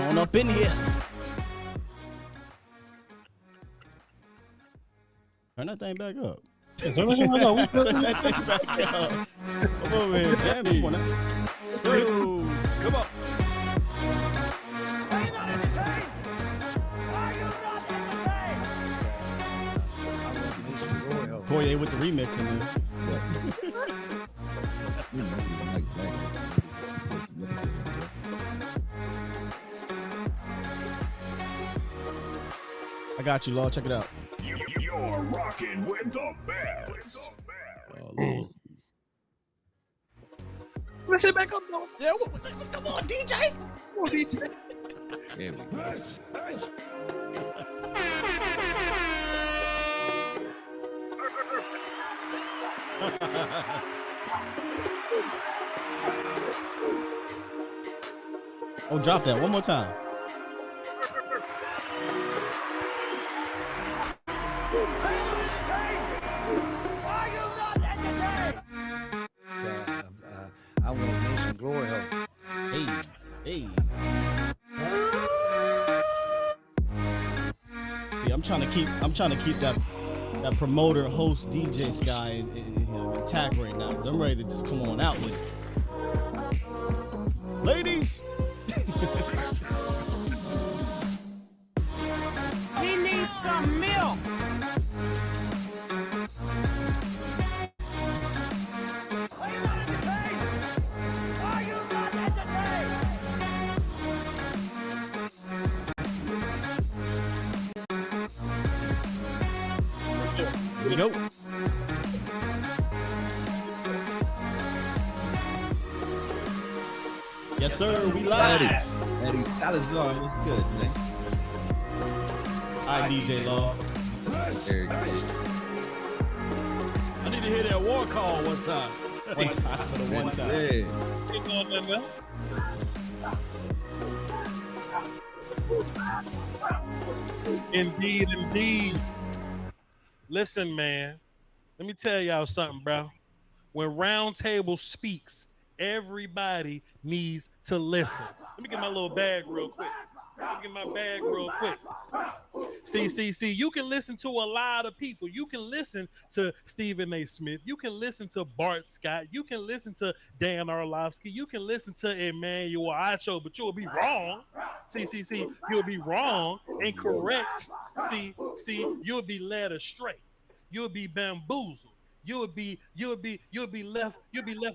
on up in here. Turn that thing back up. Turn that thing back up. Come over here, jam. Come on now. Dude, come on. Koye with the remix in there. I got you, Law. Check it out. You're rocking with the best. Let's sit back up, though. Yeah, come on, DJ. Come on, DJ. There we go. Oh, drop that one more time. I want to make some glory hole. Hey. See, I'm trying to keep that promoter, host, DJ Sky intact right now, because I'm ready to just come on out with it. Ladies. He needs some milk. Here we go. Yes, sir. We live. Eddie Salazar was good, man. All right, DJ Law. There you go. I need to hear that war call one time. One time for the one time. Yeah. Indeed. Listen, man. Let me tell y'all something, bro. When Roundtable speaks, everybody needs to listen. Let me get my little bag real quick. See, you can listen to a lot of people. You can listen to Stephen A. Smith. You can listen to Bart Scott. You can listen to Dan Orlovsky. You can listen to Emmanuel Acho, but you'll be wrong. See, you'll be wrong, incorrect. See, you'll be led astray. You'll be bamboozled. You'll be left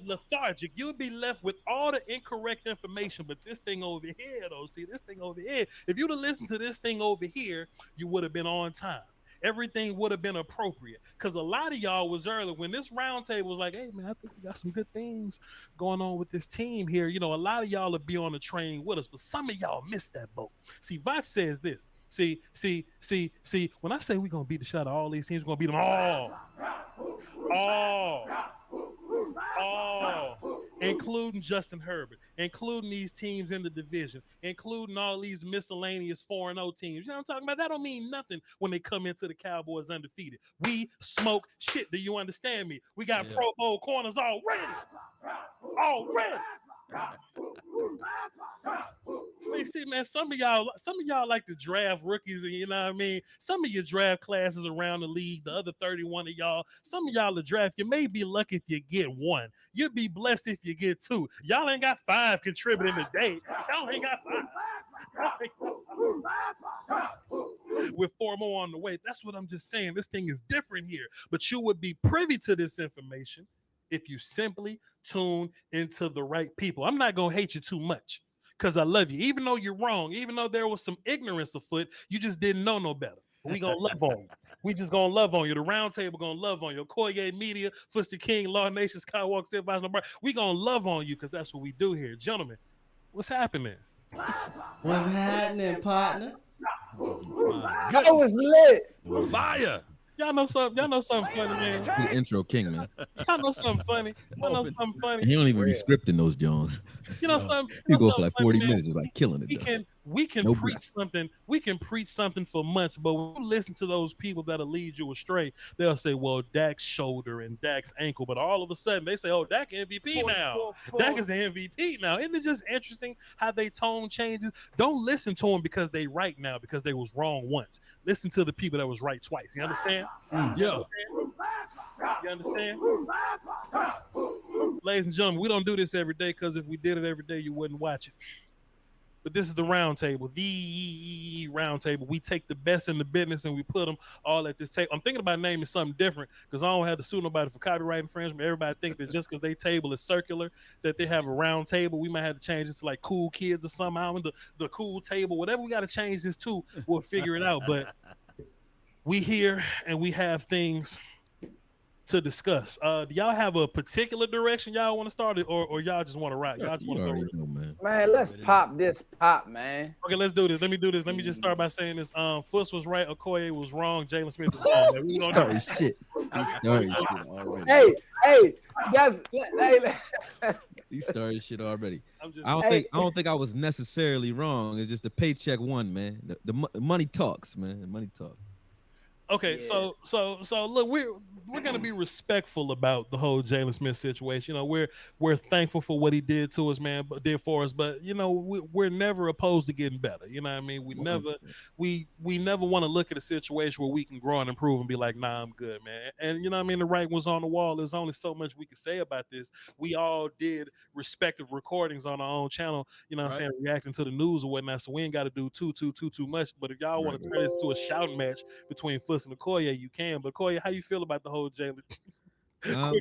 lethargic. You'll be left with all the incorrect information. But this thing over here, though, if you'd have listened to this thing over here, you would have been on time. Everything would have been appropriate. Because a lot of y'all was early when this roundtable was like, hey, man, I think we got some good things going on with this team here. You know, a lot of y'all will be on the train with us, but some of y'all missed that boat. See, Vox says this. See, when I say we're going to beat the shot of all these teams, we're going to beat them all, including Justin Herbert, including these teams in the division, including all these miscellaneous 4-0 teams. You know what I'm talking about? That don't mean nothing when they come into the Cowboys undefeated. We smoke shit. Do you understand me? We got Pro Bowl corners already. See, man, some of y'all like to draft rookies, and you know what I mean? Some of your draft classes around the league, the other 31 of y'all, some of y'all to draft, you may be lucky if you get one. You'll be blessed if you get two. Y'all ain't got 5 contributing today. Y'all ain't got 5. With 4 more on the way. That's what I'm just saying. This thing is different here. But you would be privy to this information if you simply tune into the right people. I'm not going to hate you too much because I love you. Even though you're wrong, even though there was some ignorance afoot, you just didn't know no better. We going to love on you. We just going to love on you. The Roundtable going to love on you. Koye Media, Fuster King, Law Nation, Skywalk, Advisor, we going to love on you because that's what we do here. Gentlemen, what's happening? What's happening, partner? I was lit. Fire. Y'all know something funny, man. The intro king, man. Y'all know something funny. He don't even be scripting those Jones. You know something. He go for like 40 minutes, just like killing it. we can No preach breath. something. We can preach something for months, but when you listen to those people that'll lead you astray, they'll say, "Well, Dak's shoulder and Dak's ankle," but all of a sudden they say, "Oh, Dak MVP now. Dak is the MVP now." Isn't it just interesting how they tone changes? Don't listen to them because they right now because they was wrong once. Listen to the people that was right twice. You understand? Yeah. You understand? Ladies and gentlemen, we don't do this every day because if we did it every day, you wouldn't watch it. But this is the Roundtable, the Roundtable. We take the best in the business and we put them all at this table. I'm thinking about naming something different because I don't have to sue nobody for copyright infringement. Everybody think that just because they table is circular, that they have a round table. We might have to change it to like Cool Kids or somehow, the cool table, whatever we got to change this to, we'll figure it out. But we here and we have things to discuss. Do y'all have a particular direction y'all want to start it, or y'all just want to rock? Y'all just You want to already go. know, man. Man, let's pop this pop, man. Okay, let's do this. Let me do this. Let me just start by saying this. Fuss was right. Okoye was wrong. Jaylon Smith was wrong. Man, we You gonna started do shit. You started shit already. Hey, You started shit already. I'm just, I don't think I was necessarily wrong. It's just the paycheck won, man. The money talks, man. The money talks. okay, Yeah. so look, we're gonna be respectful about the whole Jaylon Smith situation. You know, we're thankful for what he did to us, man, but did for us. But you know, we're never opposed to getting better. You know what I mean? We never want to look at a situation where we can grow and improve and be like, nah, I'm good, man. And you know what I mean? The writing was on the wall. There's only so much we can say about this. We all did respective recordings on our own channel. You know what I'm saying? Reacting to the news or whatnot. So we ain't got to do too much. But if y'all want to turn this into a shouting match between Fuss and Okoye, you can. But Okoye, how you feel about the whole Jaylon? You want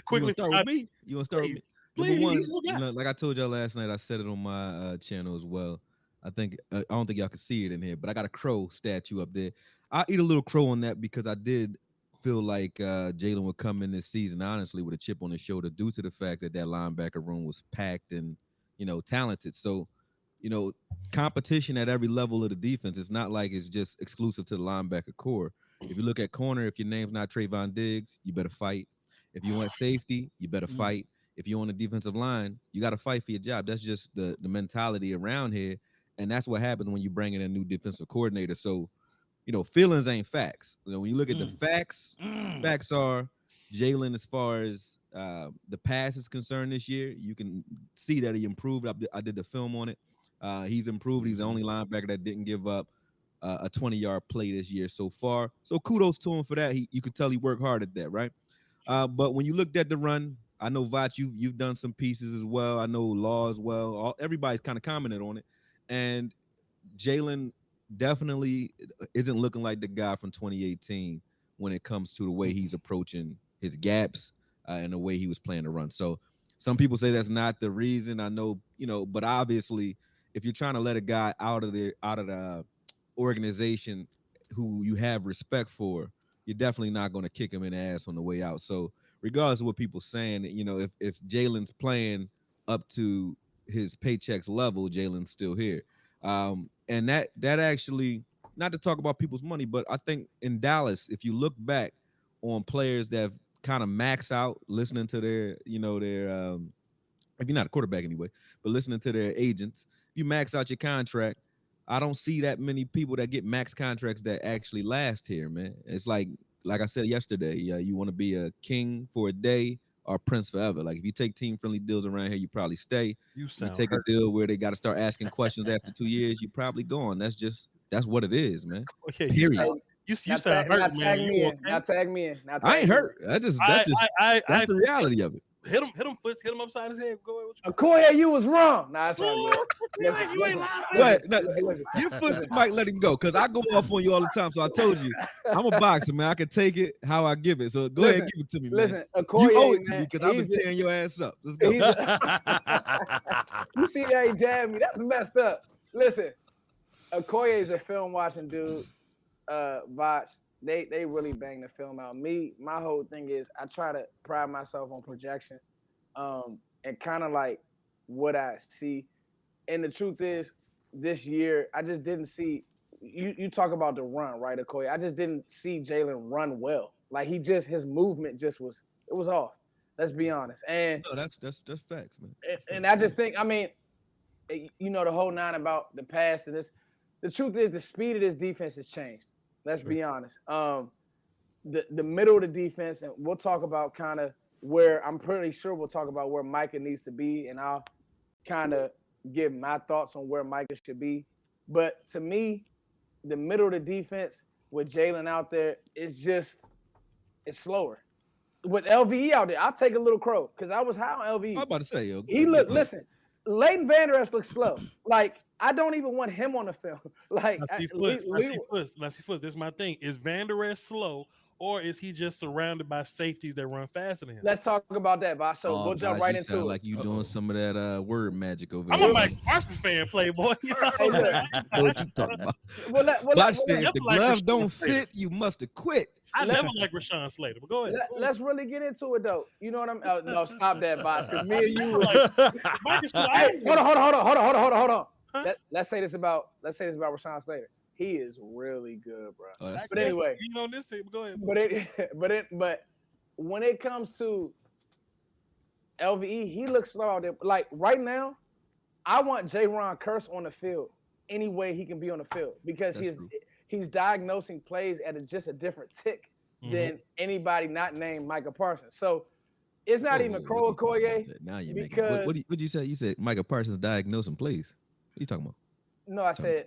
quickly, to start with me? You want to start with me? Please, Number one, you got like I told y'all last night, I said it on my channel as well. I don't think y'all can see it in here, but I got a crow statue up there. I eat a little crow on that because I did feel like Jaylon would come in this season, honestly, with a chip on his shoulder due to the fact that linebacker room was packed and, talented. So, competition at every level of the defense. It's not like it's just exclusive to the linebacker core. If you look at corner, if your name's not Trevon Diggs, you better fight. If you want safety, you better fight. If you're on the defensive line, you got to fight for your job. That's just the mentality around here. And that's what happens when you bring in a new defensive coordinator. So, feelings ain't facts. When you look at the facts, facts are Jaylon, as far as the pass is concerned this year, you can see that he improved. I did the film on it. He's improved. He's the only linebacker that didn't give up a 20-yard play this year so far. So kudos to him for that. You could tell he worked hard at that, right? But when you looked at the run, I know Vach, you've done some pieces as well. I know Law as well. Everybody's kind of commented on it. And Jaylon definitely isn't looking like the guy from 2018 when it comes to the way he's approaching his gaps and the way he was playing the run. So some people say that's not the reason. I know, but obviously if you're trying to let a guy out of the organization who you have respect for, you're definitely not going to kick him in the ass on the way out. So regardless of what people saying, if Jaylon's playing up to his paychecks level, Jaylon's still here. And that actually, not to talk about people's money, but I think in Dallas, if you look back on players that have kind of max out, listening to their, if you're not a quarterback anyway, but listening to their agents, if you max out your contract, I don't see that many people that get max contracts that actually last here, man. It's like I said yesterday, you want to be a king for a day or prince forever. Like if you take team-friendly deals around here, you probably stay. you You take a deal where they got to start asking questions after 2 years, you probably gone. That's what it is, man. Okay, Period. you sound hurt, man. You okay? Now tag me in. I ain't hurt. That's the reality of it. Hit him, Foots, hit him upside his head. Go ahead. Okoye, you was wrong. Nah, that's all good. You ain't lying. But no, give Foots the mic, let him go, because I go off on you all the time. So I told you, I'm a boxer, man. I can take it how I give it. So go ahead and give it to me, man. Listen, Okoye, you owe it to man, me because I've been tearing your ass up. Let's go. You see how he jabbed me? That's messed up. Listen, Okoye is a film watching dude. Vach, they really bang the film out. My whole thing is I try to pride myself on projection, and kind of like what I see. And the truth is, this year I just didn't see. You talk about the run, right, Okoye? I just didn't see Jaylon run well. Like his movement it was off. Let's be honest. And No, that's facts, man. and I just think, I mean, you know, the whole nine about the past and this. The truth is, the speed of this defense has changed. Let's be honest. The middle of the defense, and we'll talk about kind of where I'm pretty sure we'll talk about where Micah needs to be, and I'll kind of give my thoughts on where Micah should be. But to me, the middle of the defense with Jaylon out there is it's slower. With LVE out there, I'll take a little crow because I was high on LVE. I'm about to say, yo. Listen, Leighton Vander Esch looks slow. Like, I don't even want him on the film. Like, Now see, Foots, this is my thing. Is Vander Esch slow, or is he just surrounded by safeties that run faster than him? Let's talk about that, Boss. So we'll jump right into it. Like you doing some of that word magic over I'm there. a Mike Parsons fan, Playboy. You know Hey, look. What you talking about? Let's If the like gloves Rashawn don't Slater. fit, you must have quit. I never liked Rashawn Slater, but go ahead. let's really get into it, though. You know what I'm? No, stop that, Boss. Because me and you. Mike is still Hey, hold on. Huh? Let's say this about Rashawn Slater. He is really good, bro. Oh, that's But anyway, you know this team. Go ahead. but when it comes to LVE, he looks slow out there. Like right now, I want Jaylon Curse on the field any way he can be on the field because That's true. he's diagnosing plays at just a different tick than anybody not named Micah Parson. So it's not even Crow Okoye. Now you make because- it. What did you say? You said Micah Parsons diagnosing plays. What are you talking about? No, I said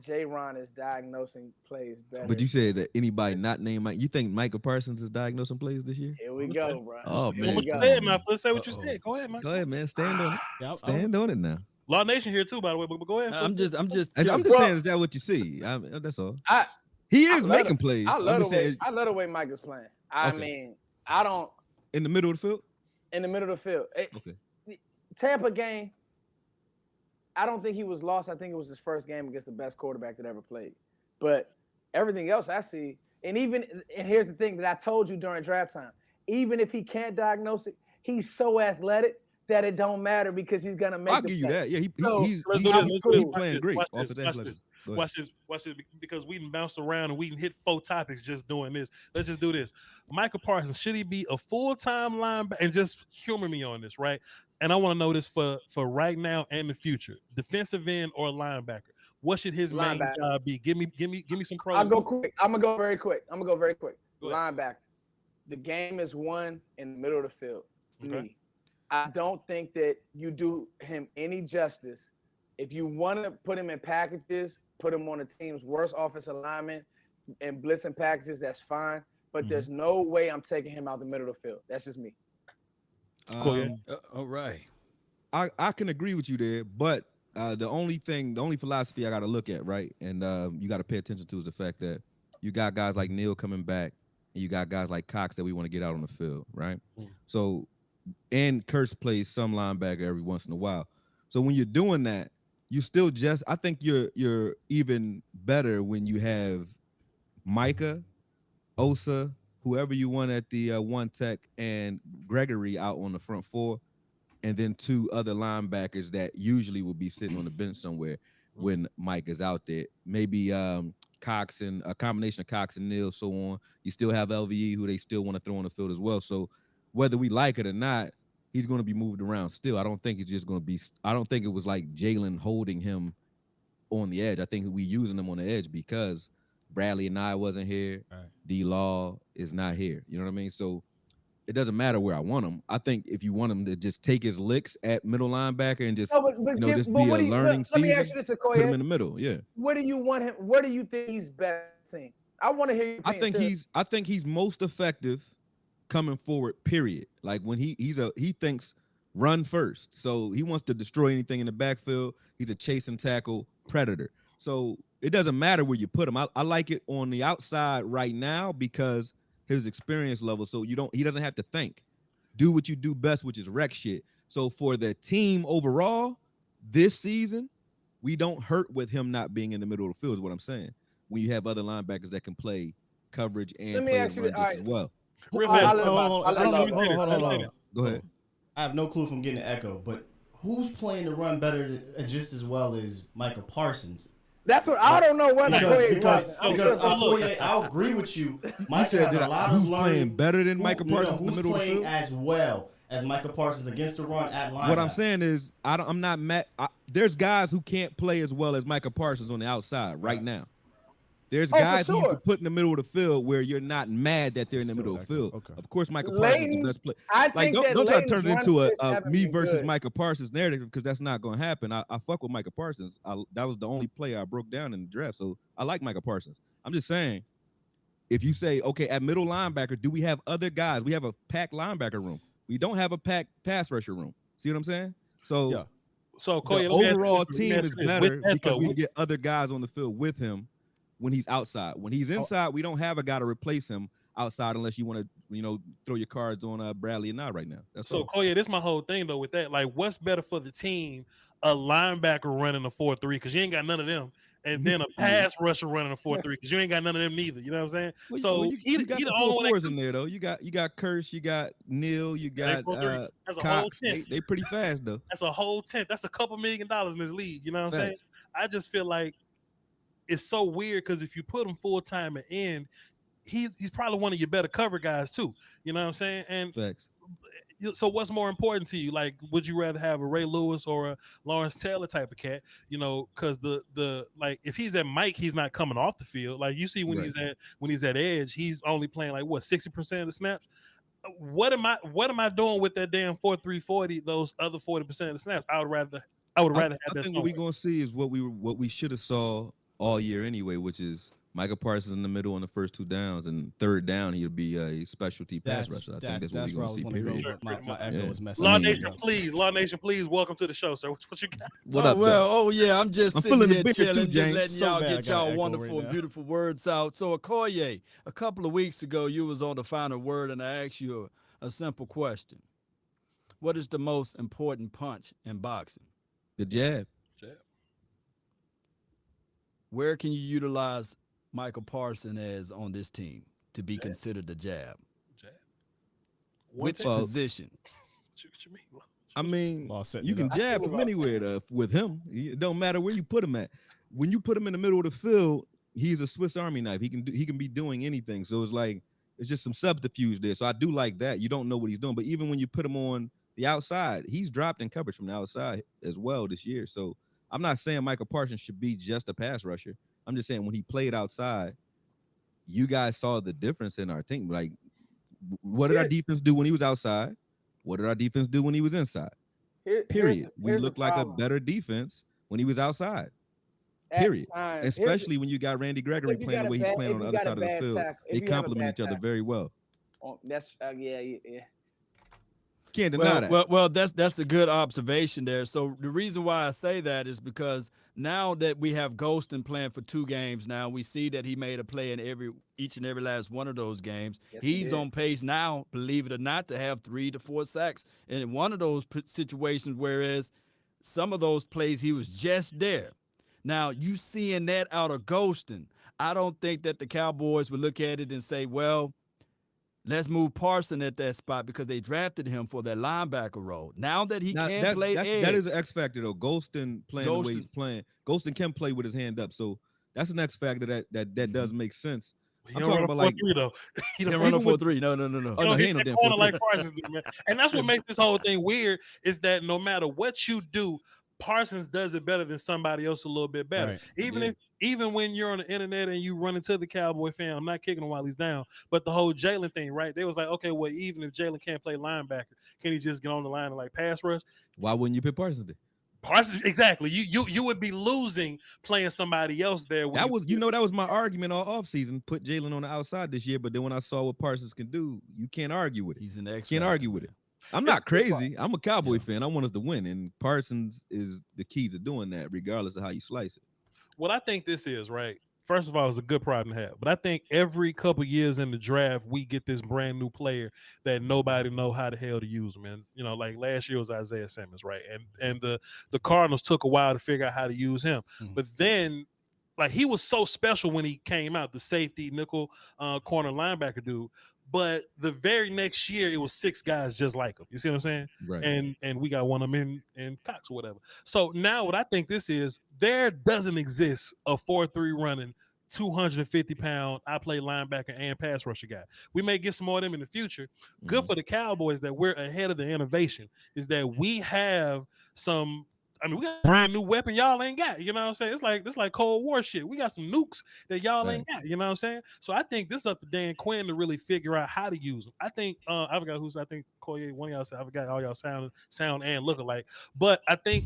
Jaylon is diagnosing plays better. But you said that anybody not named Mike. You think Micah Parsons is diagnosing plays this year? Here we go, bro. Oh, Here man. we Go go. ahead, man. Let's say what you said. Go ahead, man. Go ahead, man. Stand on it. Yeah, Stand on it now. Law Nation here too, by the way. But go ahead. I'm just I'm just Well- saying, is that what you see? That's all. He is I love making it. plays. I I'm love just the way saying, I love the way Micah's playing. I Okay. mean, I don't in the middle of the field. in the middle of the field. Okay. Tampa game, I don't think he was lost. I think it was his first game against the best quarterback that ever played. But everything else I see, and here's the thing that I told you during draft time. Even if he can't diagnose it, he's so athletic that it don't matter because he's gonna make. I'll the give you play. that. Yeah, So, he's let's do this. he's Let's do this. playing great Watch off this. of that Watch athleticism. Go ahead. Watch this, because we done bounced around and we can hit 4 topics just doing this. Let's just do this. Micah Parsons, should he be a full-time linebacker? And just humor me on this, right? And I want to know this for right now and the future. Defensive end or linebacker? What should his main Linebacker. job be? Give me some pros. I'll go quick. I'm gonna go very quick. Go ahead. Linebacker. The game is won in the middle of the field. Okay. Me. I don't think that you do him any justice. If you want to put him in packages, put him on the team's worst offensive lineman and blitzing packages, that's fine. But there's no way I'm taking him out the middle of the field. That's just me. All right. I can agree with you there, but the only philosophy I got to look at, right, and you got to pay attention to is the fact that you got guys like Neal coming back, and you got guys like Cox that we want to get out on the field, right? So, and Kurtz plays some linebacker every once in a while. So when you're doing that, you still I think you're even better when you have Micah, Osa, whoever you want at the one tech, and Gregory out on the front 4, and then 2 other linebackers that usually will be sitting on the bench somewhere when Mike is out there. Maybe Cox and a combination of Cox and Neal, so on. You still have LVE, who they still want to throw on the field as well. So whether we like it or not, he's going to be moved around still. I don't think it's just going to be – I don't think it was like Jaylon holding him on the edge. I think we using him on the edge because Bradley and I wasn't here. Right. D-Law is not here. You know what I mean? So it doesn't matter where I want him. I think if you want him to just take his licks at middle linebacker and just, just be a learning let me season, ask you this, put him in Okoye. the middle. Yeah. Where do you want him? Where do you think he's best seen? I want to hear your I opinion, think too. I think he's most effective coming forward, period. Like when he thinks run first. So he wants to destroy anything in the backfield. He's a chase and tackle predator. So it doesn't matter where you put him. I like it on the outside right now because his experience level. So he doesn't have to think. Do what you do best, which is wreck shit. So for the team overall, this season, we don't hurt with him not being in the middle of the field, is what I'm saying. When you have other linebackers that can play coverage and Let me play ask the you run this, just all as well. Real I fast. let Hold on. Go ahead. I have no clue from getting the echo, but who's playing the run better just as well as Micah Parsons? That's what I don't know whether Because Okoye Okoye, I'll agree with you. Micah has a lot of who's playing learning. better than Micah Parsons in the Who's middle of the playing field? as well as Micah Parsons against the run at linebacker. What I'm saying is, I'm not mad. There's guys who can't play as well as Micah Parsons on the outside right now. There's guys who you can put in the middle of the field where you're not mad that they're in the middle of the field. Okay. Of course, Micah Parsons is the best player. I Like, think don't try to turn it Leighton's into run a fits me haven't been versus good. Micah Parsons narrative, because that's not going to happen. I fuck with Micah Parsons. That was the only player I broke down in the draft, so I like Micah Parsons. I'm just saying, if you say, okay, at middle linebacker, do we have other guys? We have a packed linebacker room. We don't have a packed pass rusher room. See what I'm saying? So, Yeah. So the overall team is better because we get other guys on the field with him when he's outside. When he's inside, we don't have a guy to replace him outside unless you want to, throw your cards on Bradley and not right now. That's so Koya, this is my whole thing though with that. Like, what's better for the team? A linebacker running a 4-3 because you ain't got none of them, and then a pass rusher running a 4-3 because you ain't got none of them neither. You know what I'm saying? Well, so you got some 4-4s in there though. You got Kirsch, you got Neal, you got that's a Cox. whole 10th. They pretty fast though. That's a whole 10th. That's a couple $1 million in this league. You know what I'm saying? I just feel like it's so weird because if you put him full time at end, he's probably one of your better cover guys too. You know what I'm saying? And facts. So what's more important to you? Like, would you rather have a Ray Lewis or a Lawrence Taylor type of cat? Because the like if he's at Mike, he's not coming off the field. Like you see when he's at edge, he's only playing like what 60% of the snaps. What am I doing with that damn 4-3-40? Those other 40% of the snaps. I would rather have that. I think what we're gonna see is what we should have saw all year anyway, which is Micah Parsons in the middle on the first two downs, and third down he'll be a specialty pass rusher. I think that's what we're gonna see. Period. My echo is messing. Law Nation, please, welcome to the show, sir. What you got? What up? I'm just sitting feeling here the beer chilling, too, just James. letting So y'all bad I get got y'all an echo wonderful, right now. beautiful words out. So, Okoye, a couple of weeks ago, you was on the final word, and I asked you a simple question: what is the most important punch in boxing? The jab. Where can you utilize Michael Parson as on this team to be considered the jab? Which position? What you mean? I mean, Setting you it can up. jab from anywhere with him. It don't matter where you put him at. When you put him in the middle of the field, he's a Swiss Army knife. He can be doing anything. So it's just some subterfuge there. So I do like that. You don't know what he's doing, but even when you put him on the outside, he's dropped in coverage from the outside as well this year. So I'm not saying Michael Parsons should be just a pass rusher. I'm just saying when he played outside, you guys saw the difference in our team. Like, what did our defense do when he was outside? What did our defense do when he was inside? Period. We looked like a better defense when he was outside. Period. Especially when you got Randy Gregory playing the way he's playing on the other side of the field. They complement each other very well. That's yeah. Can't deny that. Well, that's a good observation there. So the reason why I say that is because now that we have Golston playing for 2 games now, we see that he made a play in each and every last one of those games. Yes, he's on pace now, believe it or not, to have 3 to 4 sacks in one of those situations, whereas some of those plays he was just there. Now, you seeing that out of Golston, I don't think that the Cowboys would look at it and say, well, let's move Parson at that spot because they drafted him for that linebacker role. Now that he can play edge. That is an X factor, though. Golston playing the way he's playing. Golston can play with his hand up. So that's an X factor that does make sense. I'm talking about like 4-3 though. He don't run a 4-3. No. Oh, no, he ain't no damn 4-3. Like Parsons do, man. And that's what makes this whole thing weird is that no matter what you do, Parsons does it better than somebody else a little bit better. Right. Even when you're on the internet and you run into the Cowboy fan, I'm not kicking him while he's down. But the whole Jaylon thing, right? They was like, okay, well, even if Jaylon can't play linebacker, can he just get on the line and like pass rush? Why wouldn't you pick Parsons then? Parsons, exactly. You would be losing playing somebody else there. That was my argument all offseason. Put Jaylon on the outside this year, but then when I saw what Parsons can do, you can't argue with it. He's an X. Can't argue with it. I'm not crazy. I'm a Cowboy fan. I want us to win, and Parsons is the key to doing that, regardless of how you slice it. What I think this is, right? First of all, it's a good problem to have. But I think every couple years in the draft, we get this brand new player that nobody know how the hell to use them. And like last year was Isaiah Simmons, right? And the Cardinals took a while to figure out how to use him. Mm-hmm. But then, like, he was so special when he came out, the safety nickel corner linebacker dude. But the very next year, it was 6 guys just like him. You see what I'm saying? Right. And we got one of them in Cox or whatever. So now what I think this is, there doesn't exist a 4-3 running 250-pound, I play linebacker and pass rusher guy. We may get some more of them in the future. Good for the Cowboys that we're ahead of the innovation, is that we have some. I mean, we got a brand new weapon y'all ain't got. You know what I'm saying? It's like Cold War shit. We got some nukes that y'all ain't got. You know what I'm saying? So I think this is up to Dan Quinn to really figure out how to use them. I think I forgot who's. I think Koye, one of y'all said. I forgot all y'all sound and look alike. But I think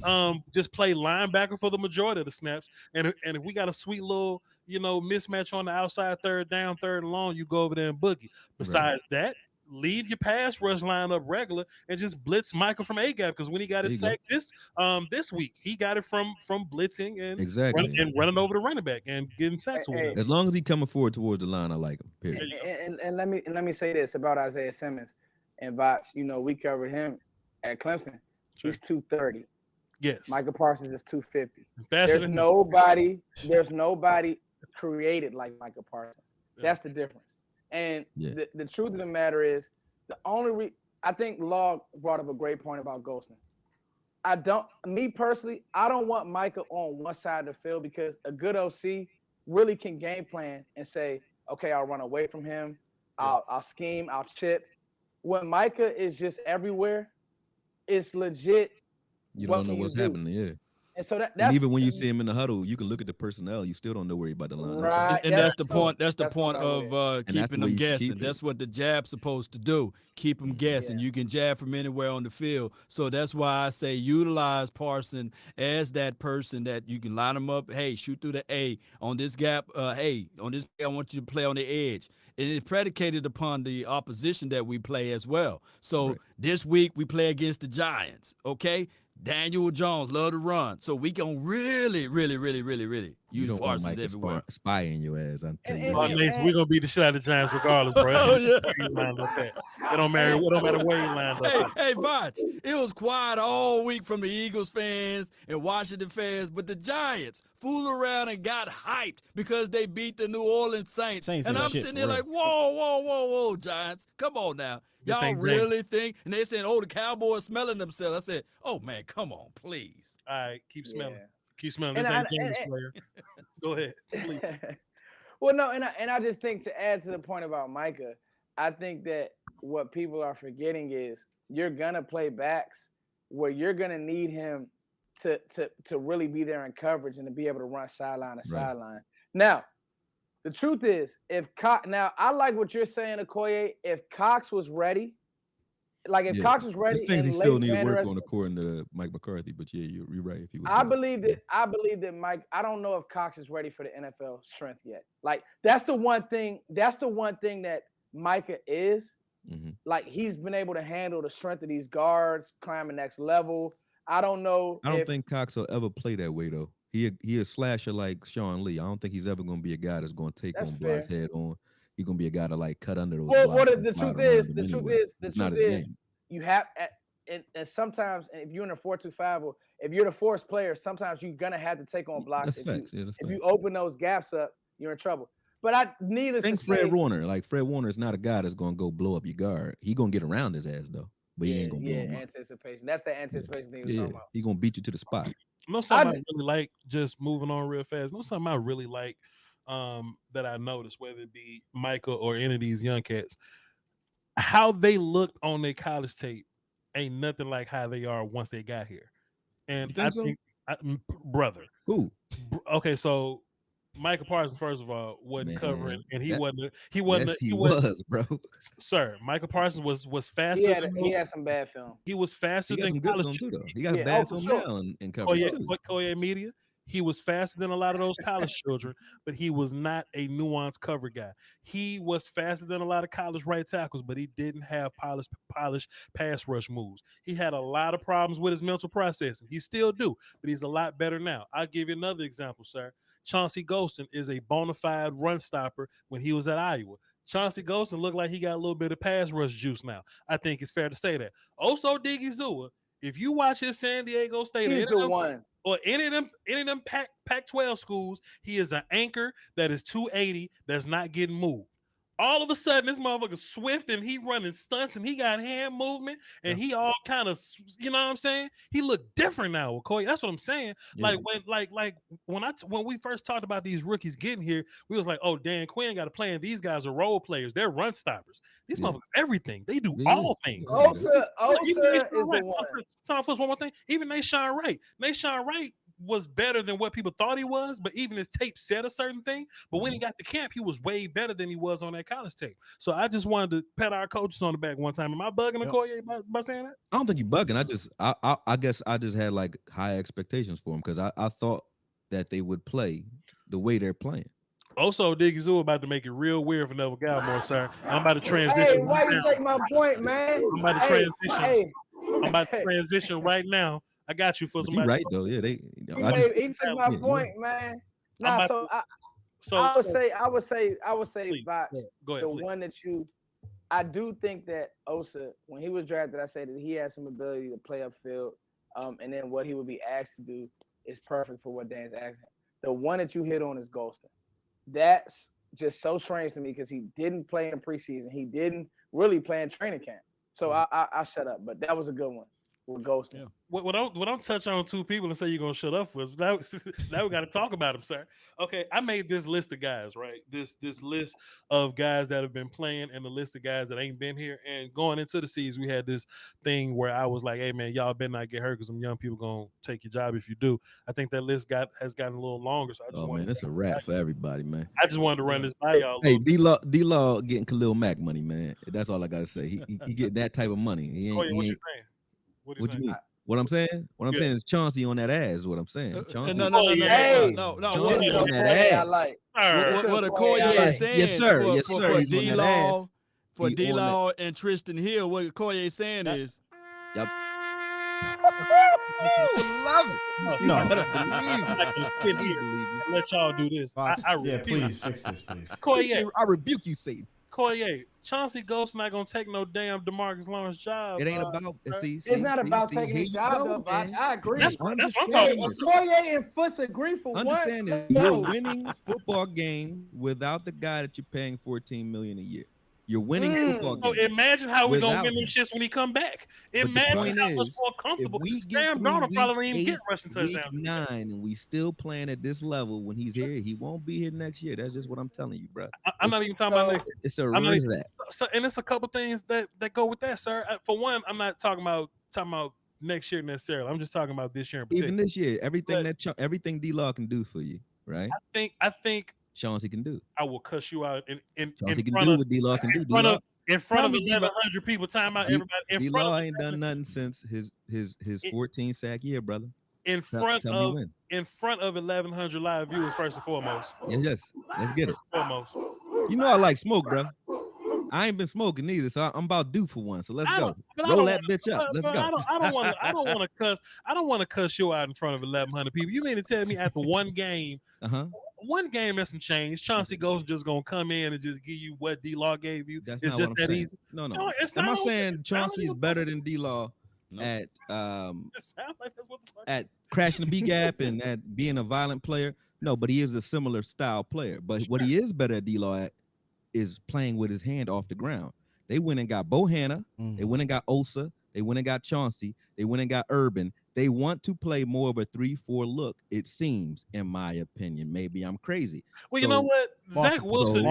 just play linebacker for the majority of the snaps. And if we got a sweet little mismatch on the outside, third down, third and long, you go over there and boogie. Besides that, leave your pass rush line up regular and just blitz Micah from A gap, because when he got his sack this week, he got it from blitzing and running over the running back and getting sacks. As long as he coming forward towards the line, I like him. Period. And let me say this about Isaiah Simmons and Voch. We covered him at Clemson. Sure. He's 230. Yes. Micah Parsons is 250. Faster There's nobody created like Micah Parsons. That's the difference. And the truth of the matter is, I think Law brought up a great point about ghosting. Me personally, I don't want Micah on one side of the field, because a good OC really can game plan and say, okay, I'll run away from him. I'll scheme, I'll chip. When Micah is just everywhere, it's legit. You don't know what's happening, yeah. And so that's, and even when you see him in the huddle, you can look at the personnel. You still don't know where he's about to line up. Right. And that's the point. That's the point of keeping them guessing. Keep that's what the jab's supposed to do. Keep them guessing. You can jab from anywhere on the field. So that's why I say utilize Parson as that person that you can line them up. Hey, shoot through the A on this gap. Hey, on this, I want you to play on the edge. And it's predicated upon the opposition that we play as well. So this week we play against the Giants. Okay. Daniel Jones love to run, so we can really use Parson everywhere. Spy in your ass, I'm telling you. We're gonna beat the shit out of the Giants regardless, bro. It don't matter where you land up. Hey, Voch, it was quiet all week from the Eagles fans and Washington fans, but the Giants fooled around and got hyped because they beat the New Orleans Saints. And I'm sitting there like, whoa, Giants, come on now. Y'all really think? And they said, oh, the Cowboys smelling themselves. I said, oh, man, come on, please. All right, keep smelling. Yeah. Keep smelling. This ain't James player. Go ahead, please. Well, no, and I just think, to add to the point about Micah, I think that what people are forgetting is you're going to play backs where you're going to need him to really be there in coverage and to be able to run sideline to sideline. Now, the truth is, now I like what you're saying, Okoye. If Cox was ready, Cox was ready, there's things he still need to work on, according to Mike McCarthy. But yeah, you're right. If he was, I believe that Mike. I don't know if Cox is ready for the NFL strength yet. Like that's the one thing. That's the one thing that Micah is. Mm-hmm. Like he's been able to handle the strength of these guards, climb the next level. I don't know. I don't think Cox will ever play that way though. He a slasher like Sean Lee. I don't think he's ever going to be a guy that's going to take on blocks head on. He's going to be a guy to like cut under those. Well, the truth is, you have, and sometimes if you're in a 4-2-5 or if you're the force player, sometimes you're going to have to take on blocks. If you open those gaps up, you're in trouble. But Fred Warner. Like Fred Warner is not a guy that's going to go blow up your guard. He going to get around his ass though, but he ain't going to blow him up. Anticipation. That's the anticipation thing we're talking about. He going to beat you to the spot. Something I really like, just moving on real fast. Something I really like that I noticed, whether it be Micah or any of these young cats, how they looked on their college tape ain't nothing like how they are once they got here. And I think, brother. Who? Okay, so Micah Parsons, first of all, wasn't covering, and he wasn't. He was, bro. Sir, Micah Parsons was faster. He had some bad film. He was faster than college. Too, though. He got bad film now in coverage too. Koye Media. He was faster than a lot of those college children, but he was not a nuanced cover guy. He was faster than a lot of college right tackles, but he didn't have polished pass rush moves. He had a lot of problems with his mental processing. He still do, but he's a lot better now. I'll give you another example, sir. Chauncey Golston is a bona fide run stopper when he was at Iowa. Chauncey Golston looked like he got a little bit of pass rush juice now. I think it's fair to say that. Also, Diggy Zua, if you watch his San Diego State, he's the one. Or any of them Pac-12 schools, he is an anchor that is 280 that's not getting moved. All of a sudden, this motherfucker swift and he running stunts and he got hand movement and he all kind of, you know what I'm saying? He looked different now with Koye. That's what I'm saying. Yeah. Like when we first talked about these rookies getting here, we was like, oh, Dan Quinn got a plan. These guys are role players. They're run stoppers. These motherfuckers, everything. They do all things. Osa Even is Nashawn the Wright, one. Time for us one more thing. Even Nashawn Wright. Nashawn Wright was better than what people thought he was, but even his tape said a certain thing. But when he got to camp, he was way better than he was on that college tape. So I just wanted to pat our coaches on the back one time. Am I bugging Okoye by saying that? I don't think you're bugging. I guess I just had like high expectations for him because I thought that they would play the way they're playing. Also, Diggy Zoo about to make it real weird for Neville Gallimore, sir. I'm about to transition. Hey, why you take my point, man? I'm about to transition. Hey, I'm about to transition right now. I got you for But somebody. you're right though. Yeah, he took my point, man. Nah, I would say, please, Botch, go ahead, the please. one that I do think that Osa, when he was drafted, I said that he had some ability to play upfield, and then what he would be asked to do is perfect for what Dan's asking. The one that you hit on is Golston. That's just so strange to me because he didn't play in preseason. He didn't really play in training camp. So I shut up, but that was a good one with Golston. Yeah. What I'm touch on two people and say you're gonna shut up for us. Now we got to talk about them, sir. Okay, I made this list of guys, right? This list of guys that have been playing and the list of guys that ain't been here. And going into the season, we had this thing where I was like, "Hey man, y'all better not get hurt because some young people gonna take your job if you do." I think that list has gotten a little longer. So I just it's a wrap for everybody, man. I just wanted to run this by y'all. Hey, D-Law getting Khalil Mack money, man. That's all I gotta say. He get that type of money. He ain't, what you saying? What you mean? What I'm saying? What I'm saying is Chauncey on that ass. Is what I'm saying. Chauncey. No. Chauncey on that ass. I like. What Okoye is saying, yes, sir. For, yes, for, sir. for He's on that D-Law, ass. for He on D-Law and Tristan Hill, what Okoye is saying is, Yep. Love it. No. I'm not gonna sit here and let y'all do this. I Please fix this, please. Koye, I rebuke you, Satan. Koye, Chauncey Ghost not gonna take no damn DeMarcus Lawrence job. It ain't about. It's not about taking the job, though, Botch. I agree. That's what I'm talking about. Okoye and Foots agree for once. Understand this. You're winning football game without the guy that you're paying $14 million a year. You're winning football So games. imagine how we gonna without win them him. shits when he come back. But the Imagine point how much is, more comfortable. If we get Sam through Darnold probably week didn't even 8, get rushing week touchdowns. 9, and we still playing at this level when he's here, he won't be here next year. That's just what I'm telling you, bro. I'm not even talking about next year. It's a I'm not even, reset. and it's a couple things that go with that, sir. For one, I'm not talking about next year necessarily. I'm just talking about this year in particular. Even this year, everything D-Law can do for you, right? I think Chauncey can do. I will cuss you out in Chauncey can front do of what D-Law can do. in front of Tell me 1,100 people. Time out, everybody. D-Law ain't done nothing since his 14 sack year, brother. In front of 1,100 live viewers, first and foremost. Yes. Let's get it. First and foremost. You know I like smoke, bro. I ain't been smoking either, so I'm about due for one. So let's go. Roll that bitch up. Let's go. I don't want to cuss. I don't want to cuss you out in front of 1,100 people. You mean to tell me after one game, one game and some change, Chauncey Ghost just gonna come in and just give you what D-Law gave you? That's it's not just what I'm that saying. easy. No. Am I saying Chauncey is better than D-Law at It sounds like that's what the fuck. at crashing the B gap and at being a violent player? No, but he is a similar style player. But what he is better at D-Law at is playing with his hand off the ground. They went and got Bohanna. They went and got Osa. They went and got Chauncey. They went and got Urban. They want to play more of a 3-4 look, it seems, in my opinion. Maybe I'm crazy. Well, you know what? Zach Wilson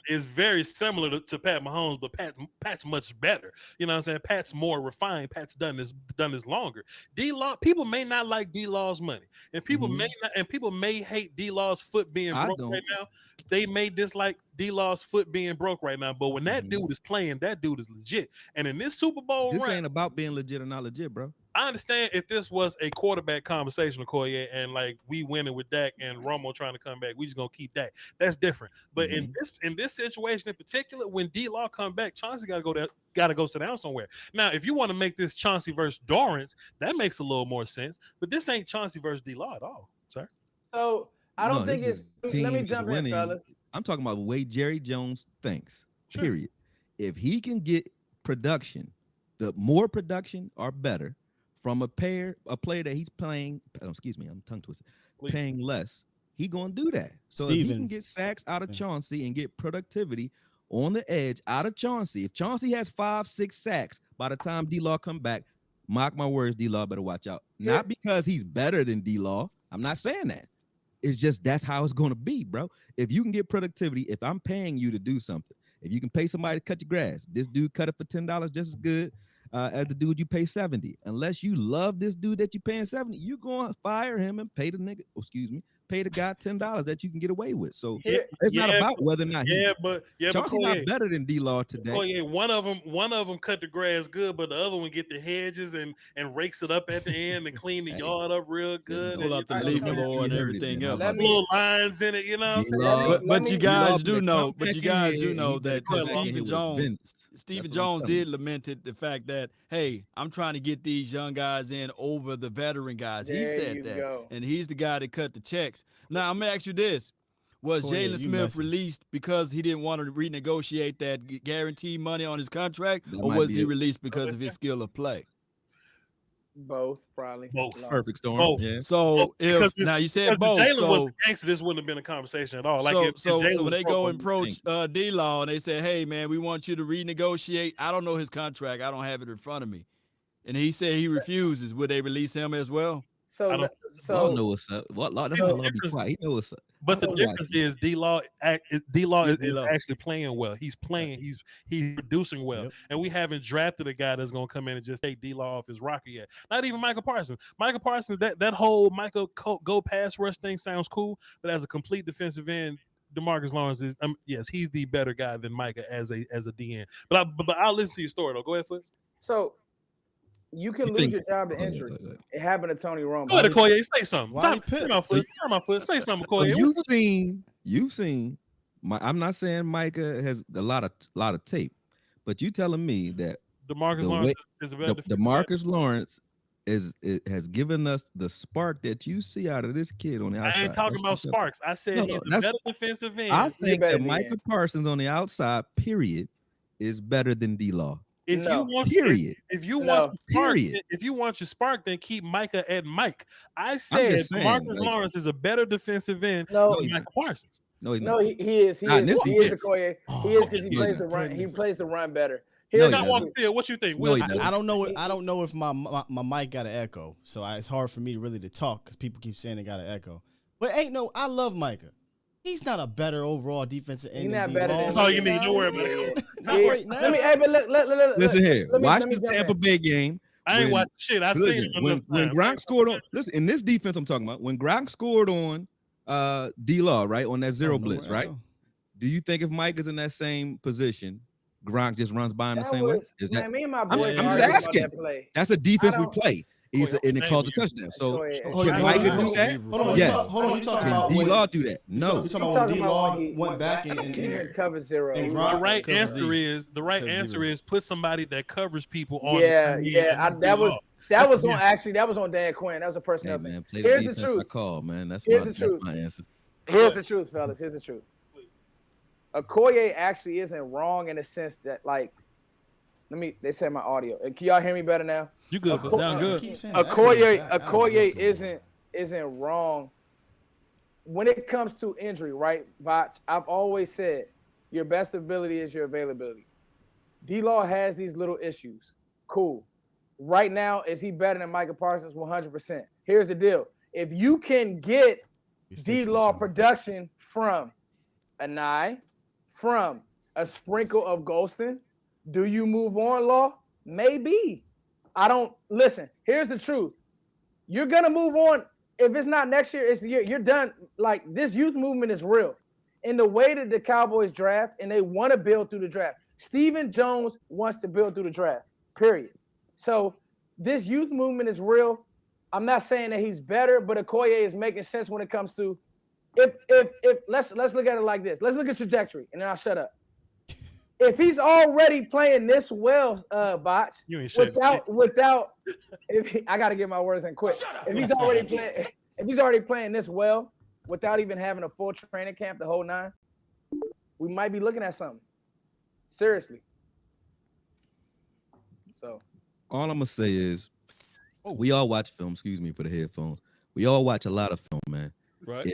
is very similar to Pat Mahomes, but Pat's much better. You know what I'm saying? Pat's more refined. Pat's done this longer. D-Law, people may not like D-Law's money, and people may hate D-Law's foot being broke right now. They may dislike D-Law's foot being broke right now, but when that dude is playing, that dude is legit. And in this Super Bowl this ain't about being legit or not legit, bro. I understand if this was a quarterback conversation, Okoye, and like we winning with Dak and Romo trying to come back, we just gonna keep Dak. That's different. But in this situation in particular, when D-Law come back, Chauncey gotta go sit down somewhere. Now, if you want to make this Chauncey versus Dorrance, that makes a little more sense. But this ain't Chauncey versus D-Law at all, sir. So I don't think it's. Let me jump in, fellas. I'm talking about the way Jerry Jones thinks. Sure. Period. If he can get production, the more production or better from a player that he's playing. Excuse me, I'm tongue twisted. Please. Paying less, he gonna do that. So if he Steven. can get sacks out of Chauncey and get productivity on the edge out of Chauncey, if Chauncey has 5-6 sacks by the time D-Law come back, mark my words, D-Law better watch out. Not because he's better than D-Law. I'm not saying that. It's just that's how it's gonna be, bro. If you can get productivity, if I'm paying you to do something, if you can pay somebody to cut your grass, this dude cut it for $10 just as good as the dude you pay 70. Unless you love this dude that you paying 70, you gonna fire him and pay the nigga, pay the guy $10 that you can get away with. So it's not about whether or not Chauncey not better than D-Law today. Oh yeah, one of them cut the grass good, but the other one get the hedges and rakes it up at the end and clean the yard up real good. Pull out the leaf blower and everything else. Little lines in it, you know what I'm saying? But you guys do know that Stephen Jones did lamented the fact that, hey, I'm trying to get these young guys in over the veteran guys. He said that. And he's the guy that cut the checks. Now, I'm going to ask you this. Was Jaylon Smith released because he didn't want to renegotiate that guaranteed money on his contract, or was he released because of his skill of play? Both, probably. Both. Perfect storm. Both. Yeah. So now you said both. If Jaylon so was gangster, this wouldn't have been a conversation at all. So when they go and approach D-Law and they say, "Hey man, we want you to renegotiate." I don't know his contract. I don't have it in front of me. And he said he refuses. Would they release him as well? So Law know what's up. Law be quiet. He knows what's up. But the difference is D-Law is actually playing well. He's playing. He's producing well. Yep. And we haven't drafted a guy that's going to come in and just take D-Law off his rocker yet. Not even Micah Parson. Micah Parson, that whole Micah go pass rush thing sounds cool, but as a complete defensive end, DeMarcus Lawrence is yes, he's the better guy than Micah as a DN. But I'll listen to your story though. Go ahead, Foots. So you can lose your job to injury. It happened to Tony Romo. Go ahead, Okoye, say something. Time out, Foot. Say something, Okoye. You've seen. I'm not saying Micah has a lot of tape, but you telling me that DeMarcus Lawrence is a better DeMarcus Lawrence has given us the spark that you see out of this kid on the outside. I ain't talking about sparks. I said he's a better defensive end. I think that Micah Parsons on the outside, period, is better than D-Law. If you want your spark, then keep Micah at Mike. I said Marcus Lawrence is a better defensive end than Micah Parsons. No, he's not. He is. He is Okoye. He is because he plays the run. He plays the run better. What you think? I don't know. I don't know if my mic got an echo, so it's hard for me really to talk because people keep saying they got an echo. But I love Micah. He's not a better overall defensive end. He's not better. That's all you need. Don't worry about it. Not right now. Listen here. Watch the Tampa Bay game. I ain't watching shit. I've seen it. When Gronk scored on. Listen, in this defense I'm talking about, when Gronk scored on D-Law, right, on that zero blitz, right? Do you think if Mike is in that same position, Gronk just runs by him the same way? Is that? Me and my boys I'm just asking. That's a defense we play. And it calls a touchdown. So can Micah do that? Hold on. You talking about D-Law do that? No. You talking about when D-Law went back and cover zero. The right answer is put somebody that covers people on. That was on Dan Quinn. That was a personnel thing. Here's the truth. That's my answer. Here's the truth, fellas. Here's the truth. Okoye actually isn't wrong in the sense that, like, they said my audio. Can y'all hear me better now? You good? Sound good. Okoye isn't wrong when it comes to injury, right, Vach? I've always said your best ability is your availability. D-Law has these little issues. Cool. Right now, is he better than Micah Parsons? 100%. Here's the deal. If you can get D-Law production from Anai, from a sprinkle of Golston, do you move on, Law? Maybe. Listen, here's the truth. You're going to move on. If it's not next year, it's the year. You're done. Like, this youth movement is real. In the way that the Cowboys draft, and they want to build through the draft. Stephen Jones wants to build through the draft, period. So this youth movement is real. I'm not saying that he's better, but Okoye is making sense when it comes to if let's look at it like this. Let's look at trajectory, and then I'll shut up. If he's already playing this well, Botch, I got to get my words in quick. If he's already playing this well without even having a full training camp, the whole nine, we might be looking at something. Seriously. So all I'm gonna say is, we all watch film. Excuse me for the headphones. We all watch a lot of film, man. Right.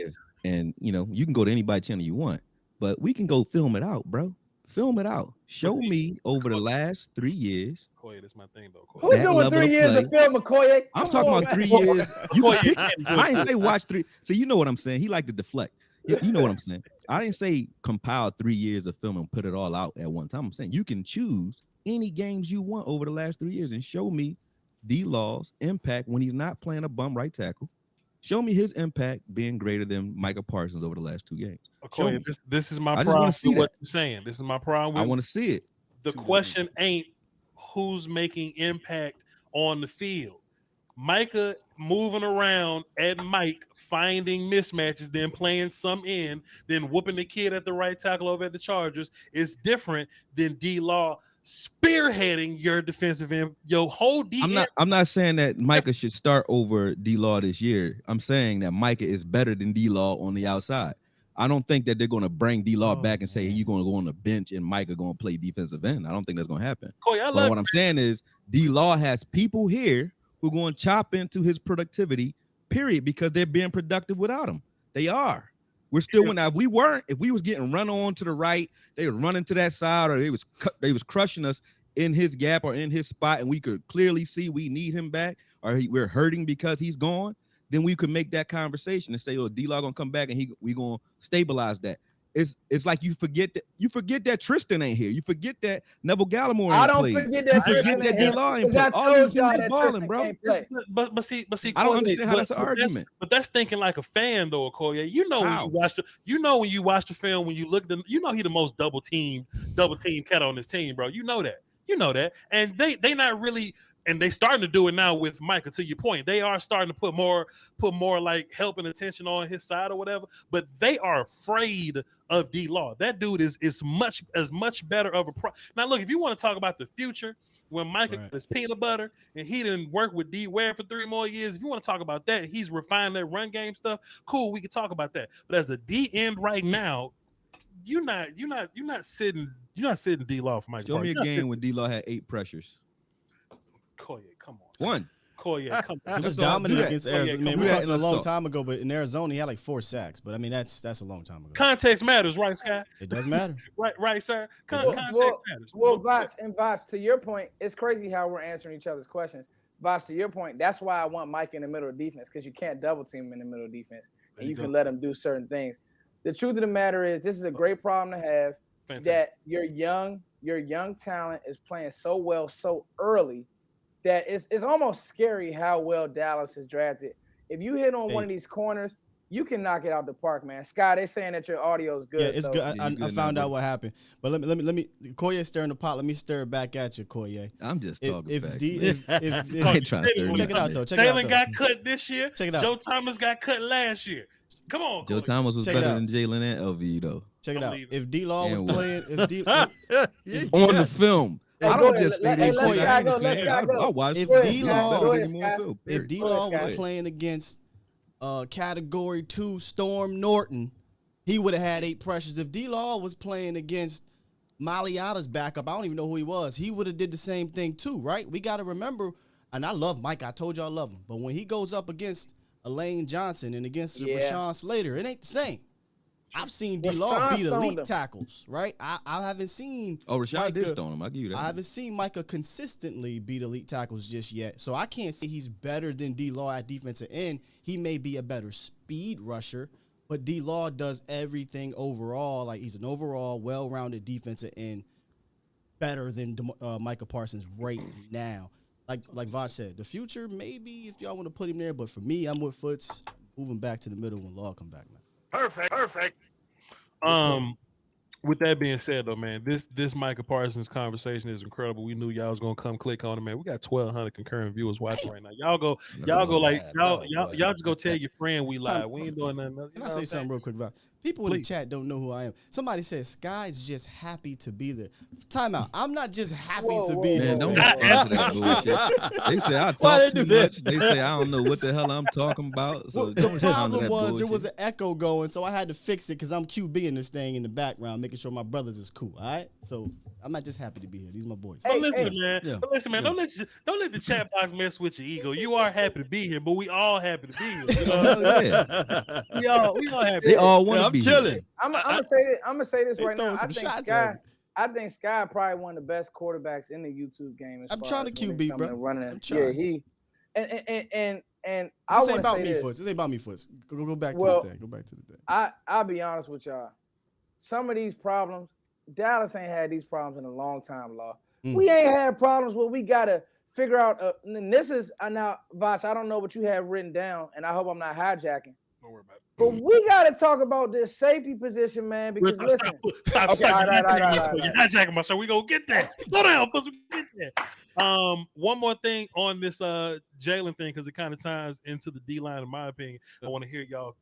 and you can go to anybody's channel you want, but we can go film it out, bro. Film it out. Show me over the last 3 years. Koye, that's my thing though. Who's doing 3 years of film, Koye? I'm talking about 3 years. You can pick, I didn't say watch 3. So you know what I'm saying. He like to deflect. You know what I'm saying. I didn't say compile 3 years of film and put it all out at one time. I'm saying you can choose any games you want over the last 3 years and show me D-Law's impact when he's not playing a bum right tackle. Show me his impact being greater than Micah Parsons over the last 2 games. Okay, this is my I just problem wanna with see what that. you're saying. This is my problem. I want to see it. The question ain't who's making impact on the field. Micah moving around at Mike, finding mismatches, then playing some in, then whooping the kid at the right tackle over at the Chargers is different than D-Law spearheading your defensive end, your whole defense. I'm not saying that Micah should start over D-Law this year. I'm saying that Micah is better than D-Law on the outside. I don't think that they're going to bring D-Law back and say, hey, you're going to go on the bench and Micah going to play defensive end. I don't think that's going to happen. But what I'm saying is D-Law has people here who are going to chop into his productivity, period, because they're being productive without him. They are. We're still winning. If we was getting run on to the right, they were running to that side, or they was crushing us in his gap or in his spot, and we could clearly see we need him back, or we're hurting because he's gone, then we could make that conversation and say, oh, D-Law gonna come back and we gonna stabilize that. It's like you forget that Tristan ain't here. You forget that Neville Gallimore ain't played. You forget that D-Law ain't played. All these dudes are balling, bro. But see, I don't understand how that's an argument. That's thinking like a fan, though, Koye. You know when you watch the film, when you look, he the most double team cat on this team, bro. You know that, and they not really. And they starting to do it now with Micah. To your point, they are starting to put more like help and attention on his side or whatever. But they are afraid of D-Law. That dude is much better of a pro. Now look, if you want to talk about the future, when Micah got his peanut butter and he didn't work with D-Ware for 3 more years, if you want to talk about that, he's refined that run game stuff. Cool, we can talk about that. But as a D end right now, you're not sitting D-Law for Micah. Show me a game when D-Law had 8 pressures. Koye, come on. One. Koye, come on. He was dominant against Arizona. Koye, We talked a long time ago, but in Arizona he had like 4 sacks. But I mean that's a long time ago. Context matters, right, Scott? It does matter. right, sir. Context matters. Well, Voch, to your point, it's crazy how we're answering each other's questions. Voch, to your point, that's why I want Mike in the middle of defense, because you can't double team him in the middle of defense, and you can let him do certain things. The truth of the matter is, this is a great problem to have. Fantastic. That your young talent is playing so well so early that it's almost scary how well Dallas is drafted. If you hit on one of these corners, you can knock it out the park, man. Scott, they're saying that your audio is good. Yeah, it's good. I found out what happened. But let me Koye stirring the pot. Let me stir it back at you, Koye. I'm just talking facts. I ain't trying to stir check it out though. Jaylon got cut this year. Check it out. Joe Thomas got cut last year. Come on, Joe Thomas was better than Jaylon and LV though. Check it out. If D-Law was playing, on the film. I don't just say they If D-Law was playing against Category 2 Storm Norton, he would have had 8 pressures. If D-Law was playing against Maliota's backup, I don't even know who he was, he would have did the same thing too, right? We got to remember, and I love Mike. I told you I love him. But when he goes up against Elaine Johnson and against Rashawn Slater, it ain't the same. I've seen D-Law beat elite tackles, right? I haven't seen. Oh, Rashawn did stone him. I'll give you that. I haven't seen Micah consistently beat elite tackles just yet. So I can't say he's better than D-Law at defensive end. He may be a better speed rusher, but D-Law does everything overall. Like, he's an overall well-rounded defensive end, better than Micah Parsons right now. Like Voch said, the future, maybe if y'all want to put him there. But for me, I'm with Foots, moving back to the middle when Law come back, man. Perfect. With that being said, though, man, this Micah Parsons conversation is incredible. We knew y'all was gonna come click on it, man. We got 1,200 concurrent viewers watching right now. Y'all just go tell your friend we live. We ain't doing nothing else. Can I say something real quick, Voch? People in the chat don't know who I am. Somebody said Sky's just happy to be there. Time out. I'm not just happy to be there. Man, don't answer that bullshit. They say I talk too much. They say I don't know what the hell I'm talking about. So the problem was there was an echo going, so I had to fix it because I'm QBing this thing in the background, making sure my brothers is cool. All right, so I'm not just happy to be here. These are my boys. So listen, man. Yeah. So listen, man. Don't let the chat box mess with your ego. You are happy to be here, but we all happy to be here. You know what I'm saying? We all happy. They all want to I'm be chilling. I'm gonna say this They right now. throwing some shots at me. I think Sky probably one of the best quarterbacks in the YouTube game. I'm trying to QB, bro. Running. I'm trying. Yeah, and I This want ain't to about say me, this. Foots. This ain't about me, Foots. Go back to Well, the thing. Go back to the thing. I'll be honest with y'all. Some of these problems, Dallas ain't had these problems in a long time, Law. We ain't had problems where we gotta figure out. And this is now, Voch. I don't know what you have written down, and I hope I'm not hijacking. Don't worry about it. But we gotta talk about this safety position, man. Because listen, Stop. Okay, all right. You're hijacking my show. We gonna get there. Slow down, folks. We get there. One more thing on this Jaylon thing, because it kind of ties into the D line, in my opinion. I want to hear y'all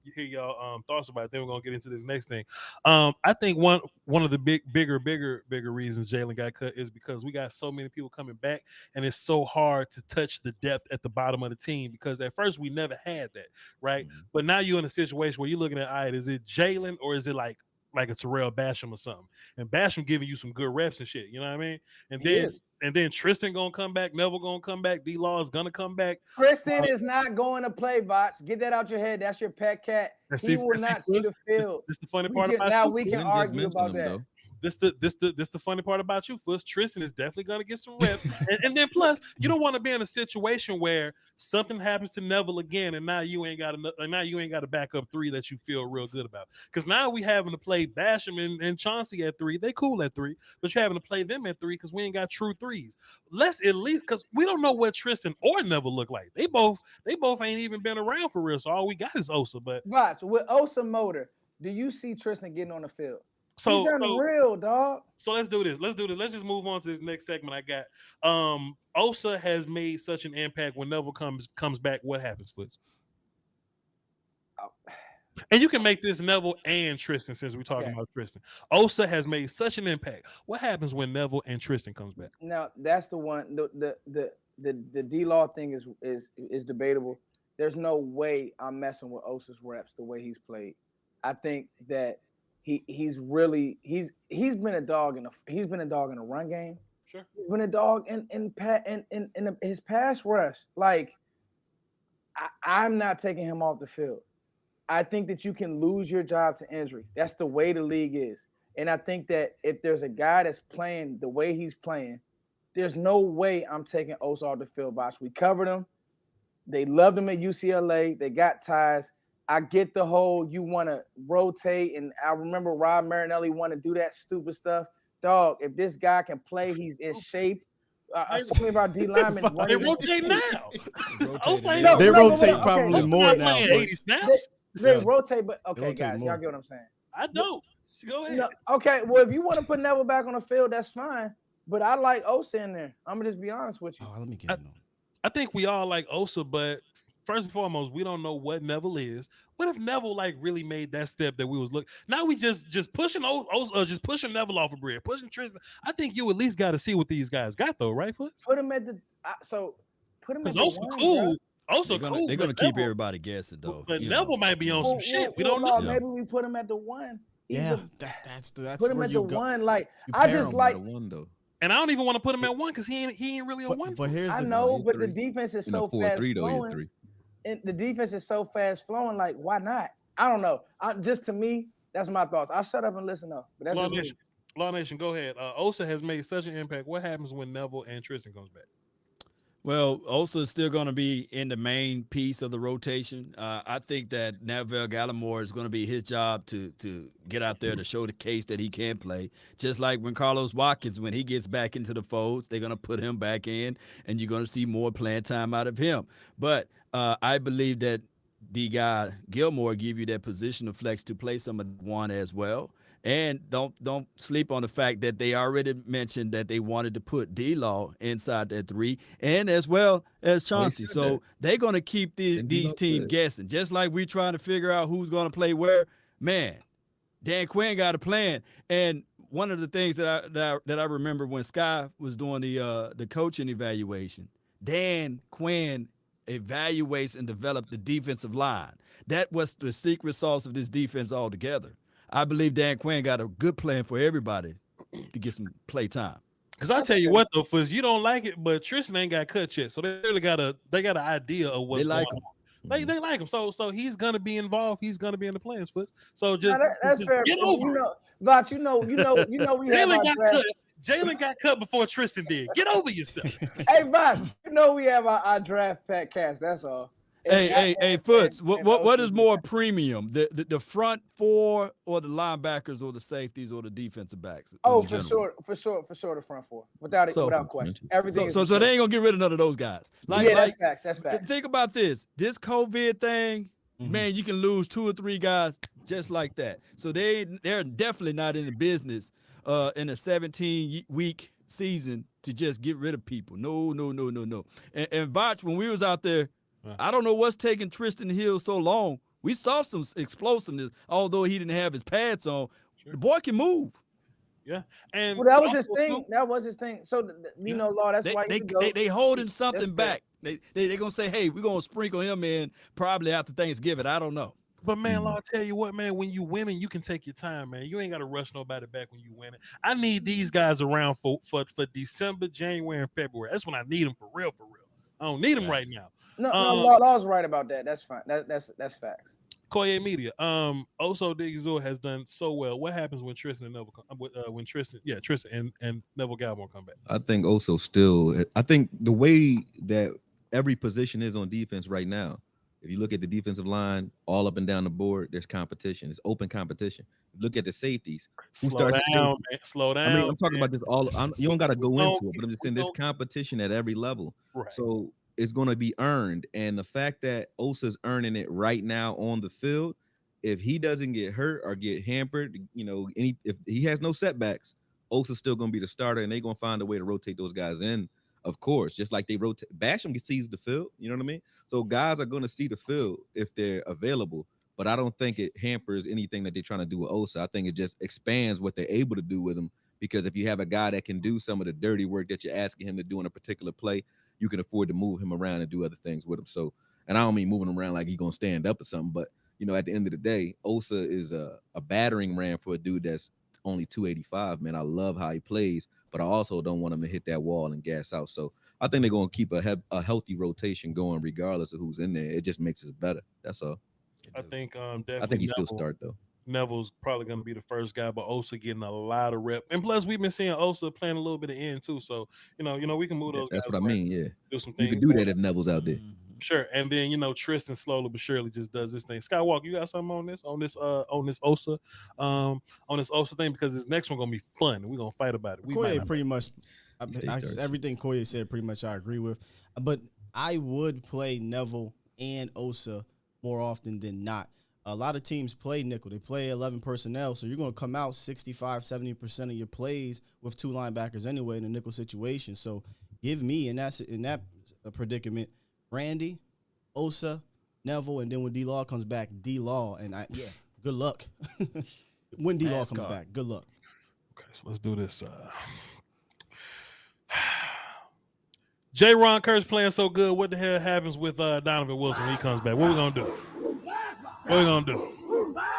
thoughts about it. Then we're gonna get into this next thing. I think one of the bigger reasons Jaylon got cut is because we got so many people coming back, and it's so hard to touch the depth at the bottom of the team, because at first we never had that, right? But now you're in a situation where you're looking at, all right, is it Jaylon or is it like a Terrell Basham or something? And Basham giving you some good reps and shit, you know what I mean? And then Tristan gonna come back, Neville gonna come back, D-Law is gonna come back. Tristan is not going to play, Voch. Get that out your head. That's your pet cat. He will not see the field. This the funny part about now you. we can Didn't just argue mention about them, that. though. This the funny part about you, Fuss. Tristan is definitely gonna get some reps, and then plus you don't want to be in a situation where something happens to Neville again, and now you ain't got a backup three that you feel real good about. Because now we having to play Basham and Chauncey at three. They cool at three, but you're having to play them at three because we ain't got true threes. Let's at least, because we don't know what Tristan or Neville look like. They both ain't even been around for real. So all we got is Osa. But Voch, with Osa motor, do you see Tristan getting on the field? So He's unreal, dog. So let's do this. Let's just move on to this next segment I got. Osa has made such an impact. When Neville comes back, what happens, Foots? And you can make this Neville and Tristan, since we're talking about Tristan. Osa has made such an impact. What happens when Neville and Tristan comes back? Now that's the one. The D-Law thing is debatable. There's no way I'm messing with Osa's reps the way he's played. I think that he's been a dog in a run game. Sure. He's been a dog in his pass rush. Like I'm not taking him off the field. I think that you can lose your job to injury. That's the way the league is. And I think that if there's a guy that's playing the way he's playing, there's no way I'm taking Osa off the field, Bosh. We covered him. They loved him at UCLA. They got ties. I get the whole you want to rotate, and I remember Rob Marinelli want to do that stupid stuff. Dog, if this guy can play, he's in shape. Something about D linemen. They rotate now. They rotate probably more now. They rotate, but okay, guys, y'all get what I'm saying. I don't. Go ahead. No, okay, well, if you want to put Neville back on the field, that's fine. But I like Osa in there. I'm gonna just be honest with you. Oh, let me get it on. I think we all like Osa, but first and foremost, we don't know what Neville is. What if Neville like really made that step that we was looking? Now we just pushing Osa, just pushing Neville off a bridge, pushing Tristan. I think you at least got to see what these guys got though, right, Foots? Put him at the put him at the Osa one, cool. bro. Also cool. They're gonna keep everybody guessing though. But Neville might be on some shit. We don't know. Maybe we put him at the one. That's put him where at you the go. one. Like You I pair just him like. with a one though. And I don't even want to put him at one because he ain't really a one. But here's I the know, he's but the three. defense is In a so fast 4-3 though, he's flowing. three. And the defense is so fast flowing. Like, why not? I don't know. Just to me, that's my thoughts. I'll shut up and listen though. But that's just me. Law Nation, go ahead. Osa has made such an impact. What happens when Neville and Tristan comes back? Well, Osa is still going to be in the main piece of the rotation. I think that Neville Gallimore is going to be his job to get out there to show the case that he can play. Just like when Carlos Watkins, when he gets back into the folds, they're going to put him back in, and you're going to see more playing time out of him. But I believe that the guy Gilmore give you that position of flex to play some of one as well. And don't sleep on the fact that they already mentioned that they wanted to put D-Law inside that three, and as well as Chauncey. So they're going to keep these teams guessing. Just like we trying to figure out who's going to play where, man, Dan Quinn got a plan. And one of the things that I remember when Sky was doing the coaching evaluation, Dan Quinn evaluates and develops the defensive line. That was the secret sauce of this defense altogether. I believe Dan Quinn got a good plan for everybody to get some play time. Because I tell you what though, Fuzz, you don't like it, but Tristan ain't got cut yet, so they really got an idea of what's like going on. They like him, so he's gonna be involved. He's gonna be in the plans, Fuzz. So that's just fair. get over it. Vach, we have our draft. Jalen got cut before Tristan did. Get over yourself. Hey, Vach, we have our draft pack cast. That's all. Hey, Foots. What is more premium, the front four or the linebackers or the safeties or the defensive backs? Oh, for sure, the front four, without question. Everything. So they ain't gonna get rid of none of those guys. That's facts. That's facts. Think about this COVID thing. Man, you can lose 2 or 3 guys just like that. So they're definitely not in the business in a 17-week season to just get rid of people. No. And Botch, when we was out there, I don't know what's taking Tristan Hill so long. We saw some explosiveness, although he didn't have his pads on. Sure. The boy can move. Yeah, and that was his thing. That was his thing. So Law. That's why they holding something back. They gonna say, hey, we're gonna sprinkle him in probably after Thanksgiving. I don't know. But man, Law, I tell you what, man, when you winning, you can take your time, man. You ain't gotta rush nobody back when you winning. I need these guys around for December, January, and February. That's when I need them for real. I don't need them right now. No, Law's right about that. That's fine. That's facts. Koye Media. Oso Digizor has done so well. What happens when Tristan and Neville Tristan and Neville Gallimore come back? I think Oso still. I think the way that every position is on defense right now. If you look at the defensive line, all up and down the board, there's competition. It's open competition. Look at the safeties. Slow down. I mean, I'm talking about this all. You don't got to go into it, but I'm just saying there's competition at every level. Right. So it's going to be earned. And the fact that Osa's earning it right now on the field, if he doesn't get hurt or get hampered, if he has no setbacks, Osa's still going to be the starter, and they're going to find a way to rotate those guys in, of course, just like they rotate. Basham sees the field, you know what I mean? So guys are going to see the field if they're available, but I don't think it hampers anything that they're trying to do with Osa. I think it just expands what they're able to do with him, because if you have a guy that can do some of the dirty work that you're asking him to do in a particular play, you can afford to move him around and do other things with him. So, and I don't mean moving him around like he's going to stand up or something, but, at the end of the day, Osa is a battering ram for a dude that's only 285, man. I love how he plays, but I also don't want him to hit that wall and gas out. So I think they're going to keep a healthy rotation going regardless of who's in there. It just makes us better. That's all. I think definitely I think he still start, though. Neville's probably going to be the first guy, but Osa getting a lot of rep. And plus, we've been seeing Osa playing a little bit of end, too. So, we can move those guys. That's what I mean, yeah. Do some things. You can do that if Neville's out there. Sure. And then, Tristan slowly but surely just does this thing. Skywalker, you got something on this Osa thing? Because this next one going to be fun. We're going to fight about it. Koye pretty much, everything Koye said pretty much I agree with. But I would play Neville and Osa more often than not. A lot of teams play nickel. They play 11 personnel, so you're going to come out 65, 70% of your plays with 2 linebackers anyway in a nickel situation. So give me, in that predicament, Randy, Osa, Neville, and then when D-Law comes back, D-Law. And good luck. When D-Law comes back, good luck. Okay, so let's do this. Ron Kurtz playing so good. What the hell happens with Donovan Wilson when he comes back? What we going to do?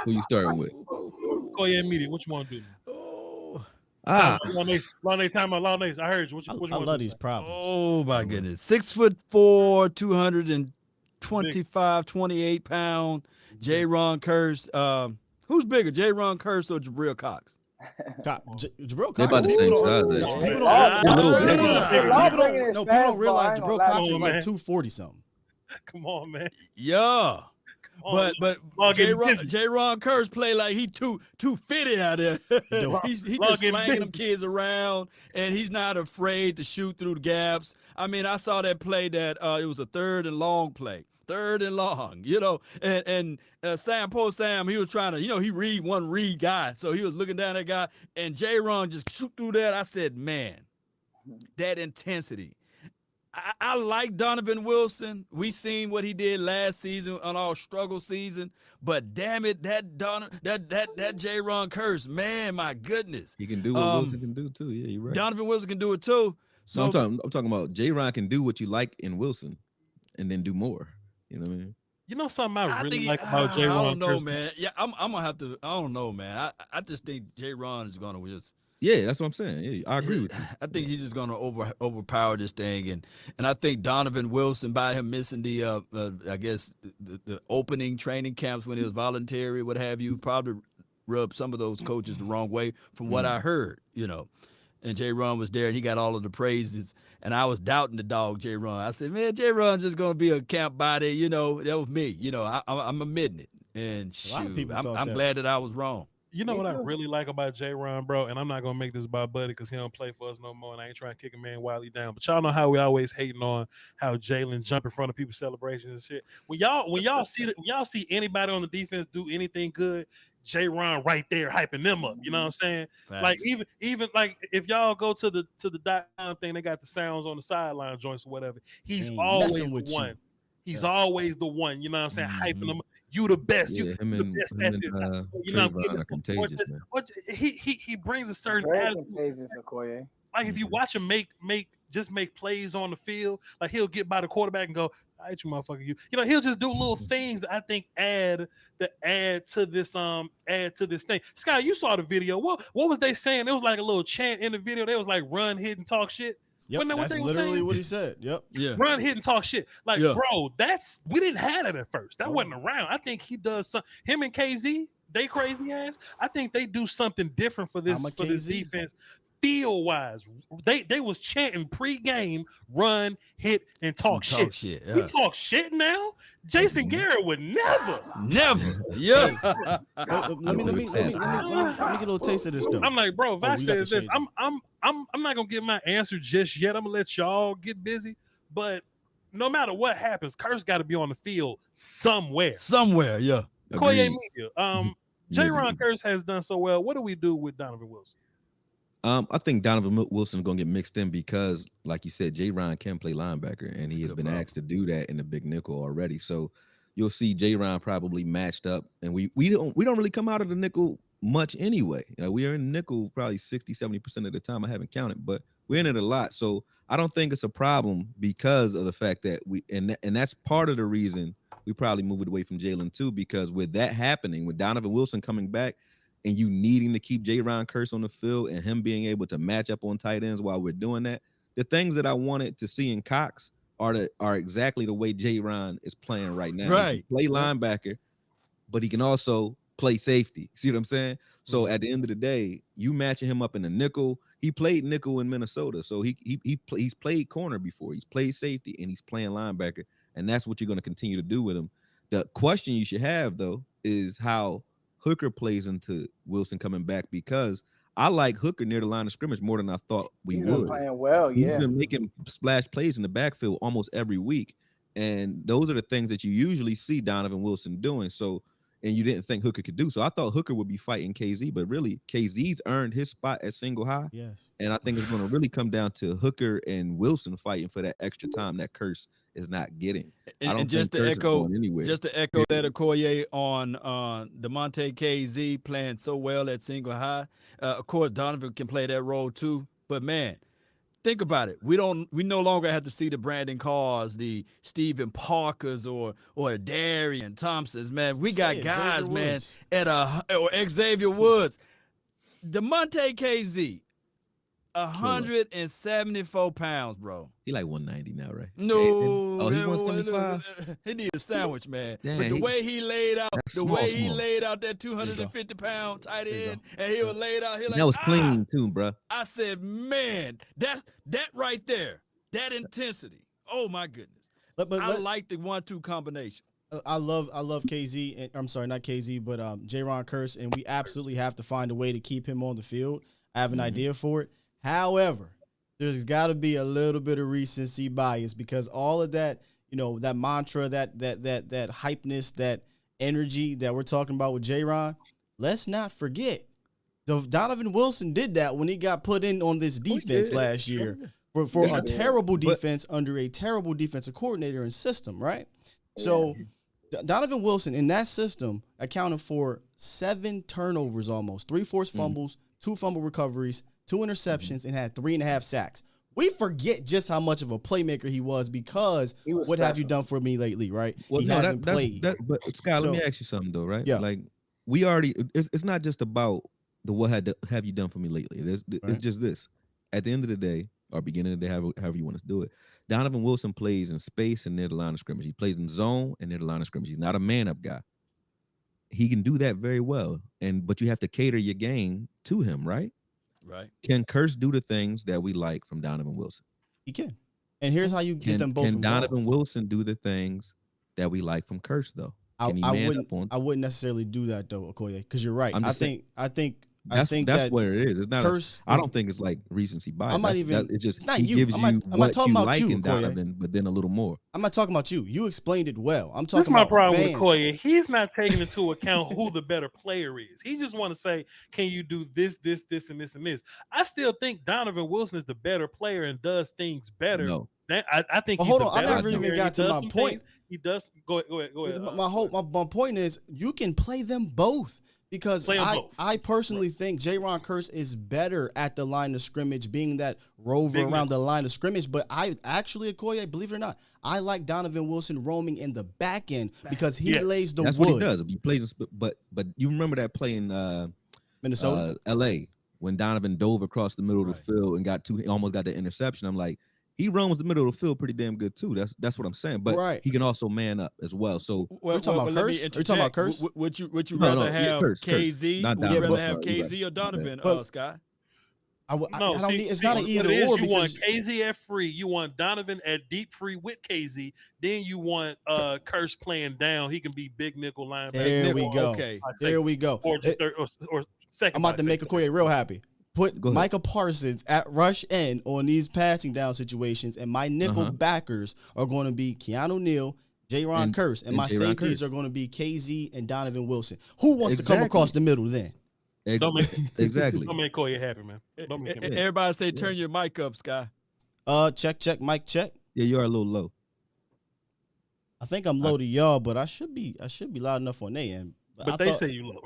Who you starting with? Koye Media. What you want to do? Long Nace. I heard you. I love these problems. Oh my goodness. 6'4", 225, 28 pound. Ron Kurtz. Who's bigger, Ron Kurtz or Jabril Cox? Jabril Cox. They're about the same size. People don't realize Jabril Cox is like 240 something. Come on, man. Yeah. But Ron Kurtz play like he 250 out there. He's just slanging them kids around, and he's not afraid to shoot through the gaps. I mean, I saw that play that it was a 3rd and long play. 3rd and long, and Sam, he was trying to, he one read guy. So he was looking down at that guy, and Ron just shoot through that. I said, man, that intensity. I like Donovan Wilson. We seen what he did last season on our struggle season, but damn it, that Ron Kurtz, man, my goodness. He can do what Wilson can do too. Yeah, you're right. Donovan Wilson can do it too. So I'm talking about Ron can do what you like in Wilson, and then do more. You know what I mean? You know something I really like about Ron? I don't know, man. Yeah, I'm gonna have to. I don't know, man. I just think Ron is gonna just. Yeah, that's what I'm saying. Yeah, I agree with you. I think he's just gonna overpower this thing, and I think Donovan Wilson, by him missing the I guess the opening training camps when it was voluntary, what have you, probably rubbed some of those coaches the wrong way, from what I heard, you know. And Jaylon was there, and he got all of the praises. And I was doubting the dog, Jaylon. I said, man, Jaylon just gonna be a camp body, you know. That was me, you know. I'm admitting it, and shoot, I'm glad that I was wrong. You know what I really like about Jaylon, bro, and I'm not gonna make this about Buddy because he don't play for us no more, and I ain't trying to kick a man while he down. But y'all know how we always hating on how Jaylon jump in front of people's celebrations and shit. When y'all see anybody on the defense do anything good, Jaylon right there hyping them up. You know what I'm saying? Facts. Like even like if y'all go to the down thing, they got the sounds on the sideline joints or whatever. He's always the one. He's always the one. You know what I'm saying? Hyping them. You the best. Yeah, you the best at this. You know, contagious, man. He brings a certain attitude. Like if you watch him make plays on the field, like he'll get by the quarterback and go, "All right, you motherfucker, you." You know, he'll just do little things that I think add to this thing. Sky, you saw the video. What was they saying? It was like a little chant in the video. They was like, "Run, hit, and talk shit." Yep, that's literally what he said. Yep. Yeah. Run, hit, and talk shit. Like, bro, we didn't have that at first. That wasn't around. I think he does something. Him and KZ, they crazy ass. I think they do something different for this defense. Field wise, they was chanting pregame, run, hit, and talk shit. Yeah. We talk shit now. Jason Garrett would never. Yeah. Let me get a little taste of this though. I'm like, bro, Vax says this. I'm not gonna give my answer just yet. I'm gonna let y'all get busy. But no matter what happens, Curse got to be on the field somewhere. Yeah. Koye Media. Jaylon Curse has done so well. What do we do with Donovan Wilson? I think Donovan Wilson is going to get mixed in because, like you said, Jaylon can play linebacker, and he has been asked to do that in the big nickel already. So you'll see Jaylon probably matched up, and we don't really come out of the nickel much anyway. You know, we are in nickel probably 60-70% of the time. I haven't counted, but we're in it a lot. So I don't think it's a problem because of the fact that and that's part of the reason we probably moved away from Jaylon too, because with that happening, with Donovan Wilson coming back, and you needing to keep Jaylon Curse on the field and him being able to match up on tight ends while we're doing that, the things that I wanted to see in Cox are exactly the way Jaylon is playing right now. Right. He can play linebacker, but he can also play safety. See what I'm saying? So at the end of the day, you matching him up in the nickel. He played nickel in Minnesota, so he's played corner before. He's played safety, and he's playing linebacker, and that's what you're going to continue to do with him. The question you should have, though, is how Hooker plays into Wilson coming back, because I like Hooker near the line of scrimmage more than I thought we would. Been playing well, He's been making splash plays in the backfield almost every week, and those are the things that you usually see Donovan Wilson doing. So, and you didn't think Hooker could do. So I thought Hooker would be fighting KZ, but really KZ's earned his spot at single high. Yes. And I think it's going to really come down to Hooker and Wilson fighting for that extra time that Curse is not getting. And just to echo that, Okoye, on DeMonte KZ playing so well at single high. Of course, Donovan can play that role too. But man, think about it. We no longer have to see the Brandon Carrs, the Stephen Parkers, or Darian Thompsons. Man, we got guys, man, or Xavier Woods. DeMonte KZ, 174 pounds, bro. He like 190 now, right? No. Oh, he 175? He need a sandwich, man. Dang, but the way he laid out, he laid out that 250-pound tight end, and he was laid out here like that was clean too, bro. I said, man, that right there, that intensity. Oh my goodness. I like the 1-2 combination. I love KZ, and I'm sorry, not KZ, but Jaylon Curse, and we absolutely have to find a way to keep him on the field. I have an idea for it. However, there's got to be a little bit of recency bias, because all of that, you know, that mantra, that hypeness, that energy that we're talking about with Jaylon, let's not forget, Donovan Wilson did that when he got put in on this defense last year for a terrible defense under a terrible defensive coordinator and system, right? Yeah. So Donovan Wilson in that system accounted for 7 turnovers almost, 3 forced fumbles, 2 fumble recoveries, 2 interceptions, and had 3.5 sacks. We forget just how much of a playmaker he was because what have you done for me lately, right? Well, he hasn't played. But Scott, let me ask you something though, right? Yeah. Like we already, it's not just about have you done for me lately? It's just this. At the end of the day, or beginning of the day, however you want to do it, Donovan Wilson plays in space and near the line of scrimmage. He plays in zone and near the line of scrimmage. He's not a man-up guy. He can do that very well, but you have to cater your game to him, right? Right. Can Kearse do the things that we like from Donovan Wilson? He can. And here's how you get them both Can involved. Donovan Wilson do the things that we like from Kearse, though? I wouldn't necessarily do that though, Okoye, because you're right. I think that's where it is. It's not. Kearse I don't think it's like recency bias. It's just not he you. gives I'm you not what talking you about like you, in Donovan, but then a little more. I'm not talking about you. You explained it well. I'm That's talking my about problem fans. with Okoye. He's not taking into account who the better player is. He just want to say, can you do this, and this? I still think Donovan Wilson is the better player and does things better. No. I think. Well, he's hold on. I never even got to my point. He does. Go ahead. My point is, you can play them both. Because I personally think Jaylon Kearse is better at the line of scrimmage, being that rover around the line of scrimmage. But I actually, Okoye, believe it or not, I like Donovan Wilson roaming in the back end because he lays the wood. That's what he does. He plays, but you remember that play in Minnesota, L.A. when Donovan dove across the middle of the field and almost got the interception. I'm like, he roams the middle of the field pretty damn good too. That's what I'm saying. But he can also man up as well. So we're talking about Kearse. You're talking about Kearse. Would you rather have KZ? Would you rather have KZ or Donovan? Scott. It's not an either or. You want KZ at free. You want Donovan at deep free with KZ. Then you want Kearse playing down. He can be big nickel linebacker. There we go. Okay. There we go. Or second. I'm about to make Okoye real happy. Put Micah Parsons at rush end on these passing down situations, and my nickel backers are going to be Keanu Neal, Jaylon Kearse, and my safeties are going to be KZ and Donovan Wilson. Who wants to come across the middle then? Exactly. Don't make Koye happy, man. Don't make him happy. Everybody say, turn your mic up, Sky. Check, mic check. Yeah, you are a little low. I think I'm low to y'all, but I should be loud enough on their end. But they say you low.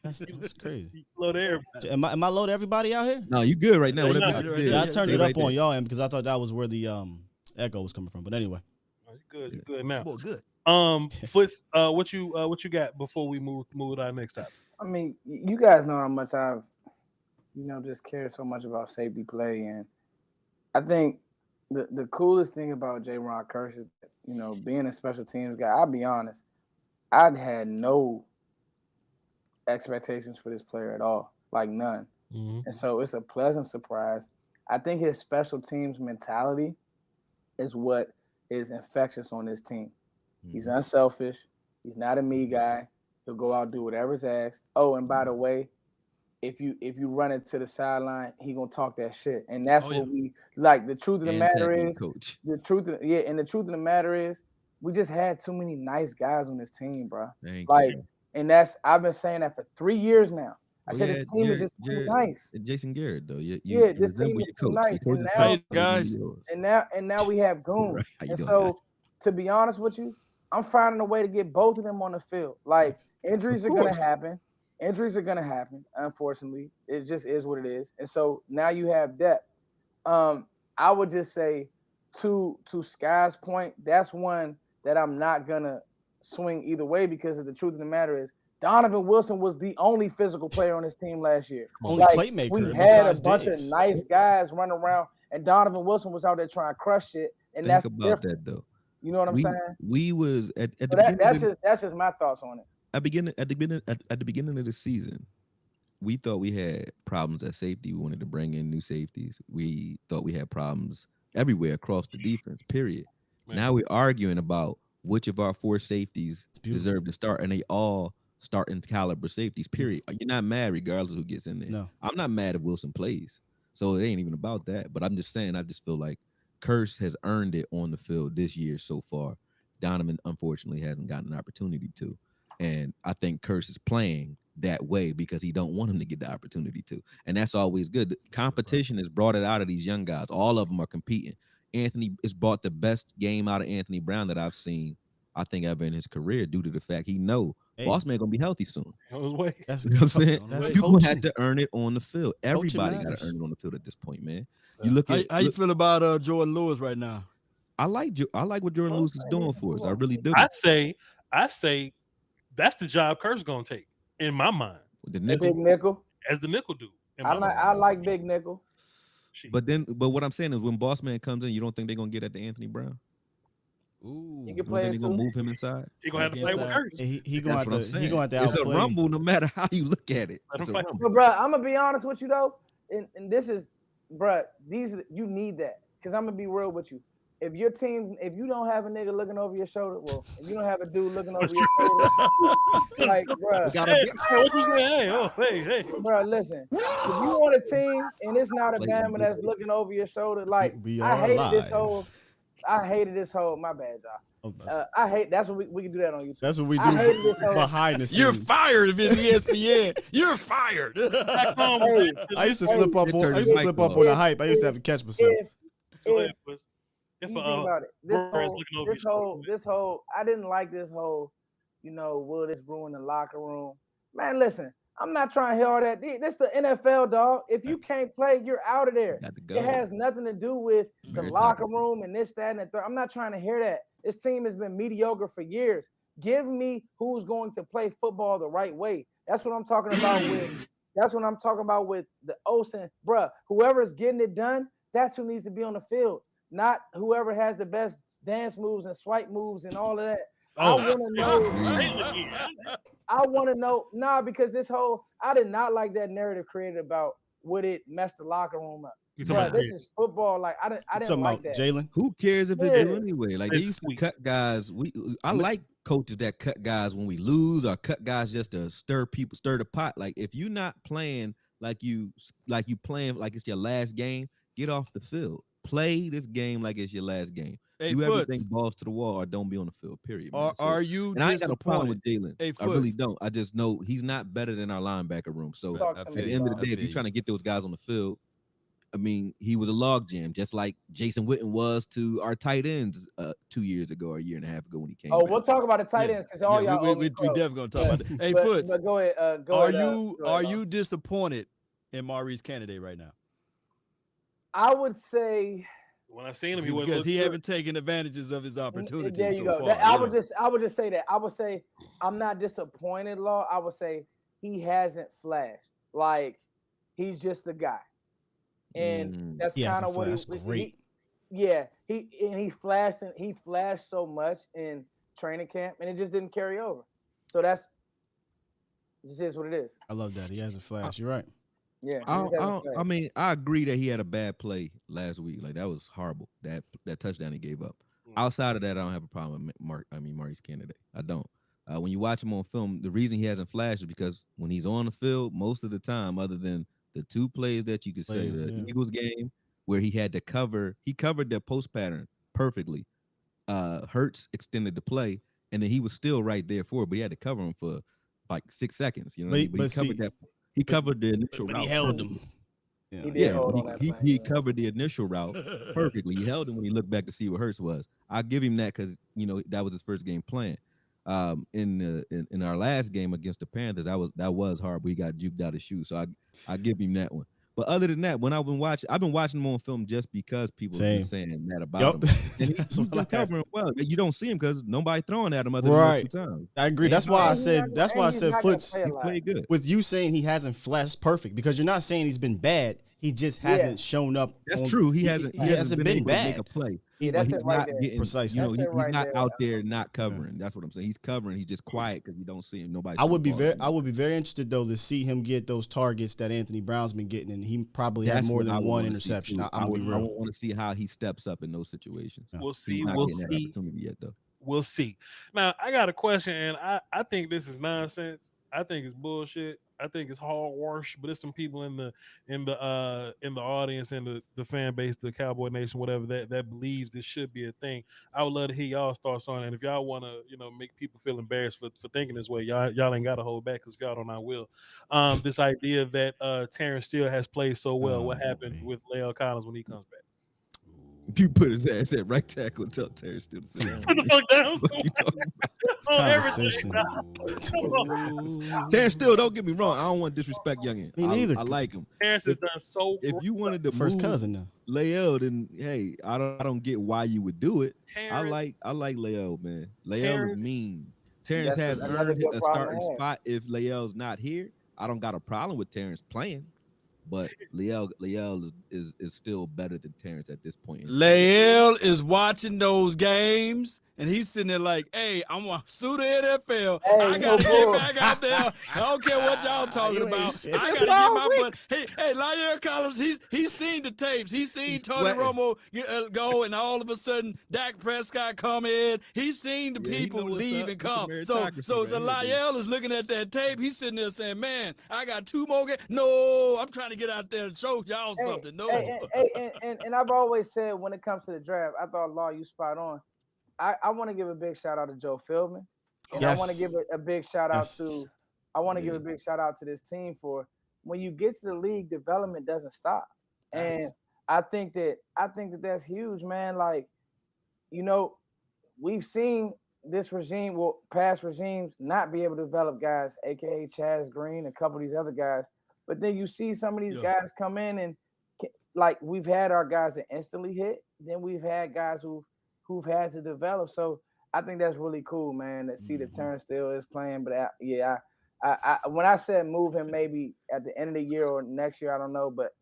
That's crazy. Low to everybody. Am I low to everybody out here? No, you good right now. I turned it up on y'all end because I thought that was where the echo was coming from. But anyway, you're good now. Well, good. Foots, what you got before we move to our next topic? I mean, you guys know how much I've, just cared so much about safety play, and I think the coolest thing about Jaylon Kearse is, being a special teams guy. I'll be honest, I'd had no expectations for this player at all, like none. Mm-hmm. And so it's a pleasant surprise. I think his special teams mentality is what is infectious on this team. Mm-hmm. He's unselfish. He's not a me guy. He'll go out and do whatever's asked. Oh, and by the way, if you run it to the sideline, he gonna talk that shit. And that's what we like. The truth of the matter is, the truth of the matter is, we just had too many nice guys on this team, bro. And I've been saying that for 3 years now. I said this team is just too nice. Jason Garrett, though. This team is too nice. And now we have goons. And so, to be honest with you, I'm finding a way to get both of them on the field. Like, injuries are going to happen. Unfortunately. It just is what it is. And so now you have depth. I would just say, to Sky's point, that's one that I'm not going to swing either way, because of the truth of the matter is Donovan Wilson was the only physical player on his team last year. Only playmaker. We had a bunch of nice guys running around, and Donovan Wilson was out there trying to crush it. And that's about that though. You know what I'm saying? We was at the beginning. That's just my thoughts on it. At the beginning of the season, we thought we had problems at safety. We wanted to bring in new safeties. We thought we had problems everywhere across the defense. Period. Man. Now we're arguing about which of our 4 safeties deserve to start, and they all starting caliber safeties, period. You're not mad regardless of who gets in there. No. I'm not mad if Wilson plays. So it ain't even about that. But I'm just saying, I just feel like Kearse has earned it on the field this year so far. Donovan, unfortunately, hasn't gotten an opportunity to. And I think Kearse is playing that way because he don't want him to get the opportunity to. And that's always good. The competition has brought it out of these young guys. All of them are competing. Anthony has brought the best game out of Anthony Brown that I've seen, I think, ever in his career, due to the fact he know Boss Man gonna be healthy soon. That's you know what I'm saying? People had to earn it on the field. Everybody got to earn it on the field at this point, man. You look at how you feel about Jordan Lewis right now? I like what Jordan Lewis is doing for us. I really do. I say that's the job Kearse gonna take in my mind. The big nickel. as the nickel dude. I like Big Nickel. But what I'm saying is when Boss Man comes in, you don't think they're gonna get at the Anthony Brown? Ooh. He can You don't play think it they're gonna too. move him inside? He gonna have to play with Curtis. He gonna have to. He gonna have to It's a outplay. rumble no matter how you look at it. Let It's him a fight. rumble. But bro, I'm gonna be honest with you though, and this is, bro, you need that, because I'm gonna be real with you. If your team, if you don't have a nigga looking over your shoulder, well, if you don't have a dude looking over your shoulder, like, bro, Hey. bro, listen, if you want a team and it's not a Bama that's looking over your shoulder, like, We I are hated live. this whole, my bad, y'all. I hate, that's what we can do that on YouTube. That's what we do I hated this whole, behind the scenes. You're fired if it's ESPN. You're fired. Hey, I used to slip up on. I used to slip up on the hype. I used to have to catch myself. If you think about it, this whole, I didn't like this whole, will this ruin the locker room? Man, listen, I'm not trying to hear all that. This the NFL, dog. If you can't play, you're out of there. It has nothing to do with the locker room and this, that, and the third. I'm not trying to hear that. This team has been mediocre for years. Give me who's going to play football the right way. That's what I'm talking about with. That's what I'm talking about with the Olsen, bruh. Whoever's getting it done, that's who needs to be on the field. Not whoever has the best dance moves and swipe moves and all of that. I want to know, because this whole, I did not like that narrative created about would it mess the locker room up. Bro, this is football. Like, I didn't like that. Jaylon, who cares if they do anyway? Like, they used to cut guys. I like coaches that cut guys when we lose, or cut guys just to stir the pot. Like, if you're not playing like you playing like it's your last game, get off the field. Play this game like it's your last game. Do everything balls to the wall, or don't be on the field. Period. Man. Are you? And I ain't got a problem with Jaylon. Hey, I really don't. I just know he's not better than our linebacker room. So at the end of the day, if you're trying to get those guys on the field, I mean, he was a logjam, just like Jason Witten was to our tight ends 2 years ago or a year and a half ago when he came. Oh, we'll talk about the tight ends because all y'all. We definitely gonna talk about that. Hey, Foots, but go ahead. Are you disappointed in Maurice Candidate right now? I would say, when I seen him, because he haven't taken advantages of his opportunities. There you go. Far, I would just say that. I would say I'm not disappointed, Law. I would say he hasn't flashed. Like, he's just the guy, and that's kind of what he flashed, and he flashed so much in training camp, and it just didn't carry over. So this is what it is. I love that he hasn't flashed. You're right. Yeah, I mean, I agree that he had a bad play last week. Like, that was horrible. That touchdown he gave up. Outside of that, I don't have a problem with Maurice Candidate. I don't. When you watch him on film, the reason he hasn't flashed is because when he's on the field, most of the time, other than the two plays that you could say, the Eagles game where he had to cover, he covered their post pattern perfectly. Hurts extended the play, and then he was still right there for it, but he had to cover him for like 6 seconds. You know, but he covered that. He covered the initial route. He held him. He covered the initial route perfectly. He held him when he looked back to see what Hurts was. I'll give him that because that was his first game playing. In our last game against the Panthers, that was horrible. He got juked out of shoes, so I give him that one. But other than that, when I've been watching him on film just because people have been saying that about him. And he's been covering well. You don't see him because nobody throwing at him other than those 2 times. I agree. That's why I said Foots. He played good. With you saying he hasn't flashed perfect, because you're not saying he's been bad. He just hasn't shown up. That's true. He hasn't been able to make a play. That's it right there. Precisely. He's not out there not covering. That's what I'm saying. He's covering. He's just quiet because you don't see him. Nobody. I would be very interested though to see him get those targets that Anthony Brown's been getting, and he probably had more than one interception. I would want to see how he steps up in those situations. We'll see. We'll see. Now I got a question, and I think this is nonsense. I think it's bullshit. I think it's hogwash, but there's some people in the audience and the fan base, the Cowboy Nation, whatever that believes this should be a thing. I would love to hear y'all's thoughts on it. And if y'all want to, make people feel embarrassed for thinking this way, y'all ain't got to hold back, because if y'all don't, I will. This idea that Terrence Steele has played so well. What happened with La'el Collins when he comes back? You put his ass at right tackle and tell Terrence Steele to sit down. Sit the fuck down. Terrence Steele, don't get me wrong. I don't want to disrespect youngin. Me neither. I like him. Terrence has done so. If you wanted to first move cousin now, La'el, then hey, I don't get why you would do it. Terrence, I like La'el, man. La'el is mean. Terrence has earned a starting spot if Lael's not here. I don't got a problem with Terrence playing, but Liel is still better than Terrence at this point. Lael is watching those games, and he's sitting there like, hey, I'm going to sue the NFL. Hey, I got to get back out there. I don't care what y'all talking about. I got to get my butt. Hey, Lael Collins, he's seen the tapes. He's seen Tony Romo go, and all of a sudden, Dak Prescott come in. He's seen the people leave and come. So Lael is looking at that tape. He's sitting there saying, man, I got 2 more games. No, I'm trying to get out there and show y'all something. No. And I've always said when it comes to the draft, I thought, Law, you spot on. I want to give a big shout out to Joe Philbin. And I want to give a big shout out to give a big shout out to this team for when you get to the league, development doesn't stop. And I think that that's huge, man. Like, you know, we've seen this regime, past regimes, not be able to develop guys, aka Chaz Green, a couple of these other guys. But then you see some of these guys come in and like we've had our guys that instantly hit. Then we've had guys who've had to develop. So I think that's really cool, man, to see that Terrence still is playing. But I when I said move him maybe at the end of the year or next year, I don't know. But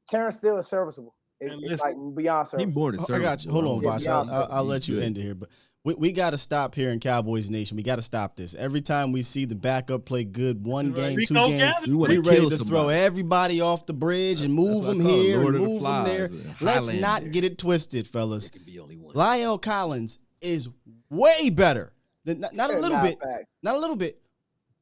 Terrence still is serviceable. It's like beyond serviceable. I got you. Hold on, Vosh. I'll let you end it here. But we got to stop here in Cowboys Nation. We got to stop this. Every time we see the backup play good, 1 game, 2 games, we ready to throw everybody off the bridge and move them here and move them there. Let's not get it twisted, fellas. La'el Collins is way better than not a little bit,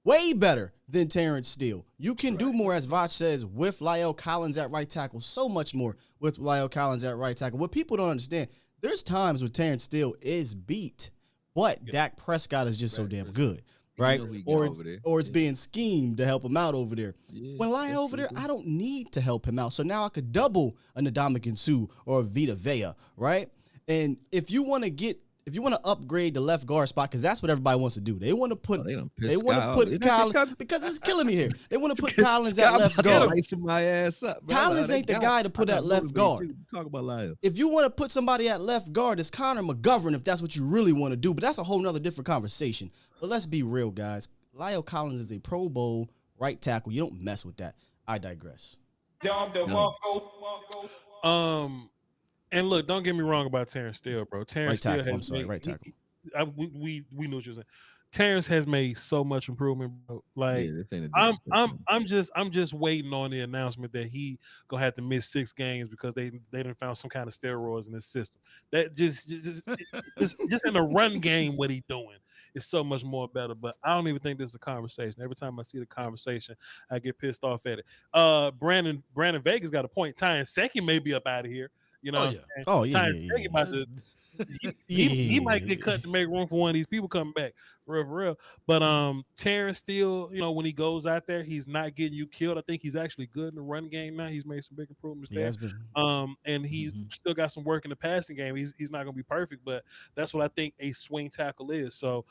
way better than Terrence Steele. You can do more, as Voch says, with La'el Collins at right tackle. So much more with La'el Collins at right tackle. What people don't understand, there's times when Terrence Steele is beat, but Dak Prescott is just so damn good, right? Or it's being schemed to help him out over there. When La'el over there, I don't need to help him out. So now I could double a Ndamukong Suh or a Vita Vea, right? And if you want to upgrade the left guard spot, because that's what everybody wants to do. They want to put Collins, because it's killing me here. They want to put Collins at left guard. My ass up, Collins ain't the guy to put at left guard. Talk about La'el. If you want to put somebody at left guard, it's Connor McGovern, if that's what you really want to do. But that's a whole nother different conversation. But let's be real, guys. La'el Collins is a Pro Bowl right tackle. You don't mess with that. I digress. And look, don't get me wrong about Terrence Steele, bro. Terrence Steele right tackle. We know what you're saying. Terrence has made so much improvement, bro. Like I'm just waiting on the announcement that he gonna have to miss 6 games because they done found some kind of steroids in his system. That just in the run game, what he doing is so much more better. But I don't even think this is a conversation. Every time I see the conversation, I get pissed off at it. Brandon Vegas got a point. Ty Nsekhe may be up out of here. You know, he might get cut to make room for one of these people coming back, for real. But Terrence Steele, you know, when he goes out there, he's not getting you killed. I think he's actually good in the run game now. He's made some big improvements there. And he's still got some work in the passing game. He's not gonna be perfect, but that's what I think a swing tackle is. So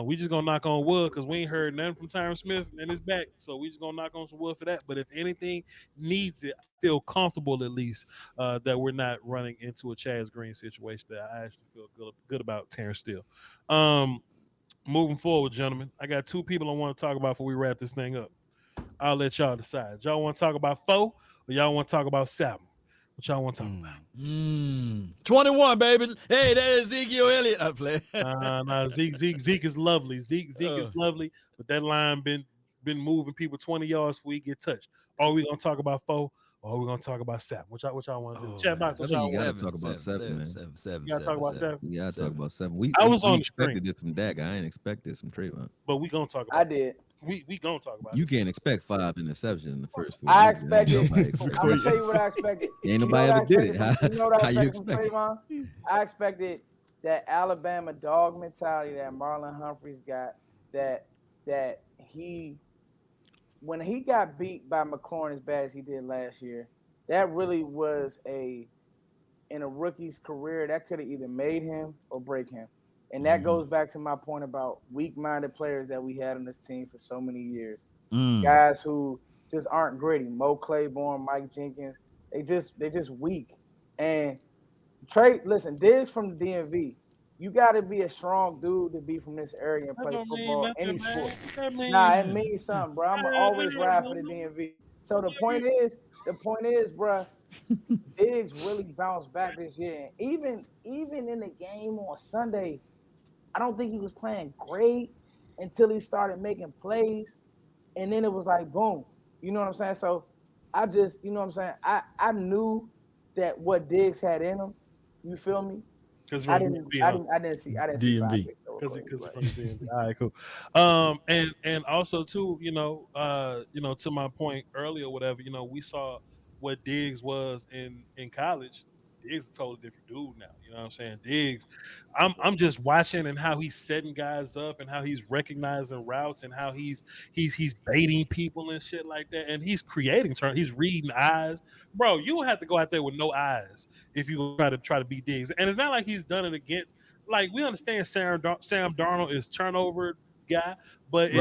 we just gonna knock on wood because we ain't heard nothing from Tyron Smith and his back. So we just gonna knock on some wood for that. But if anything needs it, I feel comfortable at least that we're not running into a Chaz Green situation that I actually feel good about Terrence Steele. Moving forward, gentlemen, I got 2 people I want to talk about before we wrap this thing up. I'll let y'all decide. Y'all want to talk about Foe or y'all want to talk about Salmon? What y'all want to talk about? 21, baby. Hey, that is Ezekiel Elliott. I play. Zeke is lovely. Zeke is lovely, but that line been moving people 20 yards before he get touched. Are we gonna talk about Foe? Or are we gonna talk about Salmon? What y'all want to do? Chat box. What y'all want to talk about? 7, man. 7. You gotta talk about 7. We gotta talk about 7. I was on the expected this from Dak. I ain't expect this from Trevon. But we gonna talk about it. I did. We gonna talk about You it. can't expect 5 interceptions in the first 4 I weeks. expected. I'm gonna tell you what I expected. Ain't nobody ever did it. How you expect? I expected that Alabama dog mentality that Marlon Humphreys got. That he, when he got beat by McLaurin as bad as he did last year, that really was in a rookie's career, that could have either made him or break him. And that goes back to my point about weak-minded players that we had on this team for so many years. Guys who just aren't gritty. Mo Claiborne, Mike Jenkins, they just weak. And Diggs from the DMV, you got to be a strong dude to be from this area and play football, any sport. Nah, it means something, bro. I'm always ride for the DMV. So the point is, bro, Diggs really bounced back this year. And even in the game on Sunday, I don't think he was playing great until he started making plays. And then it was like, boom. You know what I'm saying? So I just, you know what I'm saying? I knew that what Diggs had in him. You feel me? I didn't see DMV because he's from the DMV. All right, cool. And also too, to my point earlier, whatever, we saw what Diggs was in college. Diggs is a totally different dude now. You know what I'm saying? Diggs, I'm just watching and how he's setting guys up and how he's recognizing routes and how he's baiting people and shit like that. And he's creating turn. He's reading eyes. Bro, you don't have to go out there with no eyes if you try to beat Diggs. And it's not like he's done it against, like, we understand Sam Darnold is turnover guy, but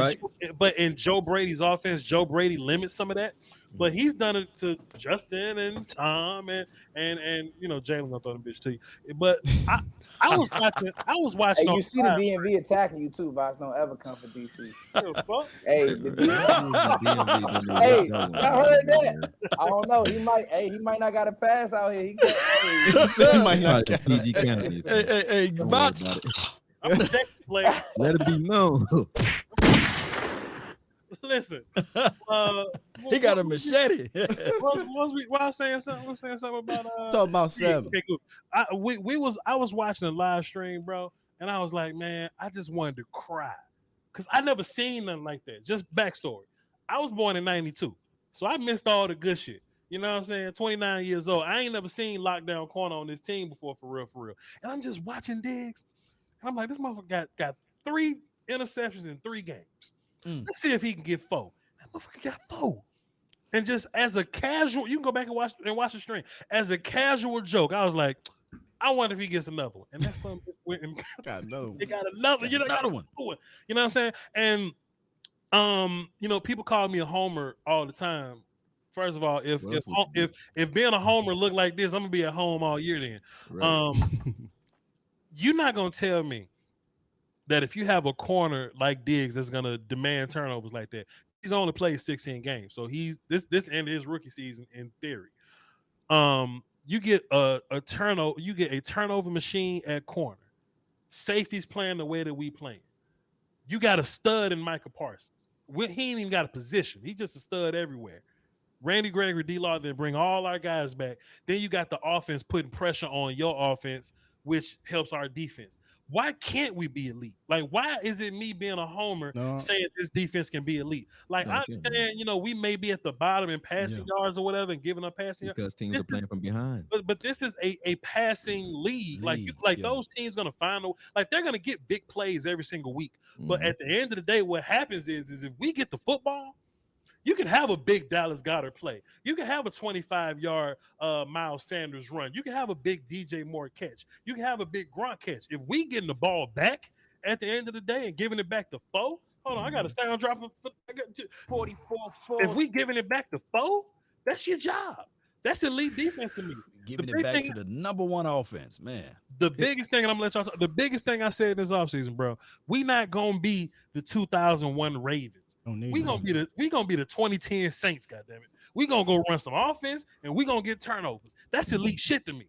in Joe Brady's offense, Joe Brady limits some of that. But he's done it to Justin and Tom and Jaylon gonna throw them bitch to you. But I was watching. Hey, you see the DMV attacking you too, Vox. Don't ever come for DC. Hey, the DMV. Hey, y'all heard that? I don't know. He might not got a pass out here. He might not. PG County. Hey, Vox. I'm a Texas player. Let it be known. Listen, he got a machete. I was saying something about talk about Sam. Okay, cool. I was watching a live stream, bro, and I was like, man, I just wanted to cry because I never seen nothing like that. Just backstory. I was born in '92, so I missed all the good shit. You know what I'm saying? 29 years old. I ain't never seen lockdown corner on this team before, for real. And I'm just watching Diggs, and I'm like, this motherfucker got 3 interceptions in 3 games. Let's see if he can get 4. That motherfucker got 4. And just as a casual, you can go back and watch the stream. As a casual joke, I was like, I wonder if he gets another one. And that's something got another one. They got another, another one. You know what I'm saying? And people call me a homer all the time. First of all, if being a homer look like this, I'm gonna be at home all year then. Right. You're not gonna tell me that if you have a corner like Diggs that's gonna demand turnovers like that, he's only played 16 games, so he's this ended his rookie season in theory. You get a turnover machine at corner. Safety's playing the way that we playing. You got a stud in Micah Parsons. He ain't even got a position. He's just a stud everywhere. Randy Gregory, D-Law, then bring all our guys back. Then you got the offense putting pressure on your offense, which helps our defense. Why can't we be elite? Like, why is it me being a homer saying this defense can be elite? Like, I understand, we may be at the bottom in passing yards or whatever and giving up passing because teams are playing from behind. But this is a passing league. Those teams gonna find they're gonna get big plays every single week. But at the end of the day, what happens is if we get the football, you can have a big Dallas Goedert play. You can have a 25-yard Miles Sanders run. You can have a big DJ Moore catch. You can have a big Gronk catch. If we getting the ball back at the end of the day and giving it back to Foe, hold on, I got a sound drop for 44. If we giving it back to Foe, that's your job. That's elite defense to me. Giving it back to the number 1 offense, man. The biggest thing, and I'm gonna let y'all talk, the biggest thing I said this offseason, bro, we not gonna be the 2001 Ravens. We gonna be the 2010 Saints, goddammit. We gonna go run some offense and we gonna get turnovers. That's elite shit to me.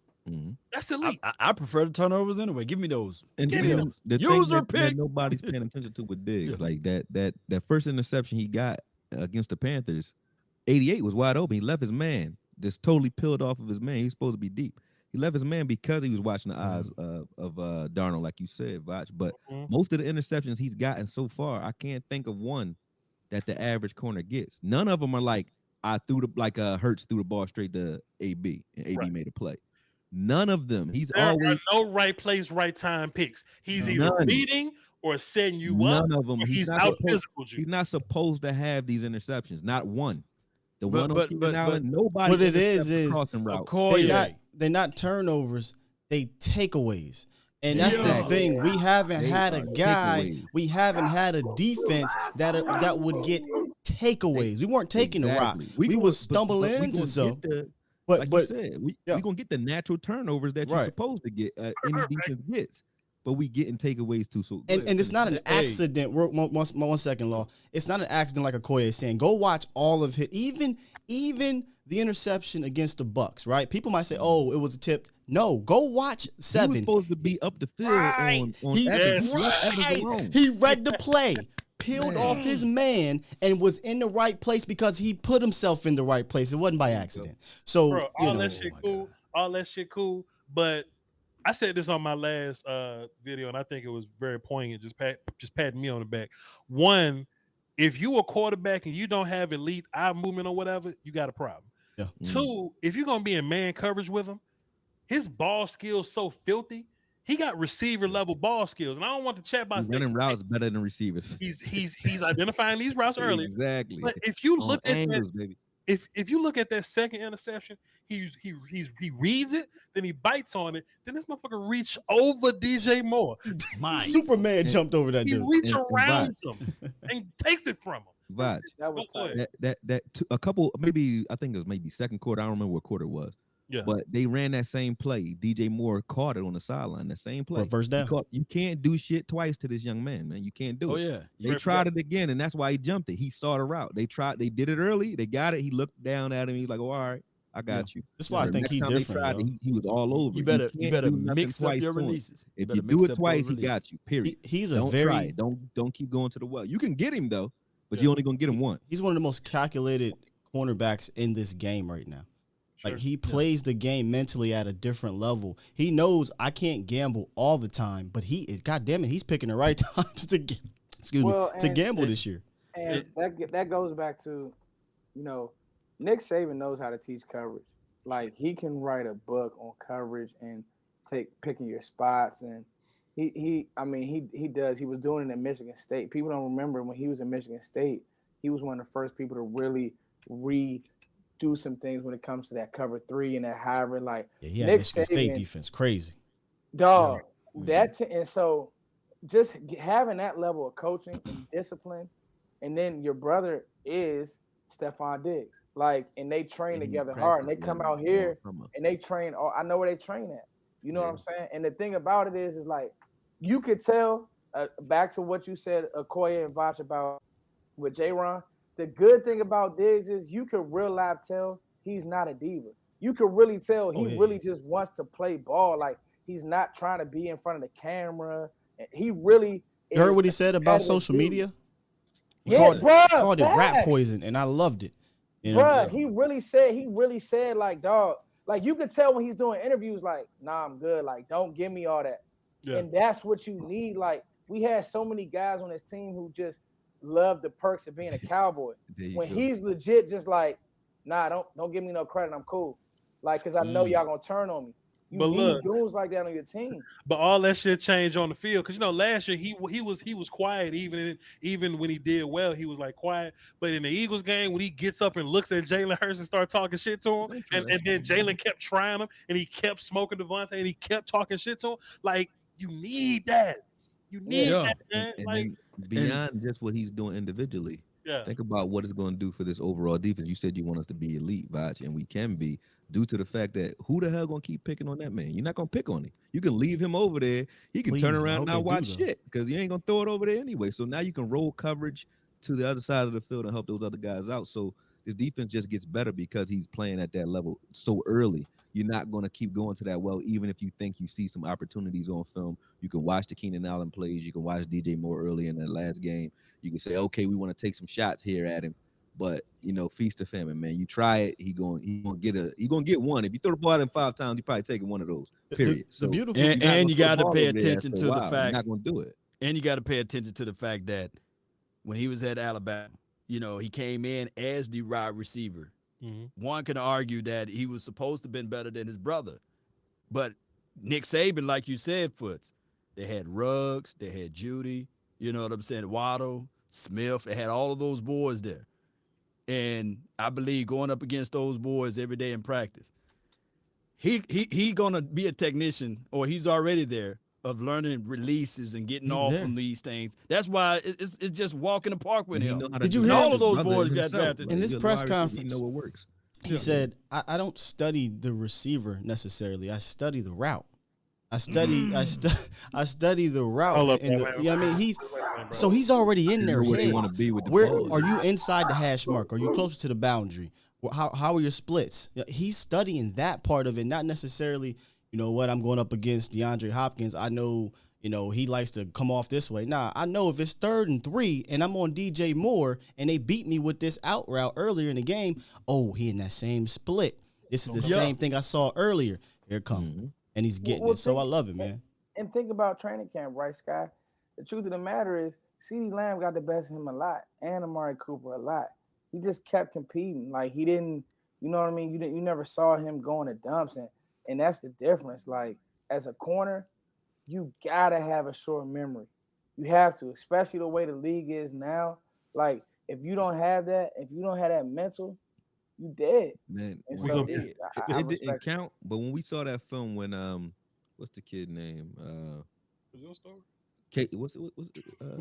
That's elite. I prefer the turnovers anyway. Give me those. And the user pick that nobody's paying attention to with Diggs, like that first interception he got against the Panthers, 88 was wide open. He left his man, just totally peeled off of his man. He's supposed to be deep. He left his man because he was watching the eyes of Darnold, like you said, Vach. But most of the interceptions he's gotten so far, I can't think of one that the average corner gets. None of them are like Hurts threw the ball straight to AB and AB made a play. None of them. There are no right place, right time picks. He's either beating or setting you up. None of them. He's out physical. He's not supposed to have these interceptions. Not one. The one on Keenan Allen, nobody. What it is they're not turnovers. They takeaways. And that's the thing. We haven't had a guy. We haven't had a defense that would get takeaways. We weren't taking the rock. We would stumble into some. But you said, we're gonna get the natural turnovers that you're supposed to get. Any defense gets. but we getting takeaways too. So and it's not an accident. One second, Law. It's not an accident like Okoye is saying. Go watch all of it. Even the interception against the Bucks, right? People might say, "Oh, it was a tip." No, go watch 7. He was supposed to be up the field on He, Evans. he read the play, peeled off his man, and was in the right place because he put himself in the right place. It wasn't by accident. So bro, all that shit cool. All that shit cool. But I said this on my last video, and I think it was very poignant. Just patting me on the back. One, if you a quarterback and you don't have elite eye movement or whatever, you got a problem. Yeah. Two, if you're gonna be in man coverage with him, his ball skills so filthy. He got receiver level ball skills, and I don't want to chat about running routes better than receivers. He's identifying these routes early. Exactly. But if you look at angles, that, baby. If you look at that second interception, he reads it, then he bites on it, then this motherfucker reach over DJ Moore. Superman jumped over that dude. He reach around him and takes it from him. Vaj, That was tight. a couple, maybe I think it was maybe second quarter. I don't remember what quarter it was. Yeah. But they ran that same play. DJ Moore caught it on the sideline. That same play. For first down. You can't do shit twice to this young man, man. You can't do it. yeah. They tried it again, and that's why he jumped it. He saw the route. They did it early. They got it. He looked down at him. He's like, oh, all right, I got you. That's why I think he's different. He was all over. You better mix up your releases. If you do it twice, he got you. Period. He's don't try it. Don't keep going to the well. You can get him though, but you're only gonna get him once. He's one of the most calculated cornerbacks in this game right now. Like he plays the game mentally at a different level. He knows I can't gamble all the time, but God damn it, he's picking the right times to gamble this year. And that goes back to, Nick Saban knows how to teach coverage. Like he can write a book on coverage and picking your spots, and he does. He was doing it in Michigan State. People don't remember when he was in Michigan State, he was one of the first people to really do some things when it comes to that cover 3 and that hybrid. Like Nick Michigan State defense, crazy. Dog, and so just having that level of coaching and discipline, and then your brother is Stephon Diggs. Like, and they train together hard, and they come out here and they train. I know where they train at. You know what I'm saying? And the thing about it is like you could tell. Back to what you said, Okoye and Vach about with Jaylon. The good thing about Diggs is you can real life tell he's not a diva. You can really tell he really just wants to play ball. Like he's not trying to be in front of the camera. He really. You heard what he said about social media? He called it rap poison, and I loved it. Bruh, he really said like, dog, like you could tell when he's doing interviews, like, nah, I'm good. Like, don't give me all that. Yeah. And that's what you need. Like, we had so many guys on this team who just love the perks of being a Cowboy. When he's legit just like, nah, don't give me no credit, I'm cool. Like, cause I know y'all gonna turn on me. You need dudes like that on your team. But all that shit changed on the field. Cause last year he was quiet, even when he did well, he was like quiet. But in the Eagles game, when he gets up and looks at Jalen Hurts and start talking shit to him, and then Jalen kept trying him and he kept smoking Devontae and he kept talking shit to him, like you need that. You need that, man. And beyond just what he's doing individually, think about what it's going to do for this overall defense. You said you want us to be elite, Vach, and we can be due to the fact that who the hell going to keep picking on that man? You're not going to pick on him. You can leave him over there. He can turn around and not watch shit because you ain't going to throw it over there anyway. So now you can roll coverage to the other side of the field and help those other guys out. So this defense just gets better because he's playing at that level so early. You're not going to keep going to that well, even if you think you see some opportunities on film. You can watch the Keenan Allen plays. You can watch DJ Moore early in that last game. You can say, okay, we want to take some shots here at him. But, feast or famine, man. You try it, he gonna get one. If you throw the ball at him 5 times, you probably taking one of those, period. The beautiful and you got to pay attention to the fact. You're not going to do it. And you got to pay attention to the fact that when he was at Alabama, he came in as the wide receiver. Mm-hmm. One can argue that he was supposed to have been better than his brother. But Nick Saban, like you said, Foots, they had Ruggs, they had Judy, you know what I'm saying, Waddle, Smith, they had all of those boys there. And I believe going up against those boys every day in practice, he gonna be a technician, or he's already there, of learning releases and getting off from these things. That's why it's just walk in the park with him. Did you hear all of those boys got drafted? In this press conference, know what works. He said, I don't study the receiver necessarily. I study the route. I study I study the route. Hold up, And man, the, wait, you know what I mean? wait a minute, bro. So he's already in their Where they heads. want to be with the Where ball. are you inside the hash mark? Are you closer to the boundary? How are your splits? He's studying that part of it, not necessarily, you know what, I'm going up against DeAndre Hopkins. I know, you know, he likes to come off this way. Nah, I know if it's 3rd and 3 and I'm on DJ Moore and they beat me with this out route earlier in the game, oh, he in that same split. This is the same thing I saw earlier. Here it comes. And he's getting it. So I love it, man. And think about training camp, right, Sky? The truth of the matter is, CeeDee Lamb got the best of him a lot, and Amari Cooper a lot. He just kept competing. Like, he didn't, you know what I mean? You never saw him going to dumps, and that's the difference. Like, as a corner, you gotta have a short memory. You have to, especially the way the league is now. Like, if you don't have that, if you don't have that mental, you dead. Man, And We so gonna- I it didn't respect it. count. But when we saw that film, when what's the kid name? Kate, what's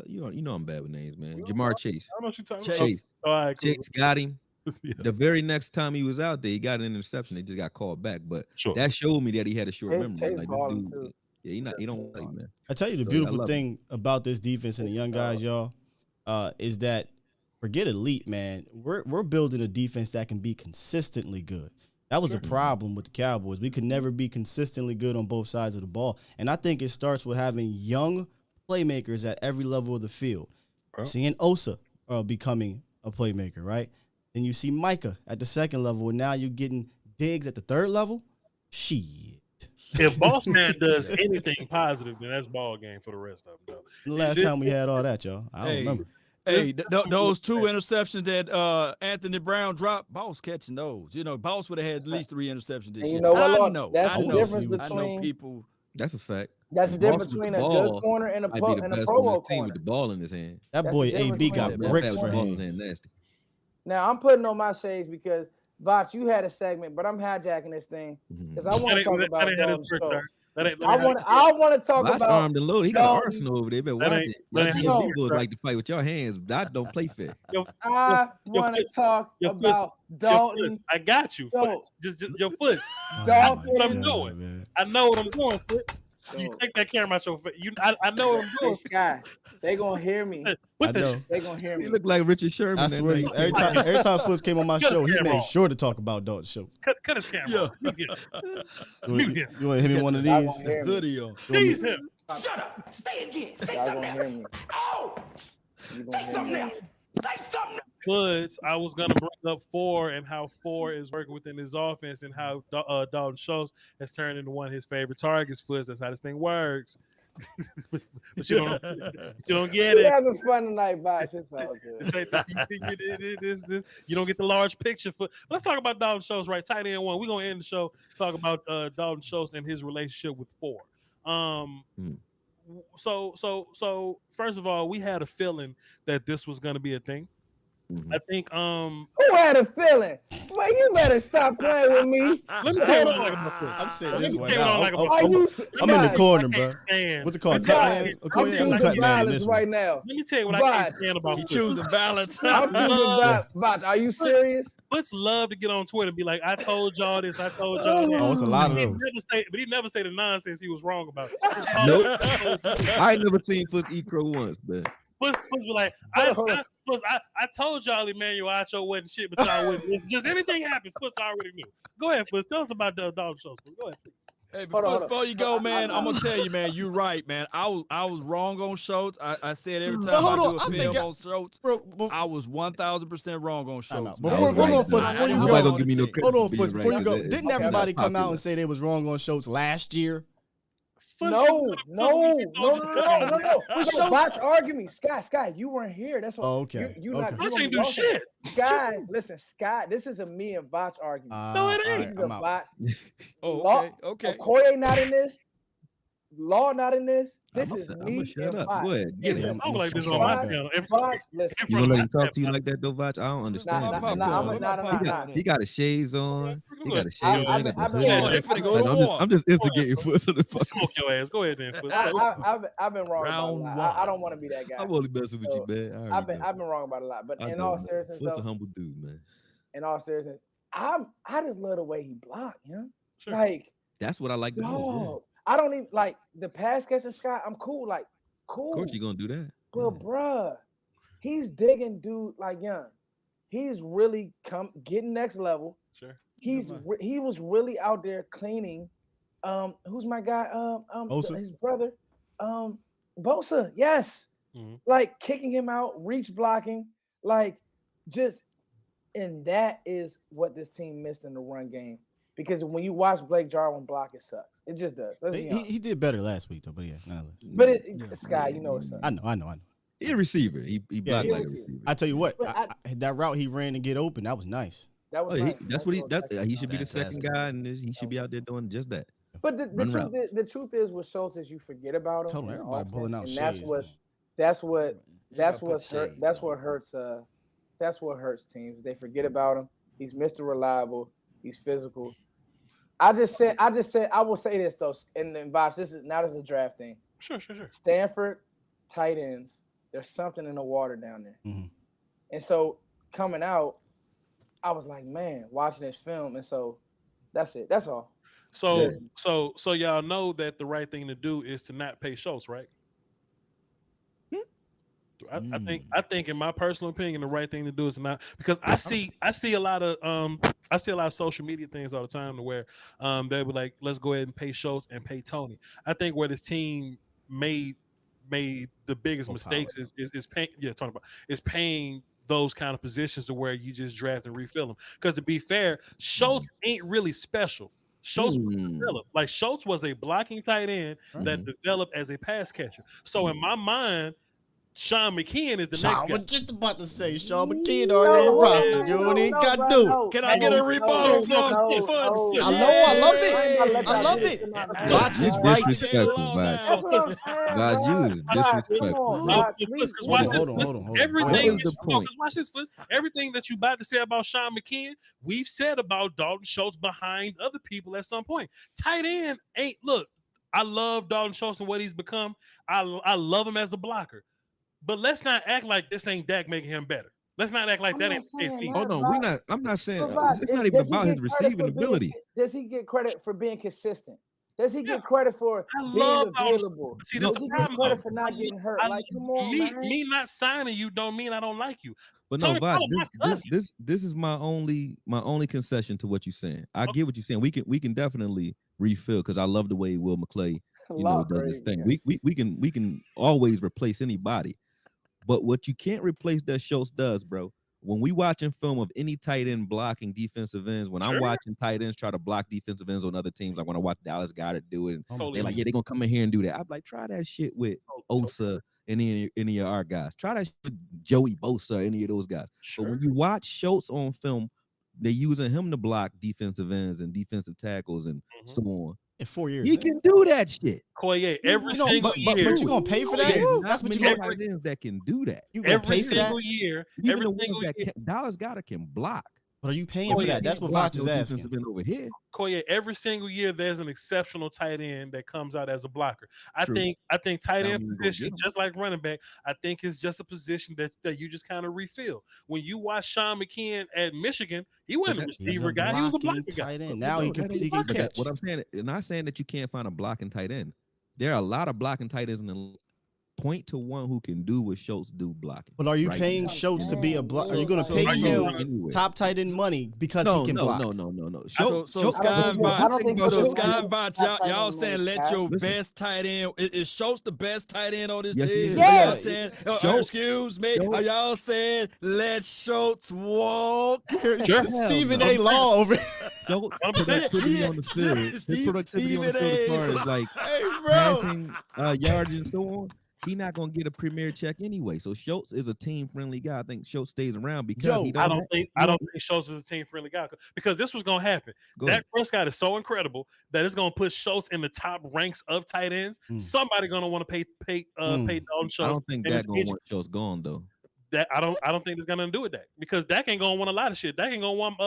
you know I'm bad with names, man. Jamar Chase. I don't know what you're talking Chase. about. All right, cool. Chase got him. Yeah. The very next time he was out there, he got an interception. They just got called back. But Sure. that showed me that he had a short Chase memory. Like balling this dude, too. yeah, he don't play, man. I tell you the So, I beautiful love thing about this defense and the young guys, y'all, is that forget elite, man. We're building a defense that can be consistently good. That was a problem with the Cowboys. We could never be consistently good on both sides of the ball. And I think it starts with having young playmakers at every level of the field. Bro. Seeing Osa becoming a playmaker, right? Then you see Micah at the 2nd level, and now you're getting Diggs at the 3rd level. Shit. If Boss Man does anything positive, then that's ball game for the rest of them. The last time we had all that, y'all. I don't remember. Hey, those 2 interceptions that Anthony Brown dropped, Boss catching those. You know, Boss would have had at least 3 interceptions this And you year. know what, I Lord? know. That's I the know. difference I know between people. That's a fact. That's the Boss difference with the between a ball good corner and a might be the best Pro on Bowl this team corner. with the ball in his hand. That That's boy the difference AB got between Man, bricks that for ball in his hands. hand nasty. Now I'm putting on my shades because Voch, you had a segment, but I'm hijacking this thing because I want to talk about Dalton Schultz. I want to talk Voch about armed and loaded. He got an Dalton. arsenal over there. Better That watch ain't- it. that Y'all ain't how DMV it boys like to fight with your hands. That don't play fair. I want to talk your foot- about Dalton. I got you. Foot. Just your foot. Oh Dalton. what I'm doing. man. I know what I'm doing, Foot. You take that camera out your face. I know what I'm Hey, doing. Sky, they gonna hear me. I What the know. They gonna hear He me. looked like Richard Sherman. I that swear, night. every time Foots came on my Cut his show, he camera made off. sure to talk about Dalton Schultz. Cut his camera. off. Mute him. Mute him. You want to hit me one of Y'all these? gonna hear me. Hoodie on. Seize him. Y'all gonna hear me. You gonna hear me. But I was gonna bring up 4 and how 4 is working within his offense and how Dalton Schultz has turned into one of his favorite targets. Foots, that's how this thing works. But you don't get We're it. having fun tonight, Voch. It's all good. This ain't- this. You don't get the large picture. Let's talk about Dalton Schultz, right? Tight end 1. We're gonna end the show talk about Dalton Schultz and his relationship with 4. So first of all, we had a feeling that this was gonna be a thing. I think Who had a feeling? Well, you better stop playing with me. let me tell you what I like about this. I'm saying Let this me one tell you what I like now. about Are you? I'm in the Voch, corner, I bro. can't stand- What's it called? Voch, Cut man? I'm Okay, I'm choosing cut man in violence this right one. now. Let me tell you what I Voch. can't stand about He Foots. choosing balance. I'm choosing Voch. Are you serious? Foots love to get on Twitter and be like, I told y'all this, I told y'all that. Oh, it's a lot of He'd those. never never say the nonsense he was wrong about. Nope. I ain't never seen Foot eat crow once, but Foots be like, Hold on. I told y'all Emmanuel Acho wasn't shit, but y'all wouldn't. It's just anything happens, Foots already knew. Go ahead, Foots. Tell us about the Dalton Schultz. Go ahead. Hey, Hold on, hold before you go, man, I'm gonna tell you, man, you're right, man. I was wrong on Schultz. I said every time hold I on, do I a think film on Schultz, Bro, I was 1,000% wrong on Schultz. Before- man. hold on, Foots, before you Nobody go. gonna give me no credit. Hold on, for Foots, being before right, you go. 'cause Didn't that's everybody come out popular. and say they was wrong on Schultz last year? No. What's Schultz? Voch, argue me. Sky, you weren't here. That's what. Oh, okay. You Okay. not. Foots You ain't do gonna be shit. Sky, listen, Sky. This is a me and Voch argument. No, it ain't. This is a I'm out. Voch. Oh, okay. Okoye not in this. Law not in this. This is I'ma me shut and up. Voch. Go ahead. Get And it. listen, I don't like this I'm on my sorry. channel. Voch, listen. You gonna let him talk to you like that though, Voch? I don't understand. Nah, that, nah, man. nah. He got his shades on. He got his I- shades on. I've He got the been- hoodie I've on. been- finna go to Like, war. I'm just instigating Foot to the fuck. Smoke your ass. Go ahead then, Foots. I've been wrong Round about a lot. I one. don't want to be that guy. I'm only messing with you, man. I already I've been know. wrong about a lot. But I in know, all man. seriousness, Foot's a though, humble dude, man. in all seriousness, I just love the way he blocked, you know? Sure. Like, That's what I like the most. dog. I don't even like the pass catching Scott. I'm cool, like cool. Of course, you're gonna do that. But bruh, he's digging dude like Young. He's really getting next level. Sure. He was really out there cleaning. Who's my guy? His brother, Bosa. Yes, like kicking him out, reach blocking, like just, and that is what this team missed in the run game. Because when you watch Blake Jarwin block, it sucks. It just does. He did better last week though, but yeah, but Sky, you know it's. I know. He's a receiver. He blocked like a receiver. I tell you what, that route he ran to get open, that was nice. That was nice. He should be the second guy, and he should be out there doing just that. But the truth is with Schultz is you forget about him. Totally, everybody pulling out and shades. That's what hurts teams. They forget about him. He's Mr. Reliable. He's physical. I will say this though, and then Vosh, this is a draft thing. Sure. Stanford tight ends, there's something in the water down there. Mm-hmm. And so coming out, I was like, man, watching this film, and so that's it. That's all. So y'all know that the right thing to do is to not pay Schultz, right? I think in my personal opinion, the right thing to do is to not, because I see a lot of social media things all the time to where they were like, let's go ahead and pay Schultz and pay Tony. I think where this team made the biggest mistakes is paying those kind of positions to where you just draft and refill them. Because to be fair, Schultz ain't really special. Schultz was developed. Like Schultz was a blocking tight end that developed as a pass catcher. So in my mind, Sean McKeon is the next guy. I was just about to say Sean McKeon already on the roster. You ain't got to do it. Can I get a rebuttal? I love it. Watch is right. Disrespectful, God, you is disrespectful. Hold on. Everything. What is the point? Watch this, Fliss. Everything that you about to say about Sean McKeon, we've said about Dalton Schultz behind other people at some point. Tight end ain't. Look, I love Dalton Schultz and what he's become. I love him as a blocker. But let's not act like this ain't Dak making him better. Let's not act like that ain't safe. Hold on, I'm not saying it's not even about his receiving ability. Does he get credit for being consistent? Does he get credit for being available? See, does he get credit for not getting hurt? Like, come on, man. Me not signing you don't mean I don't like you. But no, Vod, this is my only concession to what you're saying. I get what you're saying. We can definitely refill because I love the way Will McClay does this thing. We can always replace anybody. But what you can't replace that Schultz does, bro. When we watching film of any tight end blocking defensive ends, when I'm watching tight ends try to block defensive ends on other teams, like when I watch Dallas Goedert do it, and they're like, yeah, they're gonna come in here and do that. I'm like, try that shit with Osa and any of our guys. Try that shit with Joey Bosa, any of those guys. But when you watch Schultz on film, they're using him to block defensive ends and defensive tackles and so on. In 4 years, he can do that shit. Koye, every single year. But you gonna pay for that? That's what you tight ends that can do that. You gonna every pay for that? single year. Even every the ones single that year. Dallas Goedert can block. But are you paying for that? That's what Voch is asking. Over here. Koye, every single year there's an exceptional tight end that comes out as a blocker. I think tight end position, just like running back, I think it's just a position that you just kind of refill. When you watch Sean McKeon at Michigan, he wasn't a receiver guy, he was a blocking tight end. Now he can catch. What I'm saying, not saying that you can't find a blocking tight end. There are a lot of blocking tight ends in the point to one who can do what Schultz do blocking. But are you paying Schultz to be a block? Are you going to pay him top tight end money because he can block? No. So Scott and Botch, y'all saying let your best tight end. Is Schultz the best tight end on this team? Yes. Excuse me. Are y'all saying let Schultz walk? Stephen A. Law over. Productivity on the field. His productivity on the field as far as like passing yards and so on. He's not gonna get a premier check anyway. So Schultz is a team-friendly guy. I think Schultz stays around because he I don't think Schultz is a team-friendly guy because this was gonna happen. Dak Prescott is so incredible that it's gonna put Schultz in the top ranks of tight ends. Somebody gonna want to pay Dalton Schultz. I don't think Dak gonna want Schultz gone though. That I don't think it's gonna do with Dak because Dak ain't gonna want a lot of shit. Dak ain't gonna want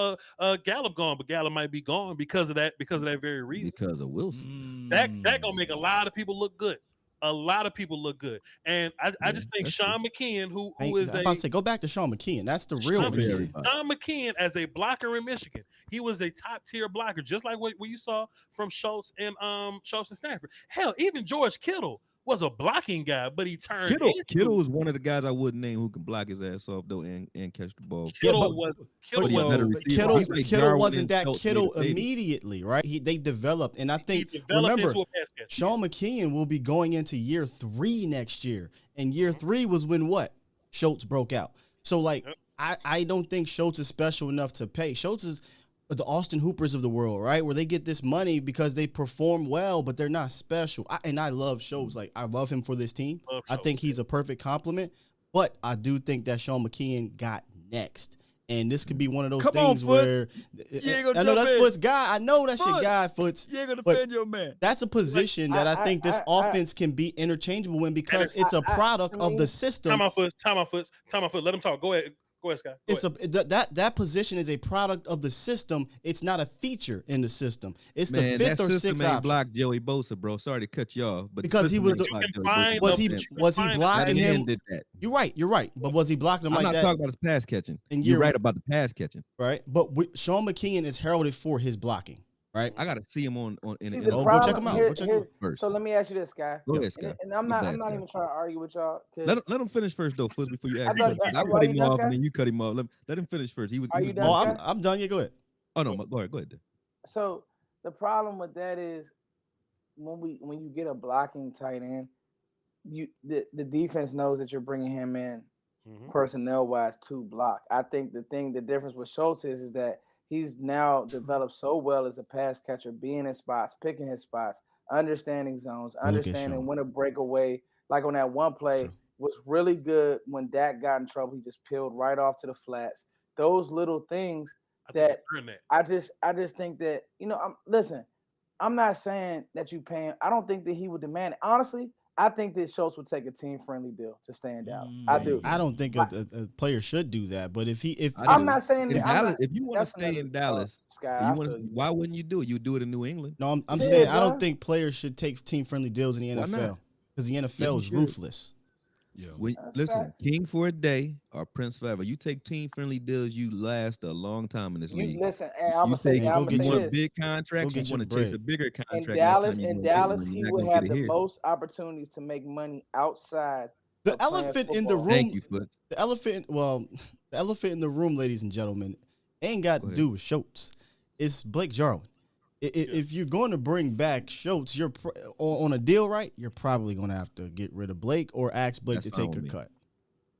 Gallup gone, but Gallup might be gone because of that very reason. Because of Wilson. Dak gonna make a lot of people look good. a lot of people look good, and I just think Sean McKeon, who is I'm about to say, go back to Sean McKeon. That's the real reason. Sean McKeon, as a blocker in Michigan, he was a top tier blocker, just like what you saw from Schultz and Stanford. Hell, even George Kittle was a blocking guy, but he turned. Kittle was one of the guys I wouldn't name who can block his ass off though and catch the ball. Kittle wasn't that Kittle immediately, right? They developed, and I think remember Sean McKeon will be going into year 3 next year, and year 3 was when Schultz broke out. So like I don't think Schultz is special enough to pay. Schultz is the Austin Hoopers of the world, right? Where they get this money because they perform well, but they're not special. I love Schultz. Like, I love him for this team. I think he's a perfect compliment, but I do think that Sean McKeon got next. And this could be one of those things where I know that's Foot's guy. I know that's your guy, Foots. You ain't gonna defend your man. That's a position that I think this offense can be interchangeable in because it's a product of the system. Time out, Foots. Let him talk. Go ahead. Go ahead, Scott. That position is a product of the system. It's not a feature in the system. It's the 5th or 6th option. Blocked Joey Bosa, bro. Sorry to cut you off, but because he was was he blocking him? Did that. You're right. But was he blocking him like that? I'm not talking about his pass catching. You're right about the pass catching. Right, but Sean McKeon is heralded for his blocking. Right, I gotta see him on. Go check him out. Go check him out first. So let me ask you this, guy. Go ahead, Scott. And I'm not even trying to argue with y'all. Let him finish first, though, Fuzz, before you ask. I cut him off, and then you cut him off. Let him finish first. Are you done? I'm done. Yeah, go ahead. Oh no, go ahead. So the problem with that is when you get a blocking tight end, the defense knows that you're bringing him in personnel wise to block. I think the difference with Schultz is that he's now developed so well as a pass catcher, being in spots, picking his spots, understanding zones, understanding when to break away. Like on that one play, was really good when Dak got in trouble. He just peeled right off to the flats. Those little things that I just think that, I'm not saying that you pay him. I don't think that he would demand it. Honestly, I think that Schultz would take a team-friendly deal to stand out. I do. I don't think a player should do that. But if I'm not saying that. If you want to stay in Dallas, why wouldn't you do it? You do it in New England. No, I'm saying I don't think players should take team-friendly deals in the NFL because the NFL is ruthless. Yeah. Listen, king for a day or prince forever. You take team-friendly deals, you last a long time in this league. Listen, and I'm gonna say a big contract. You want to chase a bigger contract. In Dallas, he would have the most opportunities to make money outside. The elephant in the room. Thank you, Foots. The elephant in the room, ladies and gentlemen, ain't got to do with Schultz. It's Blake Jarwin. If you're going to bring back Schultz, you're on a deal, right? You're probably going to have to get rid of Blake or ask Blake to take a cut.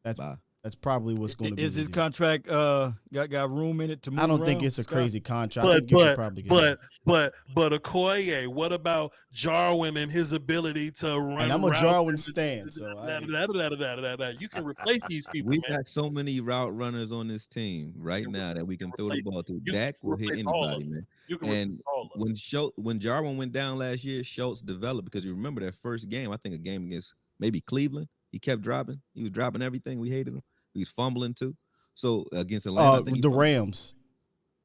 That's probably what's going to be. Is his contract got room in it to move I don't around, think it's a Scott? crazy contract. But Okoye, what about Jarwin and his ability to run? And I'm a Jarwin stan, so you can replace these people. We've got so many route runners on this team right now that we can throw the ball to. Dak will hit anybody, man. And when Jarwin went down last year, Schultz developed because you remember that first game. I think a game against maybe Cleveland. He kept dropping. He was dropping everything. We hated him. He was fumbling too. So against Atlanta, the Rams.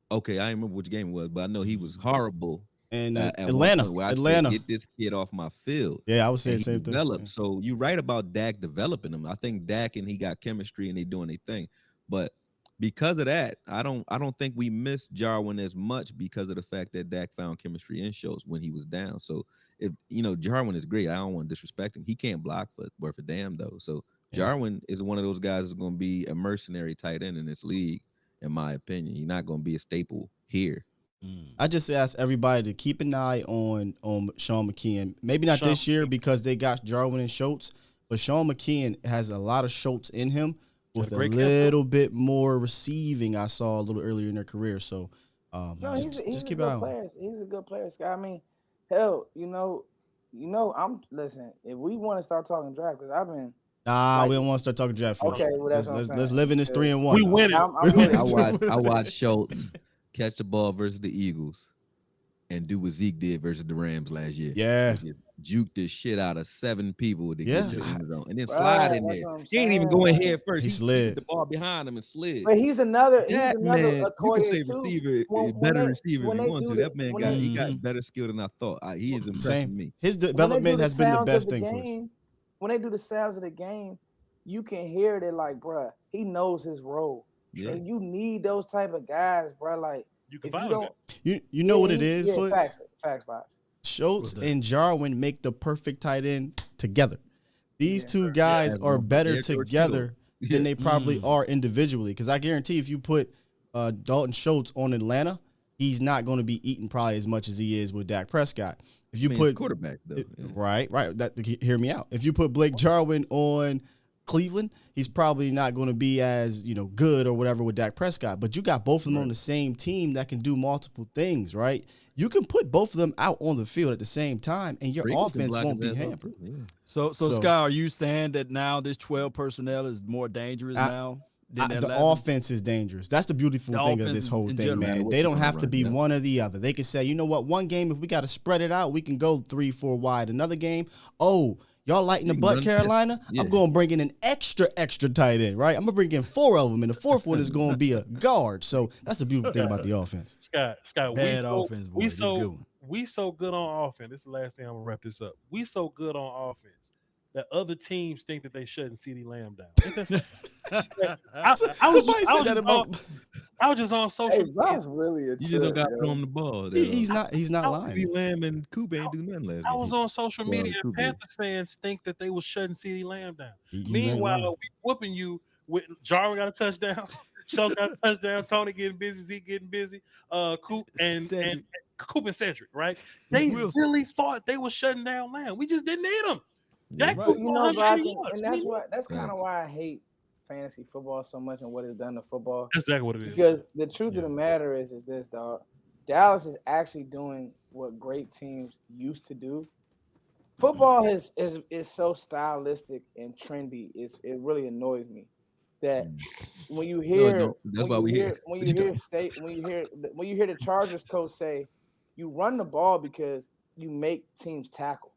Okay, I don't remember which game it was, but I know he was horrible. And Atlanta, get this kid off my field. Yeah, I was saying the same thing. Developed. So you're right about Dak developing him. I think Dak and he got chemistry and they doing their thing. But because of that, I don't think we missed Jarwin as much because of the fact that Dak found chemistry in Schultz when he was down. So if Jarwin is great, I don't want to disrespect him. He can't block for worth a damn though. So Jarwin is one of those guys that's going to be a mercenary tight end in this league, in my opinion. He's not going to be a staple here. I just ask everybody to keep an eye on Sean McKeon. Maybe not this year because they got Jarwin and Schultz, but Sean McKeon has a lot of Schultz in him with a little bit more receiving. I saw a little earlier in their career. So just keep an eye on him. He's a good player, Scott. I mean, hell, listen, if we want to start talking draft, because I've been. We don't want to start talking draft first. Okay, well, let's live in this 3-1. We win it. I watched Schultz catch the ball versus the Eagles. and do what Zeke did versus the Rams last year. Yeah. Which is juke the shit out of 7 people to get to the end zone and then Right, slide in that's there. what I'm He ain't even saying, going man. head first. He He slid. put the ball behind him and slid. But he's another That man, you can Okoye say too. receiver, When better they- receiver when if you they want do to. the- That man when got they- he got better skill than I thought. He's impressing Same. me. His when they development do has been the sounds best of thing for us. game, when they do the sounds of the game, you can hear it like, bruh, he knows his role. Yeah. And you need those type of guys, bruh. Like, You can if you find don't, that. You know what it he- is, yeah, Foots? facts, Bob. Schultz What's that? and Jarwin make the perfect tight end together. These Yeah. two guys Yeah, are bro. better Yeah, George together Kittle. than Yeah. they probably are individually. Because I guarantee if you put Dalton Schultz on Atlanta, he's not going to be eating probably as much as he is with Dak Prescott. If you I mean, he's put quarterback though. Yeah. right, that hear me out. If you put Blake Jarwin on Cleveland, he's probably not going to be as good or whatever with Dak Prescott. But you got both of them on the same team that can do multiple things, right? You can put both of them out on the field at the same time, and your Rico can offense block won't be his ass off, hampered. too. Yeah. So So- Sky, are you saying that now this 12 personnel is more dangerous now than that The 11? offense is dangerous. That's the beautiful The thing of offense this whole in thing, general. man. What They you don't gonna have to run, be yeah. one or the other. They can say, you know what, one game, if we got to spread it out, we can go 3-4 wide. Another game, y'all lighting the You can butt, run Carolina? this- yeah. I'm going to bring in an extra tight end, right? I'm going to bring in 4 of them, and the fourth one is going to be a guard. So that's the beautiful thing about the offense. Scott, Bad offense, boy. we This is a good one. we so good on offense. This is the last thing I'm gonna wrap this up. We so good on offense that other teams think that they shutting CeeDee Lamb down. Ain't that funny? Somebody said that about. I was just on social Hey, media. Bob's really a You just don't got to trip, throw yo. him the ball. He's not lying. CeeDee Lamb and Cooper ain't do nothing last I game. was on social Well, media too and big. Panthers fans think that they was shutting CeeDee Lamb down. You ain't Meanwhile, lying. we whooping you with Jarwin got a touchdown, Schultz got a touchdown, Tony getting busy, Zeke getting busy, Coop and Cedric. Coop and Cedric, right? They Wilson. really thought they was shutting down Lamb. We just didn't need him. Dak Right. put You know, 180 Bobby, yards. and that's kind of why I hate fantasy football so much and what it's done to football. That's exactly what it is. Because the truth of the matter is this, dog. Dallas is actually doing what great teams used to do. Football is so stylistic and trendy. It really annoys me that when you hear no, that's why we here. when you hear the Chargers coach say you run the ball because you make teams tackle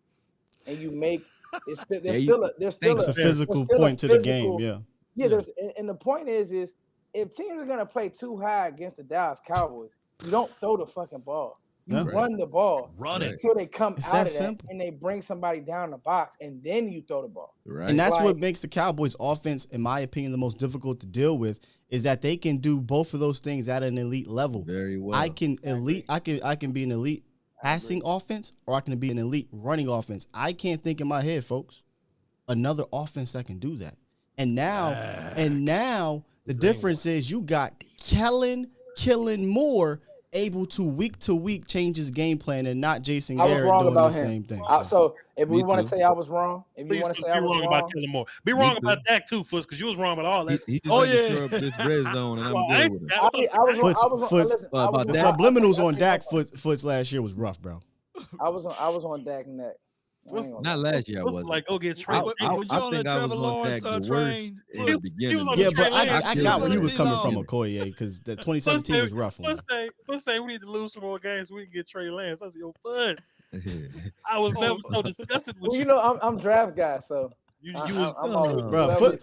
and you make there's still It's a physical there's still a point to the physical- game, yeah. Yeah, there's and the point is if teams are gonna play too high against the Dallas Cowboys, you don't throw the fucking ball. You Yeah. run the ball Run it. until they come It's out that of that simple. and they bring somebody down the box and then you throw the ball. Right. And that's Like- what makes the Cowboys offense, in my opinion, the most difficult to deal with, is that they can do both of those things at an elite level. very well. I can be an elite passing offense, or I can be an elite running offense. I can't think in my head, folks, another offense that can do that. And now the difference is you got Kellen Moore able to week change his game plan and not Jason I was Garrett wrong doing about the him. same thing. So if we Me want to too. say I was wrong, if you Please want to be say I was wrong wrong, about Kellen Moore. Be Me wrong too. about Dak too, Foots, because you was wrong about all that. He just Oh, like to yeah. throw up this red zone, and I'm Well, I good ain't- with it. I was wrong. Foots, Listen, I about was The that. wrong. subliminals I on think Dak Foots last year was rough, bro. I was on Dak neck. I ain't gonna Not lie. last year, I Foots wasn't. like, go get Hey, Trey. but I was you on think that I was Trevor on Lawrence Dak the worst train? in He the was beginning. on Yeah, the but Trey Lance. I He got was where on he the was coming from, T-Law. Okoye, because the 2017 was rough on him. Foots say we need to lose some more games so we can get Trey Lance. I said, yo, Foots. I was never so disgusted with Well, you. you know, I'm draft guy, so You I- was I'm always Bro, whoever-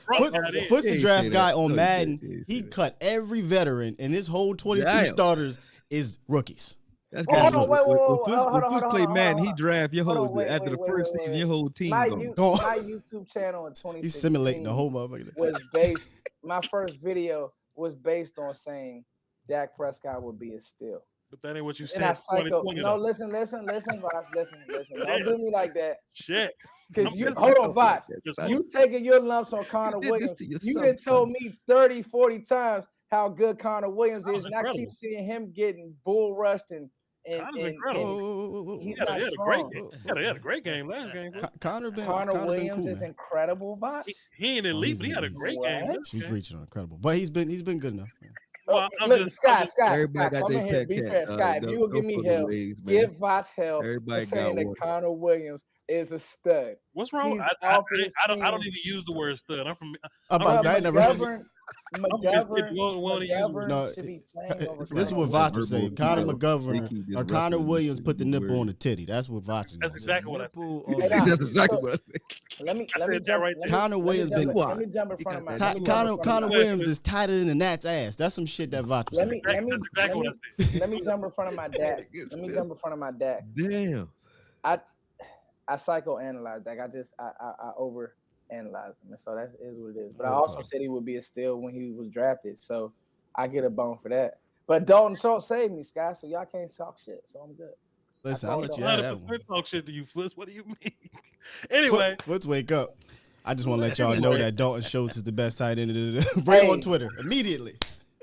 Foot's the He draft say guy that. on No, he Madden. said- he He said cut every veteran, and his whole 22 Damn. starters is rookies. That's Oh, hold got on, wait, wait, wait, when hold Foots on, play hold on, Madden, he hold on. draft your Hold whole on, wait, after the wait, first wait, season, wait. your whole team my gone. YouTube channel in 2016 He's simulating the whole motherfucker. was based. My first video was based on saying Dak Prescott would be a steal. But that ain't what you And I said. psycho. 2020 No, though. listen, Vox, listen. Don't do me like that. Shit. Because I'm you just- hold on, Vox. Just- You taking your lumps on Connor did this Williams. to You yourself, done told son. me 30, 40 times how good Connor Williams That is, was and I keep incredible. seeing him getting bull rushed and Connor's incredible. and he's He had not a great strong. game. He had a great game last game. Connor been Williams cool, is man. incredible, Vox. He ain't elite, but he had a he's- great What? game. He's reaching on incredible, but he's been good enough. Man. Well, I'm Look, just- Scott, Everybody got come their in here. pet Be cat, fair, Scott. If don't- you will give don't me fuck with help, Waves, man. give Vox help Everybody for saying got that one. Connor Williams is a stud. What's wrong? He's I off his don't team. even use the word stud. I'm from. I'm about to say, I But never heard. McGovern, McGovern should be playing over. This is what Vach was saying. Conor McGovern or Connor Williams put the nipple on the titty. That's what Vach is. That's exactly what I said. That's exactly what I think. Let me jump. Connor Williams been. Let me jump in front of my. Connor Williams is tighter than the Nat's ass. That's some shit that Vach was saying. Let me jump in front of my dad. Let me jump in front of my dad. Damn. I psychoanalyzed that. I overanalyzed him, and so that is what it is. But I also said he would be a steal when he was drafted, so I get a bone for that. But Dalton Schultz saved me, Sky, so y'all can't talk shit, so I'm good. Listen, I'll let you have that one. Talk shit to you, Foots. What do you mean? Anyway, Foots, wake up. I just want to let y'all know that Dalton Schultz is the best tight end. Bring it on Twitter immediately.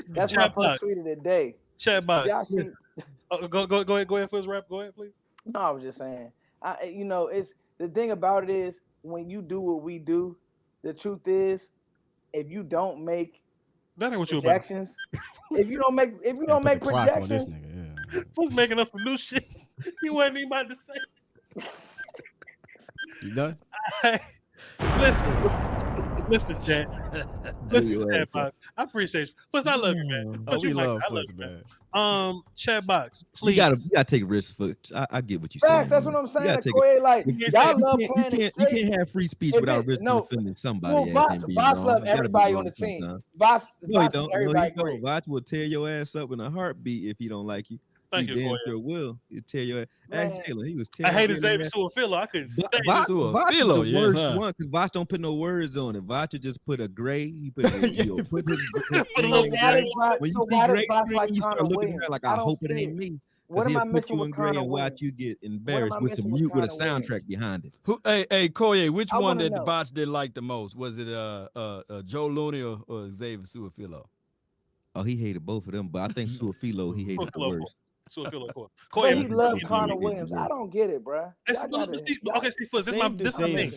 That's my first tweet of the day. Chat box. Y'all see? Go ahead, Foots. Rap. Go ahead, please. No, I was just saying. It's the thing about it is when you do what we do, the truth is, if you don't make that ain't what projections, if you don't make projections, Foots making up some new shit. He wasn't even about to say. You done? Listen, chat. Listen, chat box. I appreciate you. Foots, I love you, man. We love Foots, man. Chat box, please. You gotta take risks, Foots. I get what you're saying. That's what I'm saying. Y'all love playing. You can't have free speech without risking offending somebody. Voss love everybody on the team. Voss everybody. Voss will tear your ass up in a heartbeat if he don't like you. Thank you, damn sure will. He'll tear your ass. Ask Jaylon. He was tearing. I hated Xavier Su'a-Filo. I couldn't stand Voch the worst one because Voch don't put no words on it. Voch just put a gray. He put a little gray. When you see gray, you start looking at her like, I hope it ain't me. What am I missing with Connor and watch you get embarrassed with some mute with a soundtrack behind it. Hey, Koye, which one did Voch did like the most? Was it Joe Looney or Xavier Su'a-Filo? Oh, he hated both of them, but I think Su'a-Filo he hated the worst. But he loved Connor Williams. I don't get it, bro. See, Fuzz, this my thing.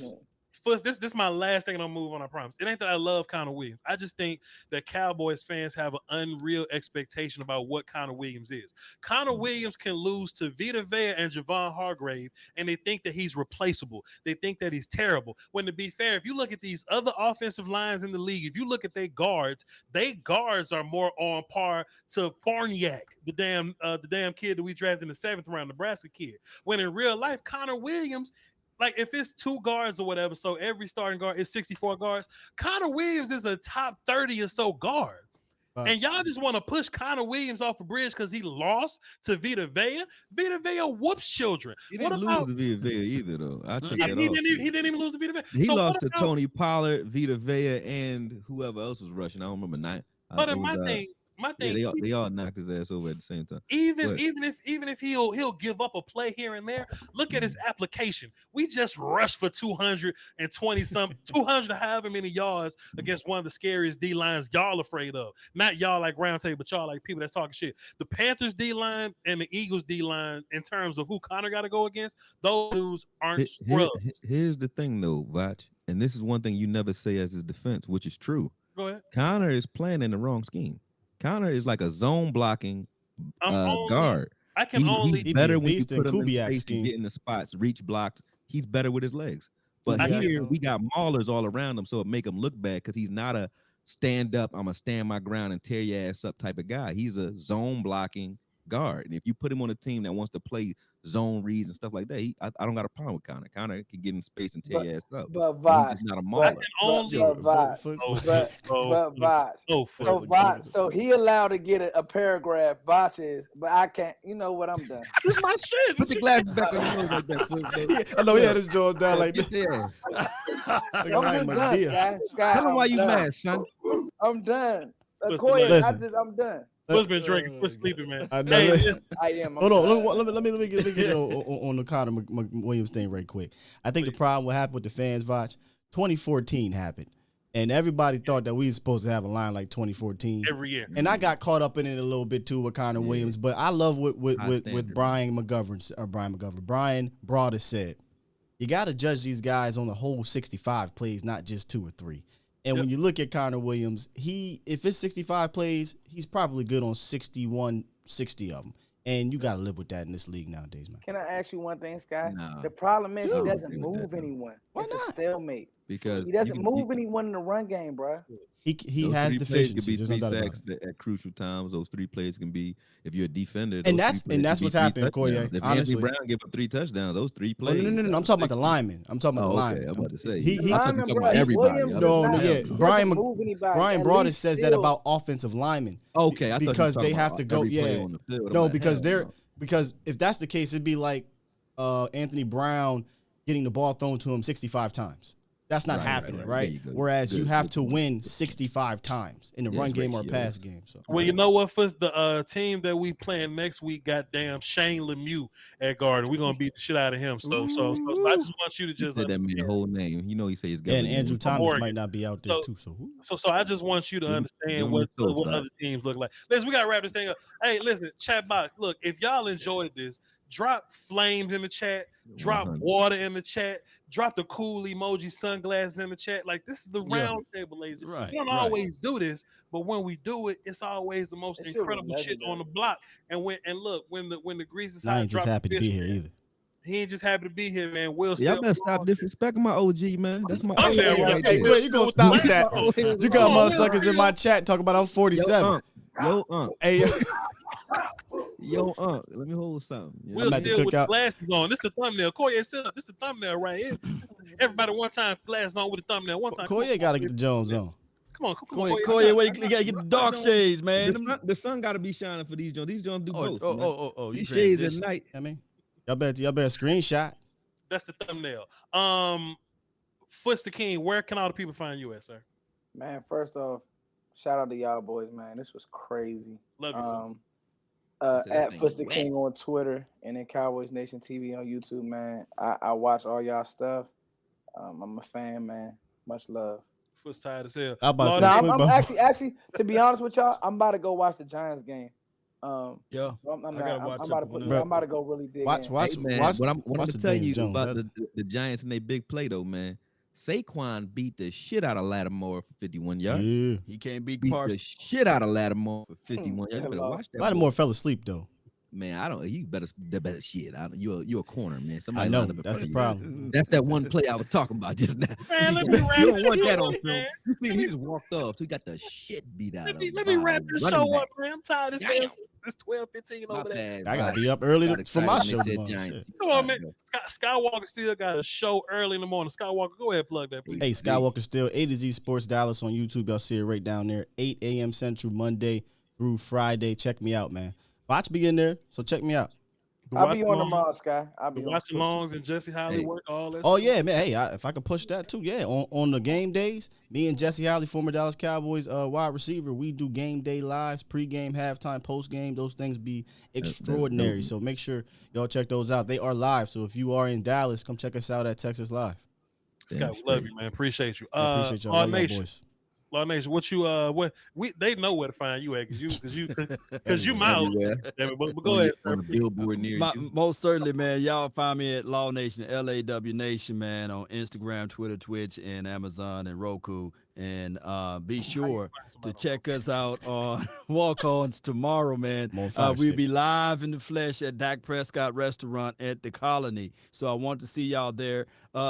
Fuzz, this is my last thing, and I'll move on, I promise. It ain't that I love Connor Williams. I just think that Cowboys fans have an unreal expectation about what Connor Williams is. Connor Williams can lose to Vita Vea and Javon Hargrave, and they think that he's replaceable. They think that he's terrible. When, to be fair, if you look at these other offensive lines in the league, if you look at their guards are more on par to Farniak, the damn kid that we drafted in the 7th round, Nebraska kid. When in real life, Connor Williams, like if it's 2 guards or whatever, so every starting guard is 64 guards, Connor Williams is a top 30 or so guard. And y'all just want to push Connor Williams off a bridge because he lost to Vita Vea. Vita Vea whoops children. He didn't lose to Vita Vea either, though. I check that he didn't even lose to Vita Vea. He lost to Tony Pollard, Vita Vea, and whoever else was rushing. I don't remember 9. But my thing, they all knocked his ass over at the same time. Even if he'll give up a play here and there, look at his application. We just rushed for 220 something, 200 however many yards against one of the scariest D lines y'all afraid of. Not y'all like Roundtable, but y'all like people that's talking shit. The Panthers D line and the Eagles D line, in terms of who Connor got to go against, those dudes aren't scrubs. Here's the thing, though, Voch, and this is one thing you never say as his defense, which is true. Go ahead. Connor is playing in the wrong scheme. Connor is like a zone blocking guard. He's better when you put him in space and get in the spots, reach blocks. He's better with his legs. But here we got maulers all around him, so it make him look bad because he's not a stand up, I'm going to stand my ground and tear your ass up type of guy. He's a zone blocking guard. And if you put him on a team that wants to play zone reads and stuff like that, I don't got a problem with Connor. Connor can get in space and tear your ass up. But Voch, he's just not a mauler. So he allowed to get a paragraph. Voch is, but I can't. You know what? I'm done. This is my shit. Put your glasses back on your nose like that. I know he had his jaws down like this. I'm done, Sky. Tell him why you mad, son. I'm done. I'm done. Who's been drinking? Who's sleeping, man? I am. Hold on. Let me get on the Connor Williams thing right quick. I think the problem what happened with the fans, Voch, 2014 happened. And everybody thought that we were supposed to have a line like 2014 every year. And I got caught up in it a little bit too with Connor Williams. But I love what Brian Broaddus said. You got to judge these guys on the whole 65 plays, not just 2 or 3. And when you look at Connor Williams, if it's 65 plays, he's probably good on 61, 60 of them. And you got to live with that in this league nowadays, man. Can I ask you one thing, Sky? No. The problem is he doesn't move anyone. Why not? A stalemate. because He doesn't move anyone in the run game, bro. He has deficiencies. There's no doubt about it. At crucial times. Those 3 plays can be, if you're a defender, And that's what's happening, Koye. If honestly, Anthony Brown give up 3 touchdowns, those 3 plays. No. I'm talking about the lineman. I'm talking about the lineman. I'm about to say. He talking about everybody. Brian Broaddus says that about offensive linemen. Okay, I because they have to go. On the field. No, because because if that's the case, it'd be like Anthony Brown getting the ball thrown to him 65 times. That's not happening, right? Whereas you have to win 65 times in the run game or pass game. So, well, you know what? For the team that we playing next week, goddamn Shane Lemieux at guard, we're gonna beat the shit out of him. So I just want you to just said that man's whole name. You know, he says and Andrew Thomas might not be out there too. So I just want you to understand what other teams look like. Listen, we gotta wrap this thing up. Hey, listen, chat box. Look, if y'all enjoyed this, drop flames in the chat, drop water in the chat, drop the cool emoji sunglasses in the chat. Like, this is the Roundtable, ladies. Right, we don't always do this, but when we do it, it's always the most incredible shit on the block. And when the grease is hot, I ain't just happy to be here either. He ain't just happy to be here, man. Y'all better stop disrespecting my OG, man. That's my OG. Hey, Glenn, you gonna stop with that? You got motherfuckers in my chat talking about I'm 47. Hey. Yo, let me hold something. We'll still with the glasses on. This is the thumbnail. Koye, sit up. This is the thumbnail right here. Everybody one time glasses on with the thumbnail. One time. Koye got to get the Jones on. Come on, Koye, wait, you gotta get the dark shades, man. The sun got to be shining for these Jones. These Jones do both. Oh, these shades at night. I mean, y'all better screenshot. That's the thumbnail. Foots the King, where can all the people find you at, sir? Man, first off, shout out to y'all boys, man. This was crazy. Love you. At Foots the King on Twitter and then Cowboys Nation TV on YouTube, man. I watch all y'all stuff. I'm a fan, man. Much love. Foots tired as hell. I'm actually, to be honest with y'all, I'm about to go watch the Giants game. I'm about to go really dig watch. What I'm going to tell you about the Giants and their big play, though, man. Saquon beat the shit out of Lattimore for 51 yards. Yeah. He can't beat Parson. The shit out of Lattimore for 51 yards. You better watch that. Lattimore fell asleep though. Man, I don't. You better shit. You're a corner, man. Somebody I know that's the problem. That's that one play I was talking about just now. Man, let me wrap you don't want that on film. You see, he just walked off. So he got the shit beat out of him. Let me wrap this show up, man. I'm tired of this. It's 12:15 over there. I gotta be up early for my show. Come on, man. Skywalker still got a show early in the morning. Skywalker, go ahead, plug that, please. Hey, Skywalker still A to Z Sports Dallas on YouTube. Y'all see it right down there. 8 a.m. Central, Monday through Friday. Check me out, man. Watch me in there, so check me out. I'll be on tomorrow, Sky. I'll be watching Longs and Jesse Holly work all that. Oh yeah, man. Hey, if I could push that too, yeah. On the game days, me and Jesse Holly, former Dallas Cowboys wide receiver, we do game day lives, pregame, halftime, postgame. Those things be extraordinary. So make sure y'all check those out. They are live. So if you are in Dallas, come check us out at Texas Live. Scott, we love you, man. Appreciate you. Appreciate y'all. Boys. Law Nation, they know where to find you at because you mouth. But go ahead, sir. Billboard near you. Most certainly, man. Y'all find me at Law Nation, LAW Nation, man, on Instagram, Twitter, Twitch, and Amazon and Roku. And be sure to check us out on Walk-Ons tomorrow, man. We'll be live in the flesh at Dak Prescott Restaurant at the Colony. So I want to see y'all there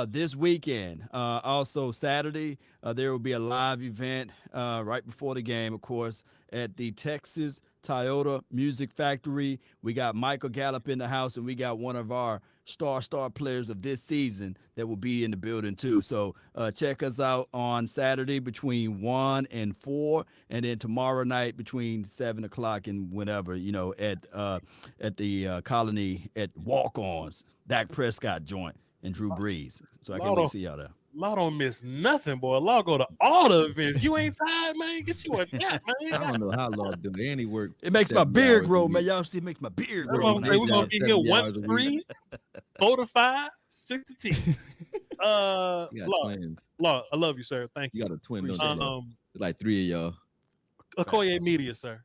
this weekend. Also Saturday, there will be a live event right before the game, of course, at the Texas Toyota Music Factory. We got Micah Gallup in the house, and we got one of our star players of this season that will be in the building too. So check us out on Saturday between 1 and 4, and then tomorrow night between 7 o'clock and whenever, at the Colony at Walk-Ons, Dak Prescott joint and Drew Brees. So I can't wait to see y'all there. Law don't miss nothing, boy. Law go to all the events. You ain't tired, man. Get you a nap, man. I don't know how Law do any work. It makes my beard grow, man. Y'all see, it makes my beard grow. We're gonna be here 1 to 3, 4 to 5, 6 to 10. Law, I love you, sir. Thank you. You got a twin, don't you? Like 3 of y'all. Okoye Media, sir.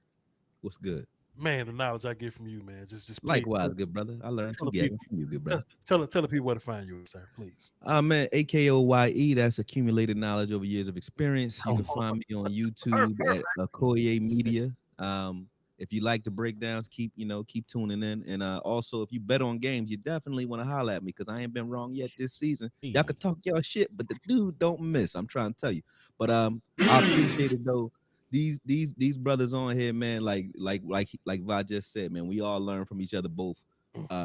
What's good? Man, the knowledge I get from you, man. Just likewise, good brother. I learned from you, good brother. Tell the people where to find you, sir, please. Man, AKOYE. That's accumulated knowledge over years of experience. You can find me on YouTube at Okoye Media. If you like the breakdowns, keep tuning in. And also, if you bet on games, you definitely want to holler at me because I ain't been wrong yet this season. Y'all can talk y'all shit, but the dude don't miss. I'm trying to tell you. But I appreciate it though. These brothers on here, man, like Va just said, man, we all learn from each other both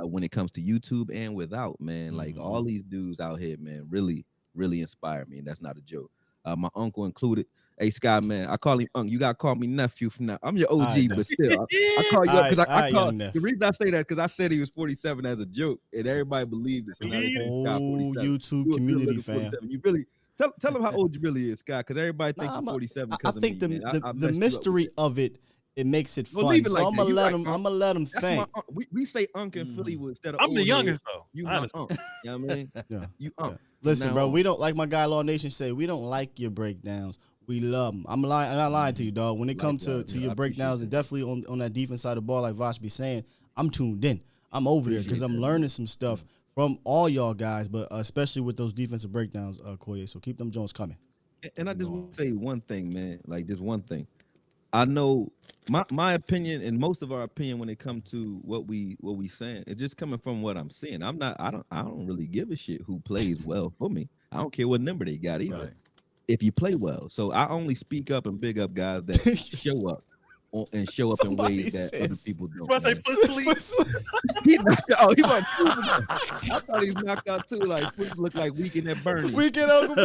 when it comes to YouTube and without, man. Like all these dudes out here, man, really, really inspire me, and that's not a joke. My uncle included. Hey, Sky, man, I call him Unc. You got to call me nephew from now. I'm your OG, but still, I call you up because I call the reason I say that because I said he was 47 as a joke, and everybody believed this. Whole YouTube community fan. You really tell him how old you really is, Sky, because everybody thinks you're 47. I think the mystery of it makes it fun. So I'm gonna let him think. We say Unc in Philly instead of I'm the youngest though. You my Unc. You know what I mean? Yeah. You Unc. Listen, bro, we don't like my guy Law Nation say. We don't like your breakdowns. We love them. I'm not lying to you, dog. When it comes to your breakdowns, and definitely on that defense side of the ball, like Vosh be saying, I'm tuned in. I'm over there because I'm learning some stuff from all y'all guys, but especially with those defensive breakdowns, Koye. So keep them Jones coming. And I just want to say one thing, man. Like this one thing. I know my opinion and most of our opinion when it comes to what we saying, it's just coming from what I'm seeing. I don't really give a shit who plays well for me. I don't care what number they got either. Right. If you play well. So I only speak up and big up guys that show up and show up in ways that other people don't. I say he knocked out. He was, I thought he was knocked out too. Like Foot looked like Weekend at Bernie. Weekend Uncle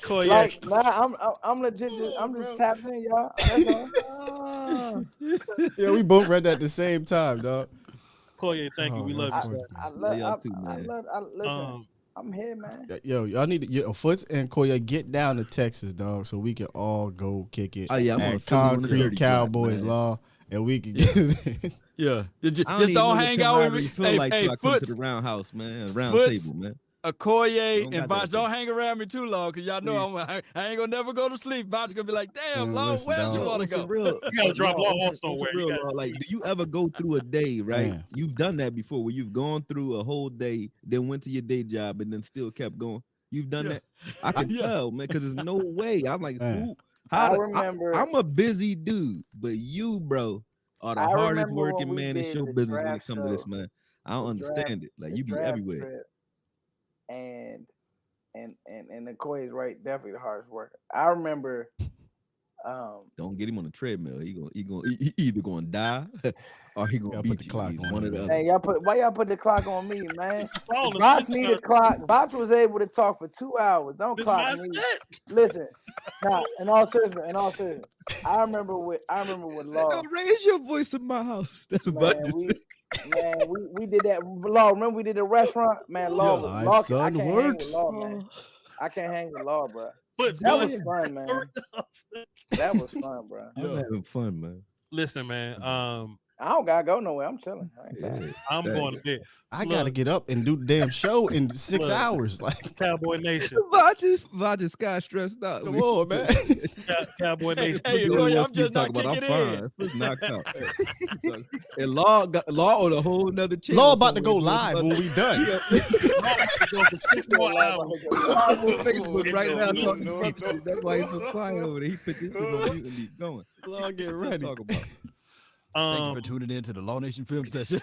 Like, I'm legit. I'm just tapped in, y'all. That's all. Yeah, we both read that at the same time, dog. Koye, thank you. We love you. I love you, man. Listen. I'm here, man. Yo, y'all need to Foots and Koye get down to Texas, dog, so we can all go kick it. Oh yeah, I'm at Concrete Cowboys Law, and we can get it. Yeah, just don't hang out with me. Hey, Foots to the roundhouse, man, Roundtable, man. Koye and Bosh, don't hang around me too long, cause y'all know I ain't gonna never go to sleep. Bosh gonna be like, damn, Law, where you want to go? You gotta drop Law off somewhere. Like, do you ever go through a day, right? Man. You've done that before, where you've gone through a whole day, then went to your day job, and then still kept going. You've done that. I can tell, man, because there's no way. I'm like, I remember. I'm a busy dude, but you, bro, are the hardest working man in show business when it comes to this, man. I don't understand it. Like, you be everywhere. And the Koye is right, definitely the hardest worker. I remember. Don't get him on the treadmill. He either gonna die or he gonna beat the clock on one of the other. Hey, why y'all put the clock on me, man? Bosh need a clock. Bosh was able to talk for 2 hours. Don't clock me. Listen, now in all seriousness, I remember with Law. Don't raise your voice in my house. That's what we did that. Law, remember we did the restaurant, man. Law, my son works. I can't hang with Law, bro. But that was fun, man. That was fun, bro. I'm having fun, man. Listen, man. I don't gotta go nowhere. I'm chilling. I'm going to bed. I gotta get up and do the damn show in 6 hours. Like Cowboy Nation. Roger Scott stressed out. Come on, man. Cowboy Nation. Hey, I'm just not kicking I'm fine. It's knocked out. And Law on a whole nother channel. Law about to go live when we done. Facebook right now talking. That's why he's so quiet over there. He put this on mute and he's going. Law, get ready. Talk about. Thank you for tuning in to the Law Nation Film Session.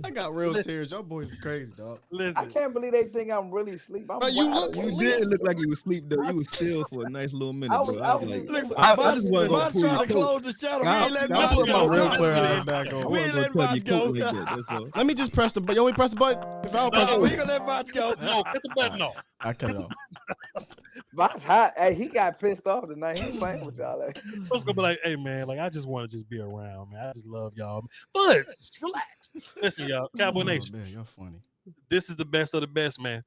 I got real tears. Y'all boys is crazy, dog. Listen. I can't believe they think I'm really asleep. You didn't look like you was asleep though. You was still for a nice little minute, bro. I just want to try to close the channel. We ain't letting I'll put my go. real clear eyes back on. We ain't letting Bosh go. Let me just press the button. You want me to press the button? If I don't press the We button. gonna let Bosh go. No, cut the button off. I cut it off. Bosh hot. Hey, he got pissed off tonight. He ain't playing with y'all. I was gonna be like, hey man, like I just want to just be around, man. I just love y'all. But relax. Listen, y'all, Cowboy Nation. Man, y'all funny. This is the best of the best, man.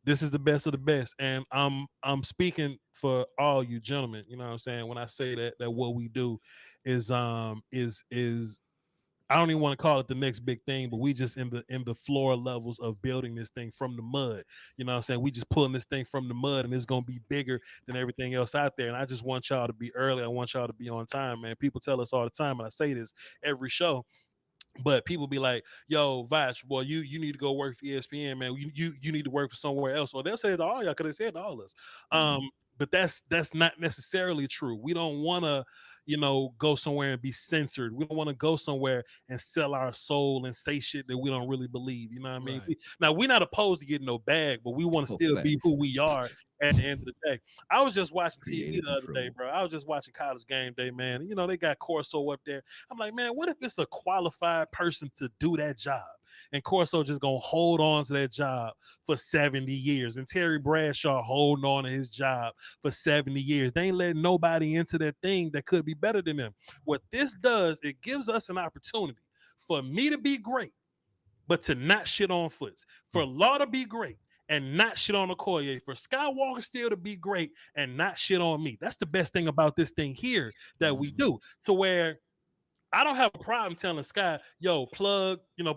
This is the best of the best. And I'm speaking for all you gentlemen, you know what I'm saying? When I say that what we do is I don't even want to call it the next big thing, but we just in the floor levels of building this thing from the mud. You know what I'm saying? We just pulling this thing from the mud, and it's going to be bigger than everything else out there. And I just want y'all to be early. I want y'all to be on time, man. People tell us all the time, and I say this every show, But people be like, yo, Vach, boy, you need to go work for ESPN, man. You need to work for somewhere else. Or they'll say it to all y'all, because they said to all of us. But that's not necessarily true. We don't want to, go somewhere and be censored. We don't want to go somewhere and sell our soul and say shit that we don't really believe. You know what I mean? Right. We're not opposed to getting no bag, but we want to still be who we are at the end of the day. I was just watching TV the other day, bro. I was just watching College Game Day, man. They got Corso up there. I'm like, man, what if it's a qualified person to do that job? And Corso just gonna hold on to that job for 70 years. And Terry Bradshaw holding on to his job for 70 years. They ain't letting nobody into that thing that could be better than them. What this does, it gives us an opportunity for me to be great, but to not shit on Foots. For Law to be great and not shit on Okoye. For Skywalker still to be great and not shit on me. That's the best thing about this thing here that we do. To where I don't have a problem telling Sky, yo, plug your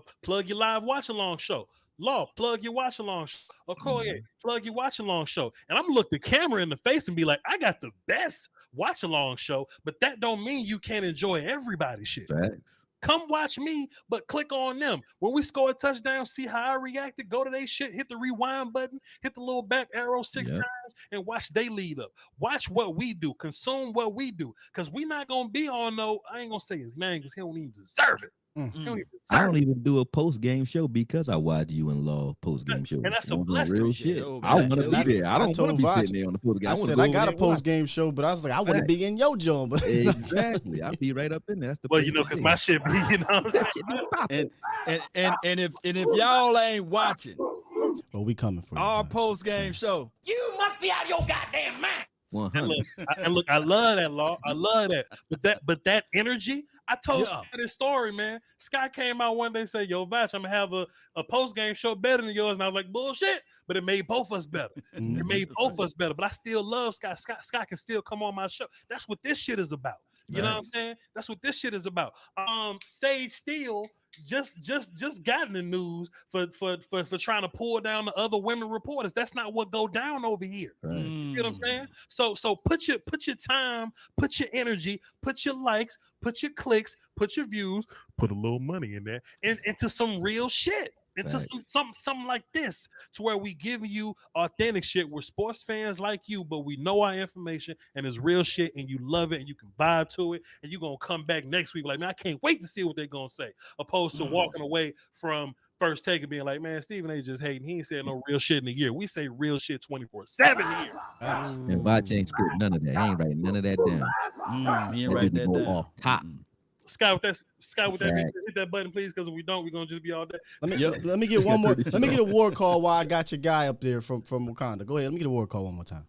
live watch along show. Law, plug your watch along show. Okoye, plug your watch along show. And I'm gonna look the camera in the face and be like, I got the best watch along show, but that don't mean you can't enjoy everybody's shit. Facts. Come watch me, but click on them. When we score a touchdown, see how I reacted, go to their shit, hit the rewind button, hit the little back arrow 6 times, and watch they lead up. Watch what we do, consume what we do. Because we're not going to be on I ain't going to say his name because he don't even deserve it. I don't even do a post-game show because I watch you and Law post-game show. And that's a blessing. Real shit. I want to be there. I don't want to be sitting there on the post-game. I said I got a post-game show, but I was like, I want to be in your job. Exactly. I'll be right up in there. That's the because my shit be, what I'm saying? And if y'all ain't watching, we coming for you. Our post-game show. You must be out of your goddamn mind. And look, I love that, Law. I love that. But that energy, I told Sky this story, man. Sky came out one day and said, yo, Vach, I'm gonna have a post-game show better than yours. And I was like, bullshit. But it made both of us better. It made both of us better. But I still love Sky. Sky can still come on my show. That's what this shit is about. You know what I'm saying? That's what this shit is about. Sage Steele just got in the news for trying to pull down the other women reporters. That's not what go down over here. You know what I'm saying? So put your time, put your energy, put your likes, put your clicks, put your views, put a little money in there, and into some real shit. Into something like this, to where we give you authentic shit. We're sports fans like you, but we know our information and it's real shit, and you love it and you can vibe to it, and you're gonna come back next week like, man, I can't wait to see what they're gonna say, opposed to walking away from First Take and being like, man, Stephen A just hating. He ain't said no real shit in a year. We say real shit 24/7 here. And Vach ain't script none of that. He ain't writing none of that down. He ain't writing that down. Off top. Sky with that, hit that button, please, because if we don't, we're gonna just be all day. Let me get one more. Let me get a war call while I got your guy up there from Wakanda. Go ahead. Let me get a war call one more time.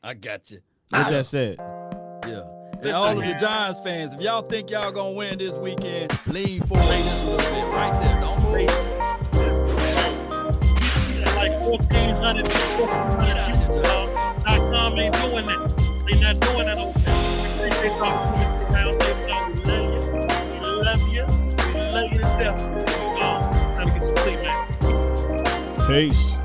I got you. With that said, and all of the Giants fans, if y'all think y'all gonna win this weekend, lean forward just a little bit, right there. Don't move. Like 1,400 .com ain't doing that. They not doing that over there. They talk we love you to death. Time to get some sleep, man. Peace.